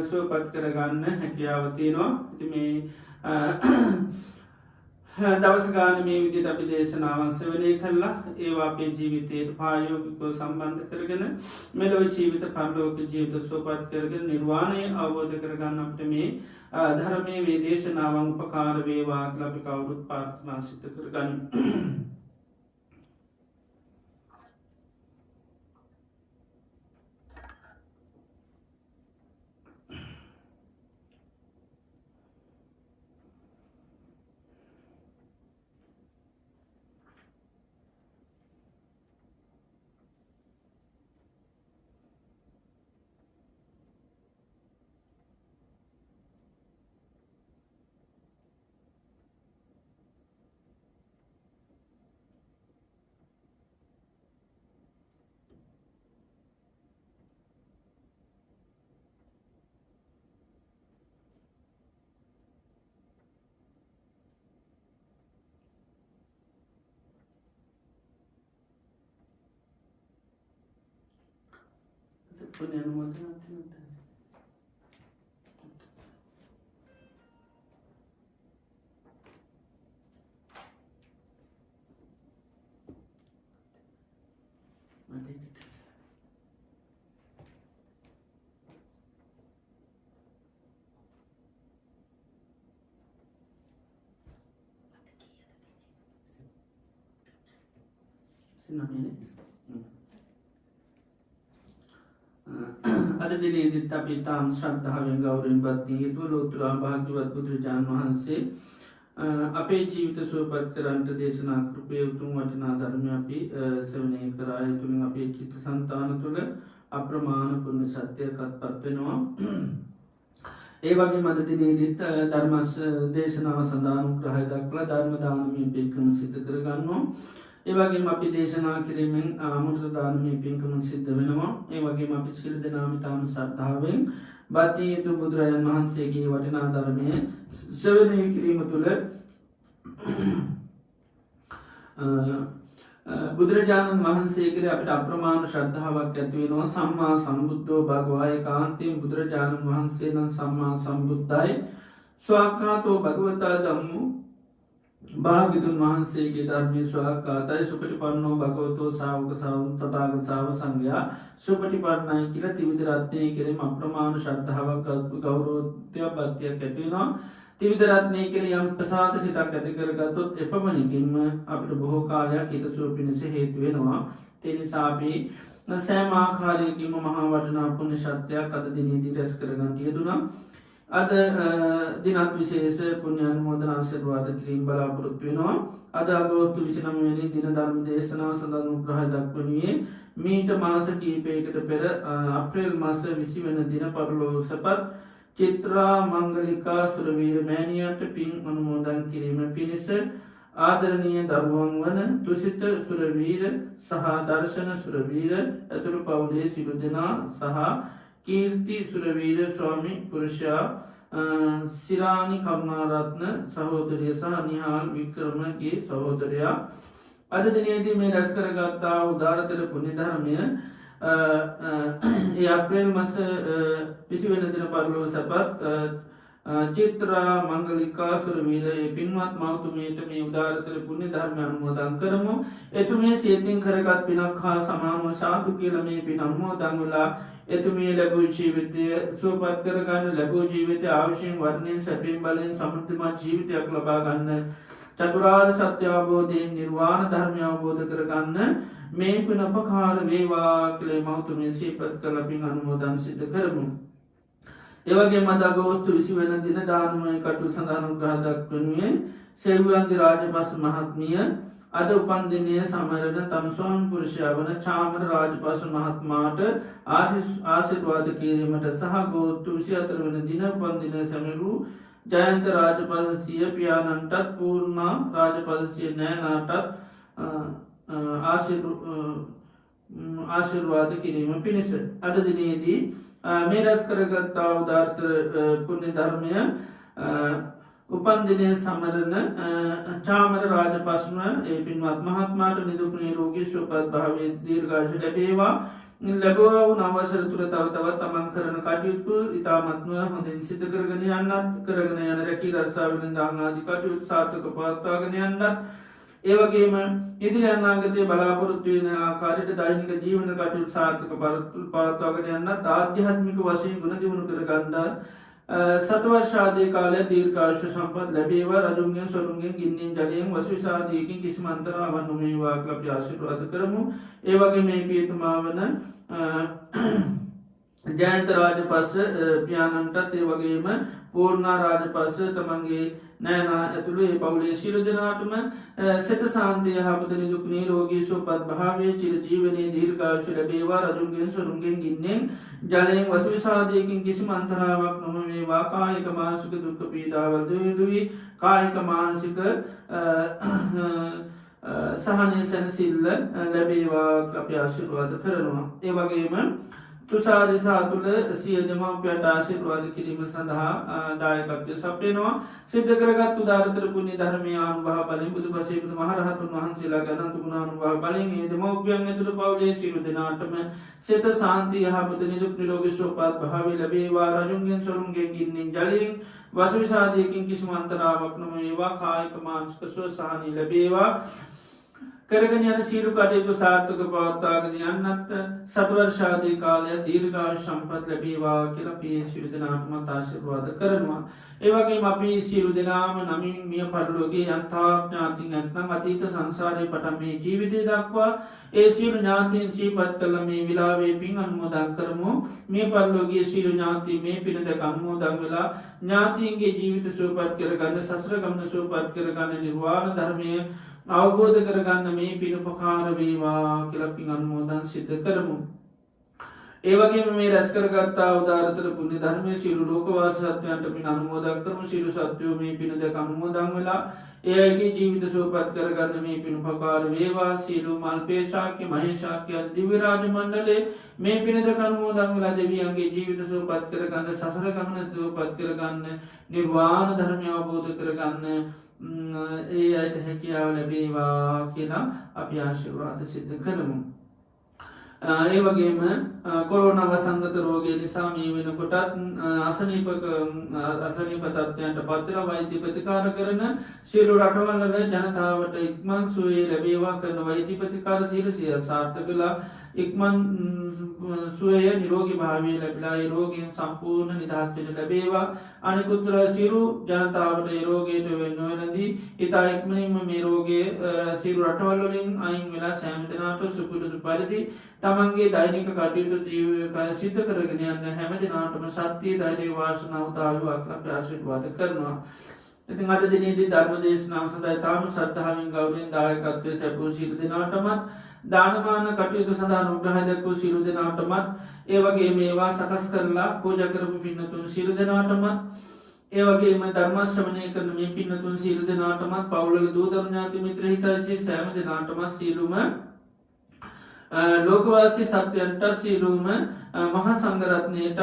Speaker 1: සුවපත් කරගන්න හැකියාව තියෙනවා. ඉතින් මේ දවස් ගාන මේ විදිහට අපි දේශනාවන් ශ්‍රවණය කළා. ඒවා අපේ ජීවිතයට ප්‍රායෝගිකව සම්බන්ධ කරගෙන මෙලොව ජීවිත පරලෝක ජීවිත සුවපත් කරගෙන නිර්වාණය අවබෝධ කරගන්න අපිට මේ ධර්මයේ මේ දේශනාවන් උපකාර වේවා කියලා අපි කවුරුත් ප්‍රාර්ථනා සිත කරගනිමු. පුණ්‍ය අනුමෝදනා තියෙනවා. අද දිනේදීත් අපි තාම ශ්‍රද්ධාවෙන් ගෞරවයෙන් බද්ධිය ලෝතුරා භාග්‍යවත් බුදුරජාණන් වහන්සේ අපේ ජීවිත සුවපත් කරන්නට දේශනා කරපු උතුම් වටිනා ධර්මය අපි ශ්‍රවණය කරා. ඒ තුලින් අපේ චිත්තසංතාන තුළ අප්‍රමාණ පුණ්‍ය සත්‍යයක් අත්පත් වෙනවා. ඒ වගේම අද දිනේදීත් ධර්ම දේශනාව සඳහා අනුග්‍රහය දක්වලා ධර්ම දානමය පින්කම සිදු කරගන්නවා. ඒ වගේම අපි දේශනා කිරීමෙන් අමෘත දානමය පින්කම සිද්ධ වෙනවා. ඒ වගේම අපි සියලු දෙනාම තාම ශ්‍රද්ධාවෙන් බද්ධිය යුතු බුදුරජාණන් වහන්සේගේ වටිනා ධර්මය ශ්‍රවණය කිරීම තුළ බුදුරජාණන් වහන්සේ කෙරෙහි අපිට අප්‍රමාණ ශ්‍රද්ධාවක් ඇති වෙනවා. සම්මා සම්බුද්ධෝ භගවා ඒකාන්තයෙන් බුදුරජාණන් වහන්සේ නම් සම්මා සම්බුද්ධයි. ස්වාක්ඛාතෝ භගවතා ධම්මෝ භාග්‍යතුන් වහන්සේගේ ධර්මයේ ස්වාක්ඛාතයි සුපටිපන්නෝ භගවතෝ ශාවක තථාගත ශාවක සංඝයා සුපටිපන්නයි කියලා ත්‍රිවිධ රත්නයේ කෙරෙහිම අප්‍රමාණ ශ්‍රද්ධාවක් ගෞරවත්වයක් බද්ධියක් ඇති වෙනවා. ත්‍රිවිධ රත්නයේ කෙරෙහි යම් ප්‍රසාද සිතක් ඇති කරගත්තොත් එපමණකින්ම අපිට බොහෝ කාලයක් හිතසුව පිණිස හේතු වෙනවා. ඒ නිසා අපි සෑම ආකාරයකින්ම මහා වටිනා පුණ්‍ය ශක්තියක් අද දිනේදී රැස් කරගන්න යෙදුණා. අද දිනත් විශේෂ පුණ්‍ය අනුමෝදන ආශිර්වාද කිරීම බලාපොරොත්තු වෙනවා. අද අගෝස්තු 29 වෙනි දින ධර්ම දේශනාව සඳහා උග්‍රහ දක්වනුයේ මීට මාස කිහිපයකට පෙර අප්‍රේල් මාස 20 වෙනි දින පරලෝකසපත් චිත්‍රා මංගලිකා සුරවීර මෑණියන්ට පින් අනුමෝදන් කිරීම පිණිස ආදරණීය දරුවන් වන තුසිත සුරවීර සහ දර්ශන සුරවීර ඇතුළු පවුලේ සියලු දෙනා සහ කීර්ති සුරවීර ස්වාමි පුරුෂයා සිරානි කරුණාරත්න සහෝදරිය සහ නිහාල් වික්‍රමගේ සහෝදරයා අද දිනේදී මේ රැස් කරගත්තා උදාරතර පුණ්‍ය ධර්මය ඒ අප්‍රේල් මාස 20 වෙනි දින පරලෝකසපත් චිත්‍රා මංගලිකා සුරවීර පින්වත් මෞතුමියට මේ උදාරතර පුණ්‍ය ධර්ම අනුමෝදන් කරමු. එතුමිය සියතින් කරගත් පිනක් හා සමානව සාදු කියලා මේ පින අනුමෝදන් වෙලා එතුමිය ලැබූ ජීවිතය සුවපත් කරගන්න, ලැබූ ජීවිතය ආයුෂයෙන් වර්ණයෙන් සැපයෙන් බලයෙන් සමෘද්ධිමත් ජීවිතයක් ලබා ගන්න, චතුරාර්ය සත්‍ය අවබෝධයෙන් නිර්වාණ ධර්මය අවබෝධ කරගන්න මේ පින උපකාර වේවා කියලා මෞතුමිය සිහිපත් කරලා පින් අනුමෝදන් සිදු කරමු. එවගේ මදගෝස්තු 20 වෙනි දින දානමය කටයුතු සඳහා උග්‍රහ දක්වනුයේ සේවයන්ති රාජපක්ෂ මහත්මිය අද උපන් දිනය සමරන තම ස්වාමි පුරුෂයා වන චාමර රාජපක්ෂ මහත්මයාට ආශිර්වාද කිරීමට සහ ගෝස්තු 24 වෙනි දින උපන් දින සමරු ජයන්ත රාජපක්ෂ සිය පියාණන්ටත් පූර්ණා රාජපක්ෂ සිය නෑනාටත් ආශිර්වාද කිරීම පිණිස අද දිනේදී මේ රැස් කරගත්තා උදාර්ථ පුණ්‍ය ධර්මය උපන් දිනය සමරන චාමර රාජපක්ෂම ඒ පින්වත් මහත්මයාට නිදුක් නිරෝගී සුවපත් භාවයේ දීර්ඝායුෂ ලැබේවා. ලැබුවා වූ අවසර තුල තව තවත් තමන් කරන කටයුතු ඉතාමත්ම හොඳින් සිදු කරගෙන යන්නත්, කරගෙන යන රැකී රක්ෂා වෙනදාන් ආදී කටයුතු සාර්ථක පවත්වාගෙන යන්නත්, ඒ වගේම ඉදිරි අනාගතයේ බලාපොරොත්තු වෙන ආකාරයට දෛනික ජීවන කටයුතු සාර්ථක පවත්වාගෙන යන්නත්, ආධ්‍යාත්මික වශයෙන් ගුණ දියුණු කරගන්නත් සතවර්ෂාදී කාලය දීර්ඝායුෂ සම්පත් ලැබේවා. රජුන්ගෙන් සොරුන්ගෙන් ගින්නෙන් ජලයෙන් වසවිසාදීකින් කිසිම අන්තරාවක් නොවේවා කියලා අපි ආශිර්වාද කරමු. ඒ වගේ මේ පියතුමා වන ජයන්ත රාජපක්ෂ පියාණන්ටත් ඒ වගේම පූර්ණා රාජපක්ෂ තමන්ගේ නෑනා ඇතුළු ඒ පවුලේ සියලු දෙනාටම සිත සාන්තිය යහපත නිදුක් නිරෝගී සුවපත් භාවයේ චිර ජීවනයේ දීර්ඝායුෂ ලැබේවා. රජුන්ගෙන් සොරුන්ගෙන් ගින්නෙන් ජලයෙන් වසවිසාදයකින් කිසිම අන්තරාවක් නොවේවා. කායික මානසික දුක් පීඩාවල් දුවී කායික මානසික සහනය සැනසෙල්ල ලැබේවා කියලා අපි ආශිර්වාද කරනවා. ඒ වගේම තුෂාරිසා තුළ සිය දෙමව්පියන්ට ආශිර්වාද කිරීම සඳහා දායකත්වය සපයනවා. සිද්ධ කරගත් උදාරතර පුණ්‍ය ධර්මයේ අනුභව බලයෙන් බුදුපසේ බුදුමහරහතුන් වහන්සේලා ගැන තුගුණානුභව බලයෙන් මේ දෙමව්පියන් ඇතුළු පවුලේ සියලු දෙනාටම සිත සාන්තිය යහපත නිදුක් නිරෝගී සුවපත් භාවය ලැබේවා. රජුන්ගෙන් සොරුන්ගෙන් ගින්නෙන් ජලයෙන් වසවිසාදයකින් කිසිම අන්තරාවක් නොවේවා. කායික මානසික සුවසහනය ලැබේවා. කරගෙන යන සියලු කටයුතු සාර්ථක පවත්වාගෙන යන්නත් සතවර්ෂාදී කාලය දීර්ඝායුෂ සම්පත් ලැබේවා කියලා අපි සියලු දෙනාටම ආශිර්වාද කරනවා. ඒ වගේම අපි සියලු දෙනාම නමින් මිය පරලෝකයේ යන්තා ඥාතින් නැත්නම් අතීත සංසාරේ පටන් මේ ජීවිතය දක්වා ඒ සියලු ඥාතීන් සිහිපත් කළ මේ විලාවේ පින් අනුමෝදන් කරමු. මිය පරලෝකයේ සියලු ඥාතීන් මේ පින දැක අනුමෝදන් වෙලා ඥාතීන්ගේ ජීවිත සුවපත් කරගන්න, සසර ගමන සුවපත් කරගන්න, නිර්වාණ ධර්මයේ අවබෝධ කරගන්න මේ පින උපකාර වේවා කියලා පින් අනුමෝදන් සිද්ධ කරමු. ඒ වගේම මේ රැස් කරගත්තා උදාරතර පුණ්‍ය ධර්මයේ සියලු ලෝකවාසී සත්වයන්ට පින් අනුමෝදන් කරමු. සියලු සත්වයෝ මේ පින දැක අනුමෝදන් වෙලා ඒ අයගේ ජීවිත සුවපත් කරගන්න මේ පින උපකාර වේවා. සියලු මල්පේ ශාක්‍ය මහේශාක්‍ය දිව්‍ය රාජ මණ්ඩලයේ මේ පින දැක අනුමෝදන් වෙලා දෙවියන්ගේ ජීවිත සුවපත් කරගන්න, සසර ගමන සුවපත් කරගන්න, නිර්වාණ ධර්මය අවබෝධ කරගන්න ඒ අයට හැකියාව ලැබේවා කියලා අපි ආශිර්වාද සිද්ධ කරමු. ඒ වගේම කොරෝනා වසංගත රෝගය නිසා මේ වෙනකොටත් අසනීප තත්ත්වයන්ට පත්වෙලා වෛද්‍ය ප්‍රතිකාර කරන සියලු රටවල්වල ජනතාවට ඉක්මන් සුවේ ලැබේවා කරන වෛද්‍ය ප්‍රතිකාර සියලු සාර්ථක ඉක්මන් සුවය නිරෝගී භාවය ලැබිලා ඒ රෝගයෙන් සම්පූර්ණ නිදහස් වෙන්න ලැබේවා අනිකුත් සියලු ජනතාවට ඒ රෝගයට නොවැළඳී ඉතා ඉක්මනින්ම මේ රෝගයේ සියලු රටවල් වලින් අයින් වෙලා සෑම දෙනාට සුපුරුදු පරිදි තමන්ගේ දෛනික කටයුතු සිද්ධ කරගෙන යන්න හැම දෙනාටම ශක්තිය ධෛර්යය වාසනාව උදාහරණයක් ලබා ආශිර්වාද කරනවා. ඉතින් අද දිනේදී ධර්ම දේශනාව සඳහා තාම ශ්‍රද්ධාවෙන් ගෞරවයෙන් දායකත්වයේ සැපයූ සියලු දෙනාටමත් දානමාන කටයුතු සඳහා අනුග්‍රහ දක්වූ සියලු දෙනාටමත් ඒ වගේම මේවා සකස් කරලා පූජා කරපු පින්නතුන් සියලු දෙනාටමත් ඒ වගේම ධර්ම ශ්‍රවණය කරන මේ පින්නතුන් සියලු දෙනාටමත් පවුලේ දූ දරු ඥාති මිත්‍ර හිතයිසී සෑම දෙනාටමත් සියලුම ලෝකවාසී සත්‍යයන්ට සියලුම මහා සංඝරත්නයටත්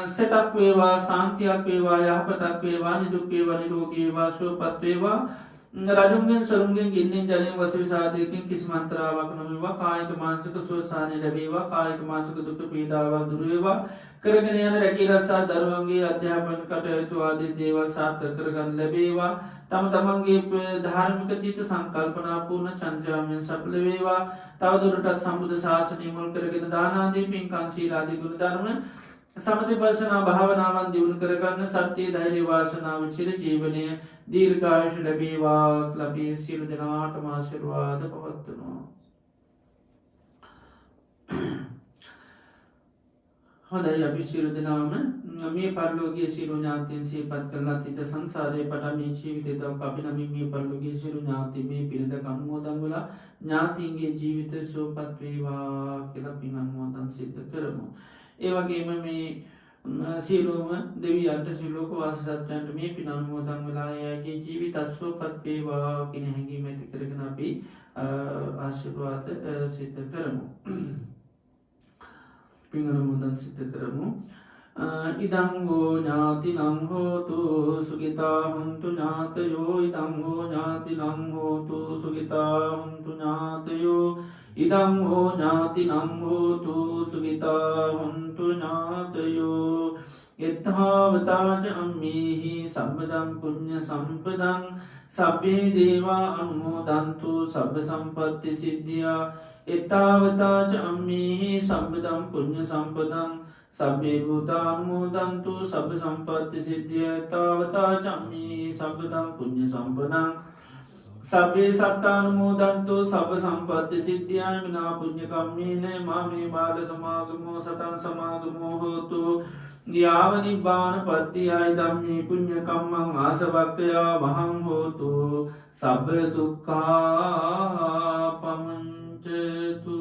Speaker 1: සෙතක් වේවා සාන්තියක් වේවා යහපතක් වේවා නිදුක් වේවා නිරෝගී වේවා සුවපත් වේවා රජුන්ගෙන් සරුන්ගෙන් ගින්නෙන් ජලයෙන් වසවිසාදයකින් කිසිම අන්තරාවක් නොවේවා කායික මානසික සුවසානය ලැබේවා කායික මානසික දුක් පීඩාවන් දුරු වේවා කරගෙන යන රැකී රක්ෂා දරුවන්ගේ අධ්‍යාපන කටයුතු ආදී දේවල් සාර්ථක කරගන්න ලැබේවා තම තමන්ගේ ධාර්මික චිත්ත සංකල්පනා පූර්ණ චන්ද්‍රාමයෙන් සඵල වේවා තවදුරටත් සම්බුද්ධ ශාසනය මුල් කරගෙන දාන ආදී පින්කම් සීල ආදී ගුණ ධර්ම සමතිපර්ශනා භාවනාවන් දියුණු කරගන්න සත්‍යය ධෛර්ය වාසනාව චිර ජීවනය දීර්ඝායුෂ ලැබේවා ලබී සියලු දෙනාටම ආශිර්වාද පවත්වනවා. හොඳයි අපි සියලු දෙනාම මේ පරලෝකීය සියලු ඥාතීන් සිහිපත් කරලා තිත සංසාරේ පටන් මේ ජීවිතය දක්වා අපි නම් මේ පරලෝකීය සියලු ඥාතීන් මේ පිළිදක අනුමෝදන් වෙලා ඥාතීන්ගේ ජීවිත සුවපත් වේවා කියලා පින් අනුමෝදන් සිද්ධ කරමු. ඒ වගේම මේ සියලුම දෙවියන්ට සියලෝක වාසී සත්වයන්ට මේ පින් අනුමෝදන් වෙලා එයාගේ ජීවිත සුවපත් වේවා කියන හැඟීම ඇති කරගෙන අපි ආශිර්වාද සිද්ධ කරමු. පින් අනුමෝදන් සිද්ධ කරමු. ඉදං හෝ ඥාතිනං හෝතු සුඛිතා හොන්තු ඥාතයෝ ඉදං හෝ ඥාතිනං හෝතු සුඛිතා හොන්තු ඥාතයෝ ඉදං හෝ ඥාතිනං හෝතු සුඛිතා හොන්තු ඥාතයෝ යත්ථාවතාච අම්මේහි සම්පදං පුඤ්ඤ සම්පදං සබ්බේ දේවා අනුමෝදන්තු සබ්බ සම්පත්ති සිද්ධියා එතාවතාච අම්මේහි සම්පදං පුඤ්ඤ සම්පදං සබ්බේ භූතානුමෝදන්තු සබ්බ සම්පත්ති සිද්ධියා එතාවතාච අම්මේහි සම්පදං පුඤ්ඤ සම්පදං සබ්බේ සත්තානුමෝදන්තු සබ්බ සම්පත්ති සිද්ධියා විනා පුඤ්ඤ කම්මේන මාමේ බාල සමාගමෝ සතං සමාගමෝ හෝතු යාව නිබ්බාන පත්තියයි ධම්මේ පුඤ්ඤ කම්මං ආසවක්ඛයා වහං හෝතු සබ්බ දුක්ඛා පමුඤ්චතු.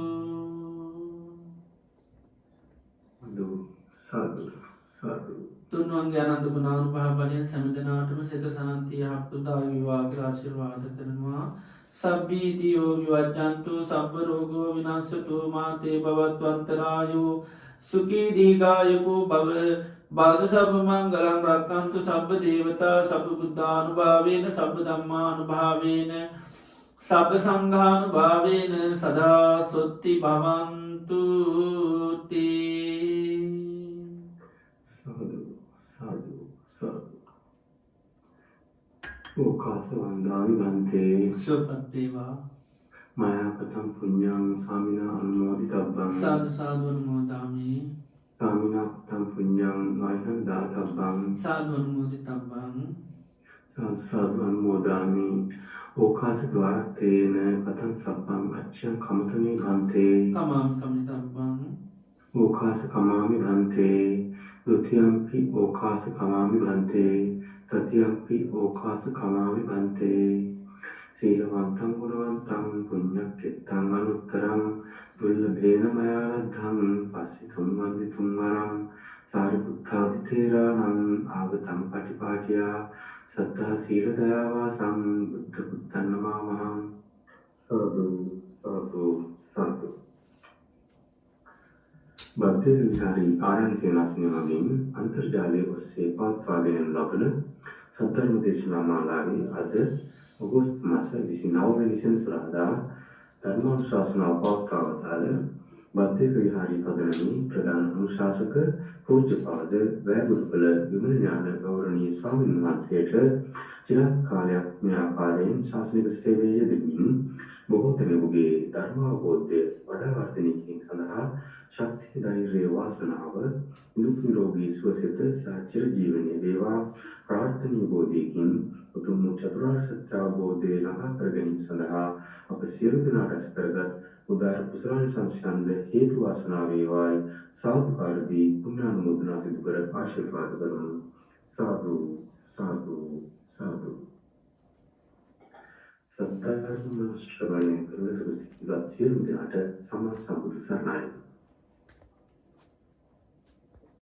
Speaker 1: සාදු සාදු. තුන්වන්ගේ අනන්ත ගුණානුභාව බලයෙන් සෑම දෙනාටම සිත සාන්තිය යහපත වේවා කියලා ආශිර්වාද කරනවා. සබ්බීතියෝ විවජ්ජන්තු සබ්බ රෝගෝ විනාශතු මාතේ භවත්වන්තරායෝ සුඛී දීඝායුකෝ භව බාදු සබ්බ මංගලං රක්ඛන්තු සබ්බ දේවතා සබ්බ බුද්ධානුභාවේන සබ්බ ධම්මානුභාවේන සබ්බ සංඝානුභාවේන සදා සොත්ති භවන්තු තේ.
Speaker 2: ඕකාස වන්දාමි බන්තේ
Speaker 1: සුවපත් වේවා.
Speaker 2: මයාපතං පුඤ්ඤං සාමිනා අනුමෝදිතබ්බං
Speaker 1: සාදු සාදු අනුමෝදාමි.
Speaker 2: සාමිනා පතං පුඤ්ඤං මයිහං දාතබ්බං
Speaker 1: සාදු අනුමෝදිතබ්බං.
Speaker 2: සාදු සාදු අනුමෝදාමි. ඕකාස ద్వාරතේන පතං සබ්බං අච්ඡං කමතමේ ගන්තේ
Speaker 1: කමාම කමිතබ්බං.
Speaker 2: ඕකාස කමාමි ගන්තේ ဒ ුතියම්පි ඕකාස කමාමි ගන්තේ තතියම්පි ඕකාස කමාමි ගන්තේ. සීලවන්තං ගුණවන්තං පුඤ්ඤක්ඛෙත්තං අනුත්තරං දුර්ලභේන මයා ලද්ධං පස්සිතුම් වන්දි තුම්වරං සාරිපුත්තාදි තේරාණං ආගතං පටිපාටියා සත්තා සීල දයාවාසං බුද්ධ පුත්තං නමාමහං. සාදු සාදු සාදු. බද්ධ විහාරී ආරණ්‍ය සේනාසනය මගින් අන්තර්ජාලයේ ඔස්සේ පවත්වාගෙන ලබන සද්ධර්ම දේශනා මාලාවේ අද ඔගෝස්තු මාස 29 වෙනි සෙනසුරාදා ධර්මානුශාසනාව පවත්වාවතාල බද්දේක විහාරී පදනමේ ප්‍රධාන අනුශාසක පූජ්‍යපාද වැයගුරුකල විමල ඥාන ගෞරවනීය ස්වාමීන් වහන්සේට චිරාත් කාලයක් මේ ආකාරයෙන් ශාසනික සේවයේ යෙදෙමින් බොහෝ දෙනෙකුගේ ධර්මාවබෝධය වඩා වර්ධනය කිරීම සඳහා ශක්තිය ධෛර්යය වාසනාව නිදුක් නිරෝගී සුවසිත සහ චිරජීවනයේ වේවා ප්‍රාර්ථනීය බෝධියකින් උතුම් චතුරාර්ය සත්‍ය අවබෝධය ළඟා කර ගැනීම සඳහා අප සියලු දෙනාට රැස් කරගත් උදාර කුසලාන සංස්කන්ධ හේතු වාසනා වේවායි සාදුකාරදී පුණ්‍යානුමෝදනා සිදු කර ආශිර්වාද කරමු. සාදු සාදු සාදු. සත්‍යධර්ම ශ්‍රවණය කරන සුසිද්ධිවත් සියලු දෙනාට සම්මා සම්බුදු සරණයි.